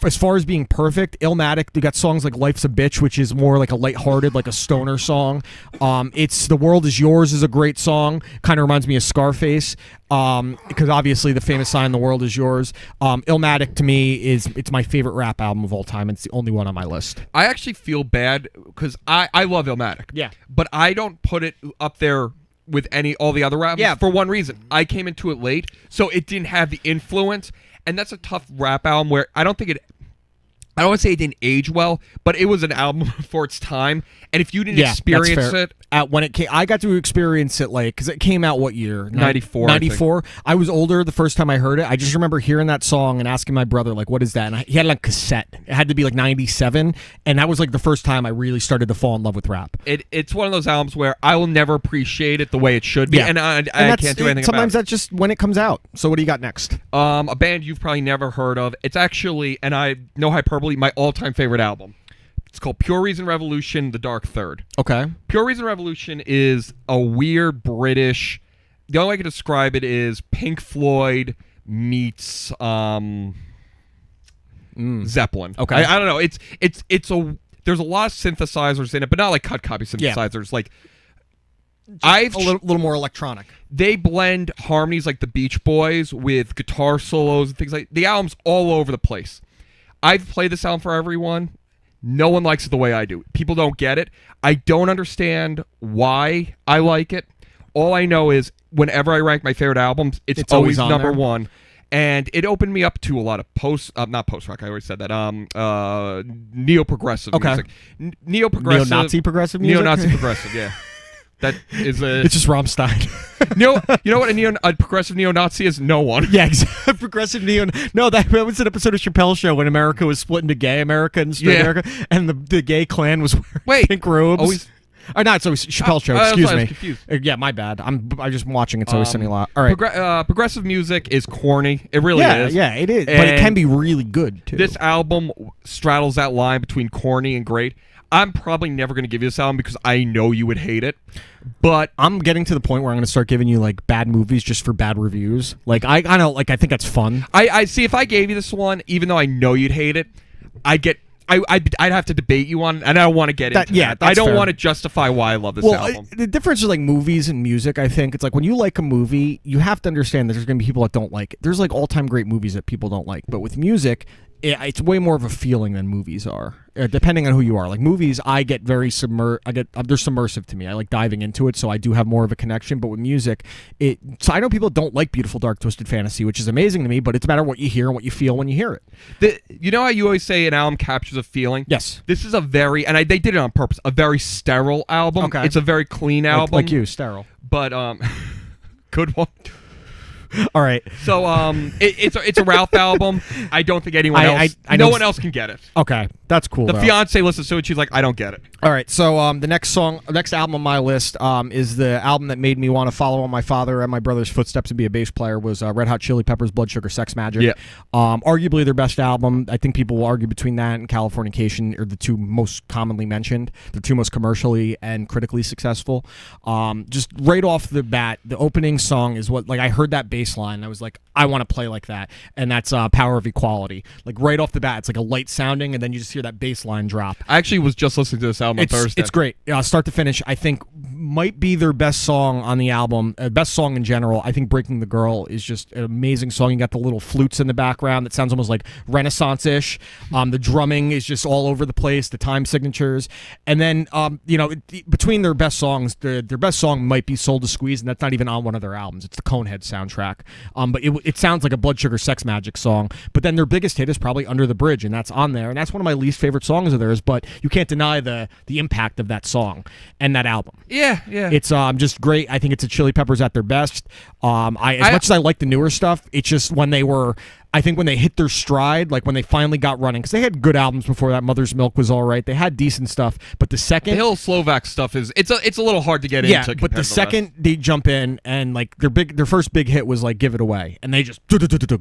Speaker 4: as far as being perfect, Illmatic, they got songs like Life's a Bitch, which is more like a lighthearted, like a stoner song. It's The World Is Yours is a great song. Kind of reminds me of Scarface, because obviously the famous sign, The World Is Yours. Illmatic to me it's my favorite rap album of all time. It's the only one on my list.
Speaker 1: I actually feel bad because I love Illmatic.
Speaker 4: Yeah.
Speaker 1: But I don't put it up there with all the other rappers.
Speaker 4: Yeah.
Speaker 1: For one reason. I came into it late, so it didn't have the influence. And that's a tough rap album where I don't want to say it didn't age well, but it was an album for its time. And if you didn't experience it
Speaker 4: when it came, I got to experience it because it came out what year?
Speaker 1: 94.
Speaker 4: 94. I was older the first time I heard it. I just remember hearing that song and asking my brother like, "What is that?" And he had it on cassette. It had to be like 97, and that was like the first time I really started to fall in love with rap.
Speaker 1: It's one of those albums where I will never appreciate it the way it should be, and I can't do anything
Speaker 4: sometimes
Speaker 1: about it.
Speaker 4: That's just when it comes out. So what do you got next?
Speaker 1: A band you've probably never heard of. It's actually, and I no hyperbole, my all-time favorite album. It's called Pure Reason Revolution, The Dark Third.
Speaker 4: Okay.
Speaker 1: Pure Reason Revolution is a weird British... The only way I can describe it is Pink Floyd meets Zeppelin.
Speaker 4: Okay.
Speaker 1: I don't know. There's a lot of synthesizers in it, but not like cut copy synthesizers.
Speaker 4: Yeah.
Speaker 1: Like
Speaker 4: a little more electronic.
Speaker 1: They blend harmonies like the Beach Boys with guitar solos and things like... The album's all over the place. I've played this album for everyone. No one likes it the way I do. People don't get it. I don't understand why I like it. All I know is whenever I rank my favorite albums, it's always number one. And it opened me up to a lot of not post-rock, I already said that, neo-progressive music. Neo-progressive.
Speaker 4: Neo-Nazi progressive music?
Speaker 1: Neo-Nazi progressive, yeah. That is
Speaker 4: It's just Rammstein.
Speaker 1: You know what a progressive neo-Nazi is? No one.
Speaker 4: Yeah, exactly. Progressive neo. No, that was an episode of Chappelle's Show when America was split into gay America and straight America, and the gay Klan was wearing pink robes. No, it's always Chappelle's Show. Excuse me.
Speaker 1: Confused.
Speaker 4: Yeah, my bad. I'm just watching It's Always Sunny a lot. All right.
Speaker 1: Progressive music is corny. It really is.
Speaker 4: Yeah, it is. But it can be really good too.
Speaker 1: This album straddles that line between corny and great. I'm probably never going to give you this album because I know you would hate it. But
Speaker 4: I'm getting to the point where I'm going to start giving you like bad movies just for bad reviews. Like I think that's fun.
Speaker 1: I see. If I gave you this one, even though I know you'd hate it, I'd have to debate you on it, and I don't want to get into that. I don't want to justify why I love this album.
Speaker 4: The difference is like movies and music, I think. It's like when you like a movie, you have to understand that there's going to be people that don't like it. There's like all-time great movies that people don't like. But with music, it's way more of a feeling than movies are, depending on who you are. Like movies, I get very they're submersive to me. I like diving into it, so I do have more of a connection. But with music, so I know people don't like beautiful, dark, twisted fantasy, which is amazing to me. But it's a matter of what you hear and what you feel when you hear it.
Speaker 1: You know how you always say an album captures a feeling?
Speaker 4: Yes.
Speaker 1: This is they did it on purpose. A very sterile album. Okay. It's a very clean album.
Speaker 4: Like you, sterile.
Speaker 1: But good one.
Speaker 4: All right.
Speaker 1: So it's a Ralph album. I don't think anyone else. No one else can get it.
Speaker 4: Okay, that's cool.
Speaker 1: The fiance listens to it. She's like, I don't get it.
Speaker 4: All right. So the next album on my list is the album that made me want to follow on my father and my brother's footsteps and be a bass player. Was Red Hot Chili Peppers' Blood Sugar Sex Magic.
Speaker 1: Yeah.
Speaker 4: Arguably their best album. I think people will argue between that and Californication are the two most commonly mentioned. The two most commercially and critically successful. Just right off the bat, the opening song is what I heard that bass line. I was like, I want to play like that, and that's Power of Equality. Like right off the bat, it's like a light sounding, and then you just hear that bass line drop.
Speaker 1: I actually was just listening to this album on Thursday.
Speaker 4: It's great. Start to finish, I think might be their best song on the album. Best song in general. I think Breaking the Girl is just an amazing song. You got the little flutes in the background that sounds almost like Renaissance-ish. The drumming is just all over the place. The time signatures, and then between their best songs, their best song might be Soul to Squeeze, and that's not even on one of their albums. It's the Conehead soundtrack. But it sounds like a Blood Sugar Sex Magic song. But then their biggest hit is probably Under the Bridge, and that's on there. And that's one of my least favorite songs of theirs, but you can't deny the impact of that song and that album.
Speaker 1: Yeah.
Speaker 4: It's just great. I think it's a Chili Peppers at their best. As much as I like the newer stuff, it's just when they were I think when they hit their stride, like when they finally got running, because they had good albums before that. Mother's Milk was all right. They had decent stuff, but the second
Speaker 1: the Hill Slovak stuff it's a little hard to get into.
Speaker 4: Yeah, but the second they jump in and like their first big hit was like Give It Away, and they just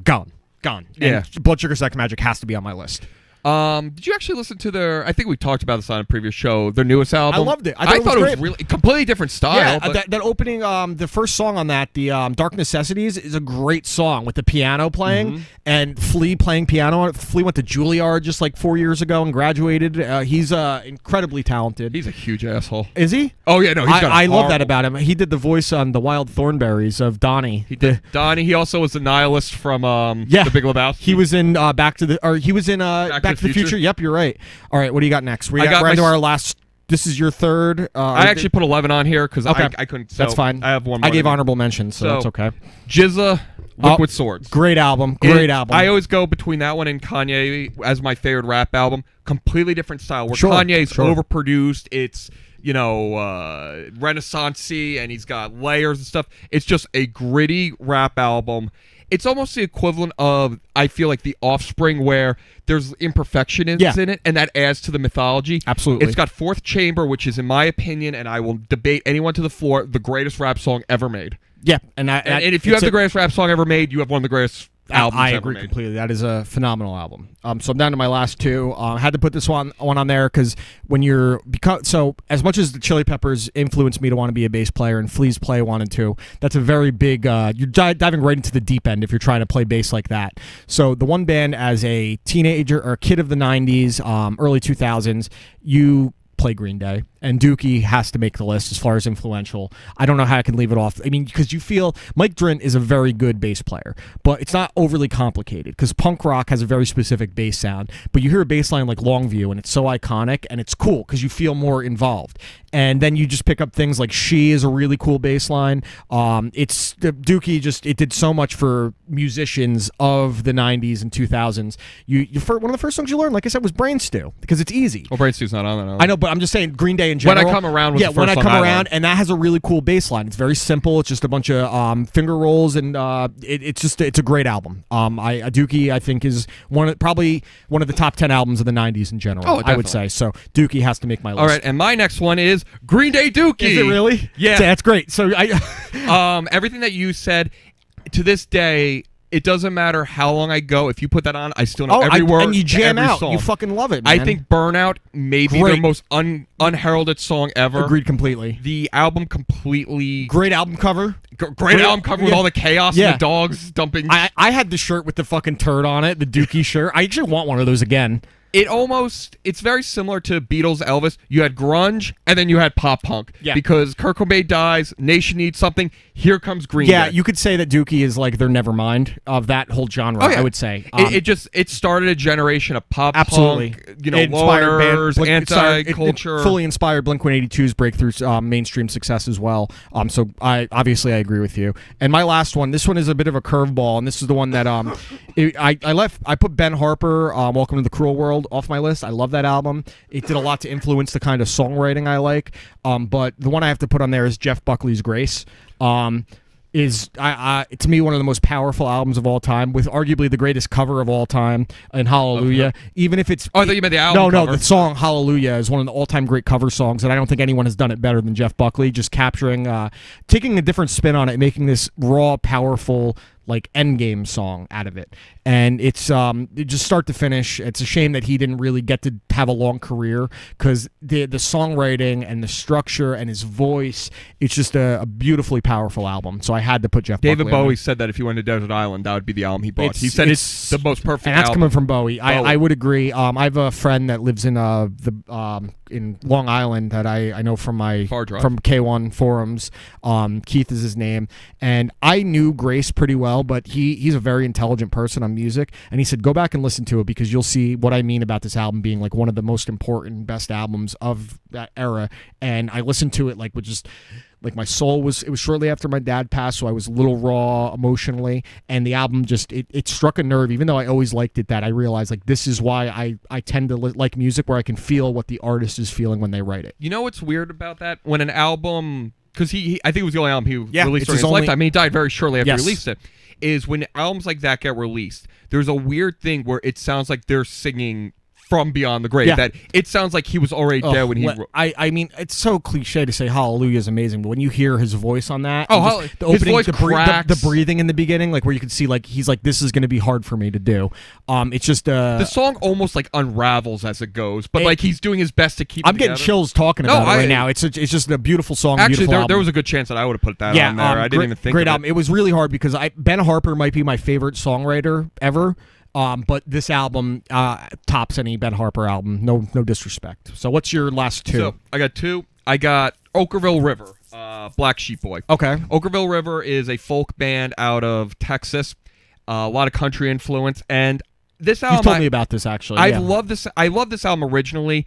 Speaker 4: gone.
Speaker 1: Yeah,
Speaker 4: and Blood Sugar Sex Magic has to be on my list.
Speaker 1: Did you actually listen to their? I think we talked about this on a previous show. Their newest album.
Speaker 4: I loved it.
Speaker 1: I thought it was really completely different style.
Speaker 4: Yeah,
Speaker 1: but
Speaker 4: that opening, the first song on that, the Dark Necessities, is a great song with the piano playing and Flea playing piano on it. Flea went to Juilliard just like 4 years ago and graduated. He's incredibly talented.
Speaker 1: He's a huge asshole.
Speaker 4: Is he?
Speaker 1: Oh yeah, no.
Speaker 4: I love that about him. He did the voice on the Wild Thornberrys of Donnie.
Speaker 1: He did Donnie. He also was the nihilist from The Big Lebowski.
Speaker 4: He was in Back to the Future. Yep, you're right. All right, what do you got next? We're into our last. This is your third.
Speaker 1: I actually put 11 on here because I couldn't. So
Speaker 4: that's fine.
Speaker 1: I have one more.
Speaker 4: I gave honorable mentions, so that's okay.
Speaker 1: Jizza, Liquid Swords.
Speaker 4: Great album.
Speaker 1: I always go between that one and Kanye as my favorite rap album. Completely different style. Where Kanye's overproduced. It's Renaissance-y, and he's got layers and stuff. It's just a gritty rap album. It's almost the equivalent of, I feel like, The Offspring, where there's imperfections in it, and that adds to the mythology.
Speaker 4: Absolutely.
Speaker 1: It's got Fourth Chamber, which is, in my opinion, and I will debate anyone to the floor, the greatest rap song ever made.
Speaker 4: Yeah. And
Speaker 1: if you have the greatest rap song ever made, you have one of the greatest albums
Speaker 4: I
Speaker 1: ever
Speaker 4: agree
Speaker 1: made.
Speaker 4: completely. That is a phenomenal album. So I'm down to my last two. I had to put this one on there because so as much as the Chili Peppers influenced me to want to be a bass player and Flea's play wanted to, that's a very big. You're diving right into the deep end if you're trying to play bass like that. So the one band as a teenager or kid of the '90s, early 2000s, you play Green Day, and Dookie has to make the list as far as influential. I don't know how I can leave it off. I mean, because you feel Mike Drint is a very good bass player, but it's not overly complicated because punk rock has a very specific bass sound, but you hear a bass line like Longview and it's so iconic and it's cool because you feel more involved. And then you just pick up things like She is a really cool bass line. It's Dookie it did so much for musicians of the 90s and 2000s. One of the first songs you learned, like I said, was Brain Stew because it's easy.
Speaker 1: Well, Brain Stew's not on that.
Speaker 4: I know, but I'm just saying Green Day in general.
Speaker 1: When I Come Around was the first
Speaker 4: When I
Speaker 1: song
Speaker 4: Come
Speaker 1: I
Speaker 4: Around,
Speaker 1: learned.
Speaker 4: and that has a really cool bass line. It's very simple. It's just a bunch of finger rolls, and it's a great album. Dookie, I think, is probably one of the top 10 albums of the 90s in general.
Speaker 1: Oh,
Speaker 4: I would say. So Dookie has to make my list.
Speaker 1: All right, and my next one is Green Day Dookie.
Speaker 4: Is it really?
Speaker 1: Yeah.
Speaker 4: That's great. So
Speaker 1: everything that you said, to this day, it doesn't matter how long I go. If you put that on, I still know every word.
Speaker 4: And you jam
Speaker 1: every
Speaker 4: out.
Speaker 1: song.
Speaker 4: You fucking love it, man.
Speaker 1: I think Burnout may be their most unheralded song ever.
Speaker 4: Agreed completely.
Speaker 1: The album completely...
Speaker 4: Great album cover.
Speaker 1: Great album cover with all the chaos and the dogs dumping...
Speaker 4: I had the shirt with the fucking turd on it, the Dookie shirt. I actually want one of those again.
Speaker 1: It's very similar to Beatles, Elvis. You had grunge, and then you had pop punk.
Speaker 4: Yeah.
Speaker 1: Because Kurt Cobain dies, Nation needs something, here comes Green Day.
Speaker 4: Yeah, you could say that Dookie is like their Nevermind of that whole genre, I would say.
Speaker 1: It started a generation of pop
Speaker 4: absolutely.
Speaker 1: punk, loners, anti-culture.
Speaker 4: It fully inspired Blink-182's breakthrough mainstream success as well. So I agree with you. And my last one, this one is a bit of a curveball, and this is the one that I put Ben Harper, Welcome to the Cruel World, off my list. I love that album. It did a lot to influence the kind of songwriting I like. But the one I have to put on there is Jeff Buckley's Grace. Is to me one of the most powerful albums of all time, with arguably the greatest cover of all time in Hallelujah. Okay. Even if it's
Speaker 1: I thought you meant the album.
Speaker 4: No, the song Hallelujah is one of the all-time great cover songs, and I don't think anyone has done it better than Jeff Buckley. Just capturing, taking a different spin on it, making this raw, powerful, like endgame song out of it. And it's just start to finish. It's a shame that he didn't really get to have a long career, because the songwriting and the structure and his voice, it's just a beautifully powerful album. So I had to put Jeff Buckley.
Speaker 1: David Bowie said that if he went to Desert Island, that would be the album he bought. He said it's the most perfect album.
Speaker 4: And that's coming from Bowie. I would agree. I have a friend that lives in in Long Island that I know from from K1 forums. Keith is his name, and I knew Grace pretty well, but he's a very intelligent person on music, and he said go back and listen to it, because you'll see what I mean about this album being like one of the most important, best albums of that era. And I listened to it like with just like my soul was, it was shortly after my dad passed, so I was a little raw emotionally, and the album just it struck a nerve. Even though I always liked it, that I realized like this is why I tend to like music where I can feel what the artist is feeling when they write it.
Speaker 1: You know what's weird about that? When an album because I think it was the only album he released during his lifetime. I mean, he died very shortly after he released it. Is when albums like that get released, there's a weird thing where it sounds like they're singing from beyond the grave. Yeah. That it sounds like he was already dead when he wrote.
Speaker 4: I mean, it's so cliche to say Hallelujah is amazing, but when you hear his voice on that,
Speaker 1: the opening, his voice cracks.
Speaker 4: The breathing in the beginning, like where you can see, like he's like, this is going to be hard for me to do. It's just
Speaker 1: the song almost like unravels as it goes, but like he's doing his best to keep.
Speaker 4: I'm getting chills talking about it right now. It's just a beautiful song.
Speaker 1: Actually,
Speaker 4: beautiful
Speaker 1: there was a good chance that I would have put that on there. I didn't even think.
Speaker 4: Great album. It was really hard because Ben Harper might be my favorite songwriter ever. But this album tops any Ben Harper album. No disrespect. So what's your last two?
Speaker 1: So I got two. I got Okkervil River, Black Sheep Boy.
Speaker 4: Okay.
Speaker 1: Okkervil River is a folk band out of Texas. A lot of country influence, and this album.
Speaker 4: You told me about this actually.
Speaker 1: I love this. I love this album originally.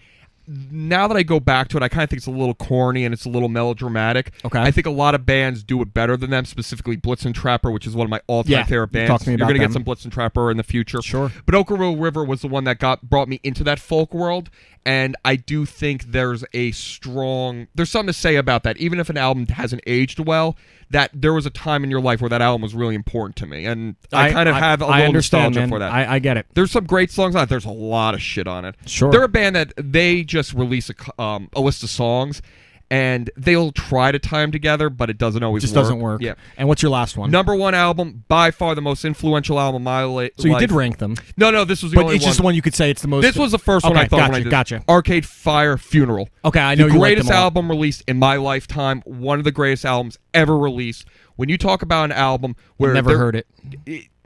Speaker 1: Now that I go back to it, I kind of think it's a little corny and it's a little melodramatic.
Speaker 4: Okay.
Speaker 1: I think a lot of bands do it better than them, specifically Blitzen Trapper, which is one of my all-time favorite bands.
Speaker 4: Talk to me about
Speaker 1: You're going to get some Blitzen Trapper in the future.
Speaker 4: Sure.
Speaker 1: But Okkervil River was the one that brought me into that folk world, and I do think there's something to say about that. Even if an album hasn't aged well, that there was a time in your life where that album was really important to me, and I kind of have a little nostalgia for that.
Speaker 4: I get it.
Speaker 1: There's some great songs on it. There's a lot of shit on it.
Speaker 4: Sure.
Speaker 1: They're a band that they just release a list of songs, and they'll try to tie them together, but it doesn't always work.
Speaker 4: Just doesn't work.
Speaker 1: Yeah.
Speaker 4: And what's your last one?
Speaker 1: Number one album, by far the most influential album of my life.
Speaker 4: So you did rank them.
Speaker 1: No, this was the only one.
Speaker 4: But it's just one you could say it's the most.
Speaker 1: This was the first one I thought when I did.
Speaker 4: Gotcha.
Speaker 1: Arcade Fire Funeral.
Speaker 4: Okay, I know you liked them a lot.
Speaker 1: The greatest album released in my lifetime. One of the greatest albums ever released. When you talk about an album where
Speaker 4: I've never heard it.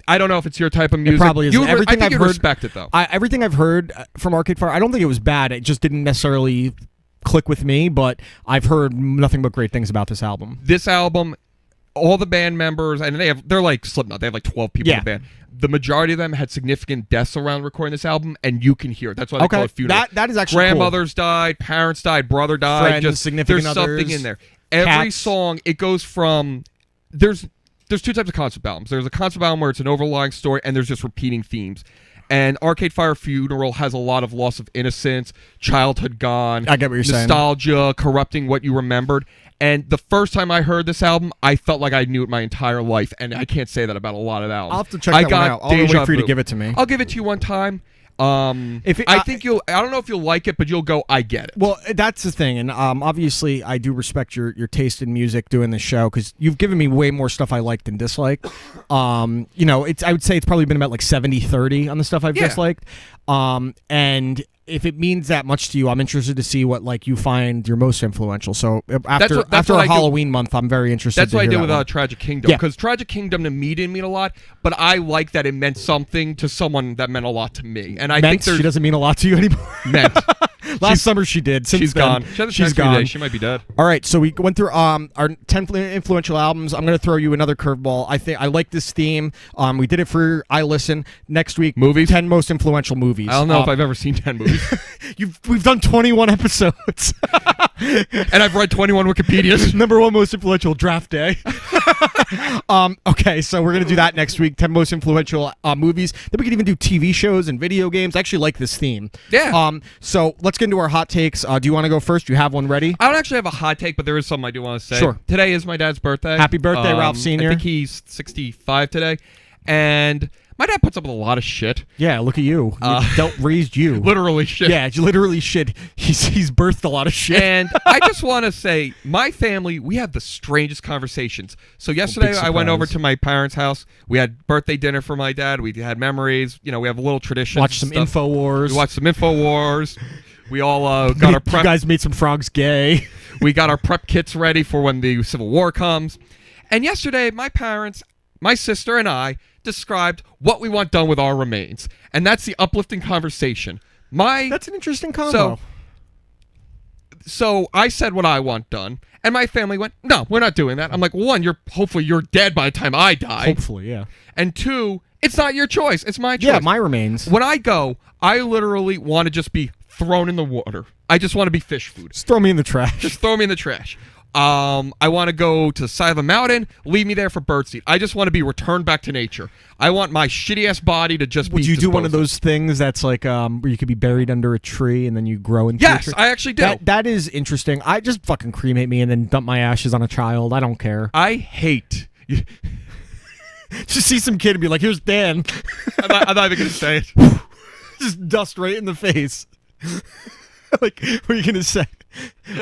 Speaker 1: I don't know if it's your type of music.
Speaker 4: It probably isn't.
Speaker 1: Everything I've heard, respect it though.
Speaker 4: Everything I've heard from Arcade Fire, I don't think it was bad. It just didn't necessarily click with me, but I've heard nothing but great things about this album.
Speaker 1: This album, all the band members, and they're like Slipknot. They have like 12 people in the band. The majority of them had significant deaths around recording this album, and you can hear it. That's why they call it funeral.
Speaker 4: That is actually
Speaker 1: grandmothers died, parents died, brother died.
Speaker 4: Friends, significant
Speaker 1: there's
Speaker 4: others,
Speaker 1: something in there. Every
Speaker 4: cats.
Speaker 1: song, it goes from there's two types of concept albums. There's a concept album where it's an overlying story, and there's just repeating themes. And Arcade Fire Funeral has a lot of loss of innocence, childhood gone,
Speaker 4: I get what you're saying.
Speaker 1: Nostalgia, corrupting what you remembered. And the first time I heard this album, I felt like I knew it my entire life, and I can't say that about a lot of albums.
Speaker 4: I'll have to check that one out. I'll wait for you to give it to me.
Speaker 1: I'll give it to you one time. I think I don't know if you'll like it, but you'll go, I get it.
Speaker 4: Well, that's the thing, and obviously I do respect your taste in music doing this show, because you've given me way more stuff I like than dislike. I would say it's probably been about like 70-30 on the stuff I've disliked. And if it means that much to you, I'm interested to see what like you find your most influential. So after a Halloween month, I'm very interested.
Speaker 1: That's
Speaker 4: what
Speaker 1: I did with Tragic Kingdom, because Tragic Kingdom to me didn't mean a lot, but I like that it meant something to someone that meant a lot to me. And I think
Speaker 4: she doesn't mean a lot to you anymore.
Speaker 1: Meant.
Speaker 4: Last summer she did. Since
Speaker 1: she's
Speaker 4: then,
Speaker 1: gone. She's gone. She might be dead.
Speaker 4: All right, so we went through our 10 influential albums. I'm going to throw you another curveball. I like this theme. We did it for I Listen. Next week,
Speaker 1: movies.
Speaker 4: 10 most influential movies.
Speaker 1: I don't know if I've ever seen 10 movies.
Speaker 4: We've done 21 episodes.
Speaker 1: And I've read 21 Wikipedias.
Speaker 4: Number one most influential, Draft Day. Okay, so we're going to do that next week. 10 most influential movies. Then we can even do TV shows and video games. I actually like this theme.
Speaker 1: Yeah.
Speaker 4: So let's get into our hot takes. Do you want to go first? Do you have one ready?
Speaker 1: I don't actually have a hot take, but there is something I do want to say.
Speaker 4: Sure.
Speaker 1: Today is my dad's birthday.
Speaker 4: Happy birthday, Ralph Sr.
Speaker 1: I think he's 65 today. And my dad puts up with a lot of shit.
Speaker 4: Yeah, look at you. Raised you.
Speaker 1: Literally shit.
Speaker 4: Yeah, literally shit. He's birthed a lot of shit.
Speaker 1: And I just want to say, my family, we have the strangest conversations. So yesterday I went over to my parents' house. We had birthday dinner for my dad. We had memories. We have a little tradition.
Speaker 4: Watched some InfoWars.
Speaker 1: We watched some InfoWars. We all got our prep.
Speaker 4: You guys made some frogs gay.
Speaker 1: We got our prep kits ready for when the Civil War comes. And yesterday, my parents, my sister, and I described what we want done with our remains. And that's the uplifting conversation.
Speaker 4: That's an interesting combo.
Speaker 1: So I said what I want done, and my family went, no, we're not doing that. I'm like, one, hopefully you're dead by the time I die.
Speaker 4: Hopefully, yeah.
Speaker 1: And two, it's not your choice. It's my choice.
Speaker 4: Yeah, my remains.
Speaker 1: When I go, I literally want to just be thrown in the water. I just want to be fish food.
Speaker 4: Just throw me in the trash.
Speaker 1: Just throw me in the trash. I want to go to the side of a mountain. Leave me there for birdseed. I just want to be returned back to nature. I want my shitty ass body to just.
Speaker 4: Would
Speaker 1: be
Speaker 4: you
Speaker 1: disposed
Speaker 4: do one of those things that's like where you could be buried under a tree and then you grow into?
Speaker 1: Yes,
Speaker 4: a tree?
Speaker 1: I actually do.
Speaker 4: That is interesting. I just fucking cremate me and then dump my ashes on a child. I don't care.
Speaker 1: I hate.
Speaker 4: Just see some kid and be like, "Here's Dan."
Speaker 1: I'm not even gonna say it.
Speaker 4: Just dust right in the face. Like, what are you gonna say?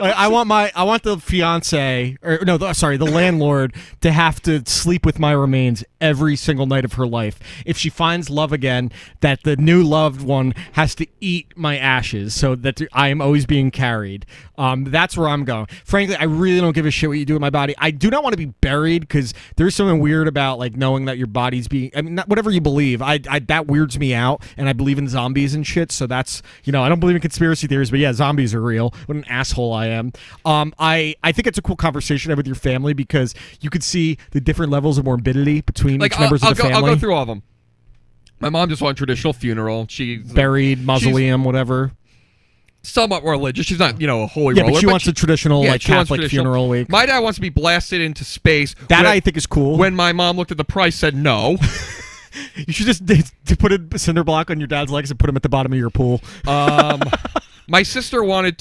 Speaker 4: Like, I want the fiance, or no, the landlord to have to sleep with my remains every single night of her life. If she finds love again, that the new loved one has to eat my ashes, so that I am always being carried. That's where I'm going. Frankly, I really don't give a shit what you do with my body. I do not want to be buried because there's something weird about like knowing that your body's being. I mean, whatever you believe, I that weirds me out, and I believe in zombies and shit. So that's I don't believe in conspiracy theories, but yeah, zombies are real. What an asshole I am. I think it's a cool conversation to have with your family because you could see the different levels of morbidity between each members of the family.
Speaker 1: I'll go through all of them. My mom just wanted a traditional funeral. She's
Speaker 4: buried, mausoleum, whatever.
Speaker 1: Somewhat religious. She's not, a holy roller.
Speaker 4: But she wants a traditional, Catholic funeral week.
Speaker 1: My dad wants to be blasted into space.
Speaker 4: That I think is cool.
Speaker 1: When my mom looked at the price, said no.
Speaker 4: You should just put a cinder block on your dad's legs and put him at the bottom of your pool.
Speaker 1: My sister wanted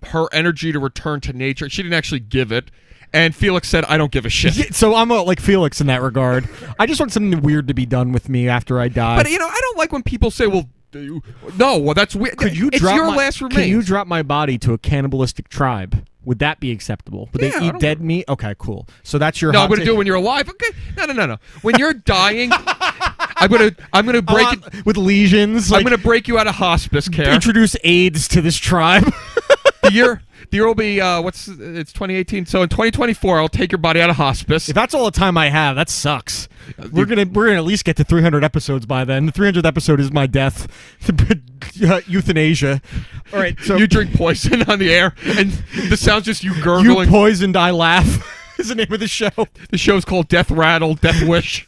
Speaker 1: her energy to return to nature. She didn't actually give it. And Felix said, I don't give a shit.
Speaker 4: So I'm like Felix in that regard. I just want something weird to be done with me after I die.
Speaker 1: But, I don't like when people say, well, no, that's weird. It's your last remains.
Speaker 4: Can you drop my body to a cannibalistic tribe? Would that be acceptable? Would they eat dead meat? Okay, cool. So that's your.
Speaker 1: No, I'm gonna do it when you're alive. Okay, no. When you're dying, I'm gonna break it
Speaker 4: with lesions.
Speaker 1: I'm gonna break you out of hospice care.
Speaker 4: Introduce AIDS to this tribe.
Speaker 1: The year will be it's 2018. So in 2024, I'll take your body out of hospice.
Speaker 4: If that's all the time I have, that sucks. We're gonna at least get to 300 episodes by then. The 300th episode is my death. Euthanasia. All right, so
Speaker 1: you drink poison on the air, and the sound's just you gurgling.
Speaker 4: You poisoned, I laugh. Is the name of the show.
Speaker 1: The show's called Death Rattle, Death Wish.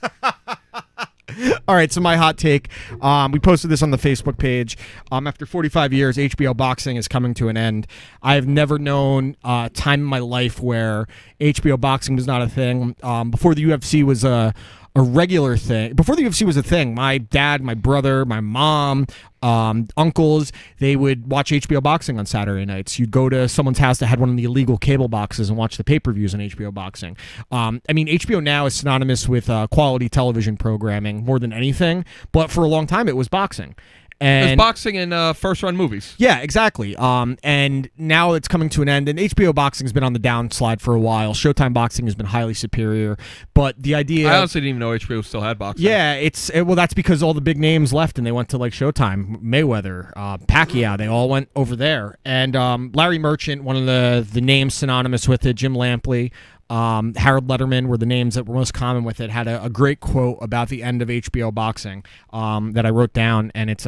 Speaker 4: All right, so my hot take. We posted this on the Facebook page. After 45 years, HBO boxing is coming to an end. I have never known a time in my life where HBO boxing was not a thing. Before the UFC was a regular thing. Before the UFC was a thing, my dad, my brother, my mom, uncles, they would watch HBO boxing on Saturday nights. You'd go to someone's house that had one of the illegal cable boxes and watch the pay-per-views on HBO boxing. HBO now is synonymous with quality television programming more than anything, but for a long time it was boxing. And
Speaker 1: there's boxing in first-run movies.
Speaker 4: Yeah, exactly. And now it's coming to an end. And HBO boxing has been on the downslide for a while. Showtime boxing has been highly superior. But the idea...
Speaker 1: I honestly didn't even know HBO still had boxing.
Speaker 4: Yeah, that's because all the big names left and they went to Showtime. Mayweather, Pacquiao, they all went over there. And Larry Merchant, one of the names synonymous with it, Jim Lampley, Harold Letterman were the names that were most common with it, had a great quote about the end of HBO boxing that I wrote down, and it's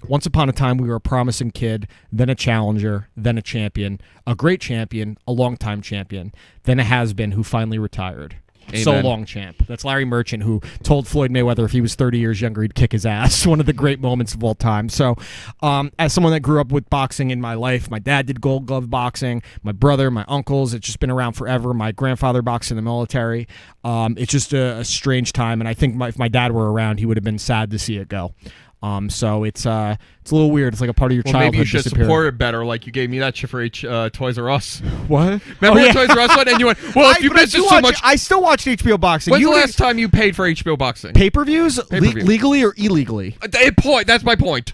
Speaker 4: once upon a time we were a promising kid, then a challenger, then a champion, a great champion, a longtime champion, then a has-been who finally retired. Amen. So long, champ. That's Larry Merchant, who told Floyd Mayweather if he was 30 years younger, he'd kick his ass. One of the great moments of all time. So, as someone that grew up with boxing in my life, my dad did Gold Glove boxing, my brother, my uncles, it's just been around forever. My grandfather boxed in the military. It's just a strange time, and I think if my dad were around, he would have been sad to see it go. So it's a little weird. It's like a part of your childhood.
Speaker 1: Maybe you should support it better, like you gave me that shit for Toys R Us.
Speaker 4: What?
Speaker 1: Remember the Toys R Us one? And you went, well, if you missed it so much...
Speaker 4: I still watched HBO boxing.
Speaker 1: When's the last time you paid for HBO boxing?
Speaker 4: Pay-per-views? Legally or illegally?
Speaker 1: That's my point.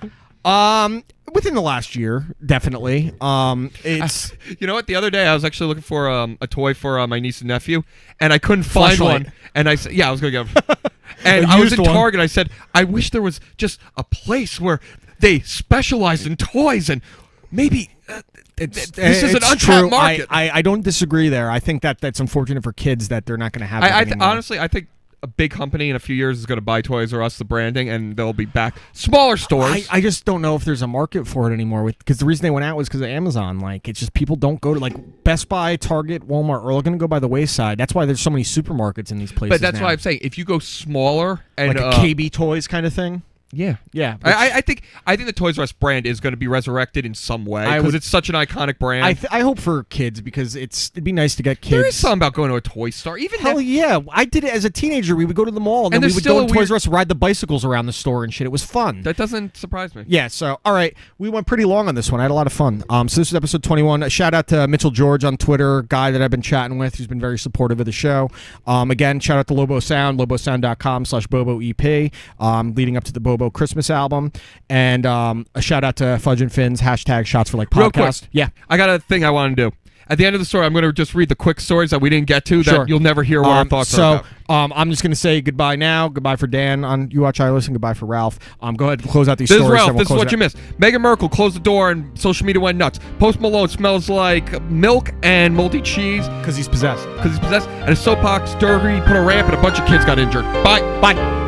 Speaker 4: Within the last year, definitely. It's
Speaker 1: you know what? The other day I was actually looking for a toy for my niece and nephew, and I couldn't find one. And I said, "Yeah, I was gonna get one." And I was in Target. I said, "I wish there was just a place where they specialized in toys, and maybe this is an untapped market."
Speaker 4: I don't disagree there. I think that's unfortunate for kids that they're not going to have. That
Speaker 1: honestly, I think a big company in a few years is going to buy Toys R Us, the branding, and they'll be back. Smaller stores.
Speaker 4: I just don't know if there's a market for it anymore. Because the reason they went out was because of Amazon. It's just people don't go to Best Buy, Target, Walmart are all going to go by the wayside. That's why there's so many supermarkets in these places.
Speaker 1: But that's why I'm saying if you go smaller and
Speaker 4: like a KB Toys kind of thing.
Speaker 1: Yeah.
Speaker 4: Yeah.
Speaker 1: I think the Toys R Us brand is going to be resurrected in some way because it's such an iconic brand.
Speaker 4: I hope for kids because it'd be nice to get kids.
Speaker 1: There is something about going to a toy store.
Speaker 4: Yeah. I did it as a teenager. We would go to the mall and then we would go to Toys R Us, ride the bicycles around the store and shit. It was fun.
Speaker 1: That doesn't surprise me.
Speaker 4: Yeah. So, all right. We went pretty long on this one. I had a lot of fun. So this is episode 21. A shout out to Mitchell George on Twitter, guy that I've been chatting with who's been very supportive of the show. Again, shout out to Lobo Sound, lobosound.com/BoboEP, leading up to the Bobo Christmas album. And a shout out to Fudge and Finn's #Shots for Like podcast.
Speaker 1: Real quick,
Speaker 4: yeah,
Speaker 1: I got a thing I want to do. At the end of the story, I'm going to just read the quick stories that we didn't get to that you'll never hear what our thoughts are about.
Speaker 4: I'm just going to say goodbye now. Goodbye for Dan on You Watch, I Listen. Goodbye for Ralph. Go ahead and close out these stories.
Speaker 1: This is Ralph. This is what you missed. Meghan Markle closed the door and social media went nuts. Post Malone smells like milk and moldy cheese.
Speaker 4: Because he's possessed.
Speaker 1: And a soapbox derby put a ramp and a bunch of kids got injured. Bye.
Speaker 4: Bye.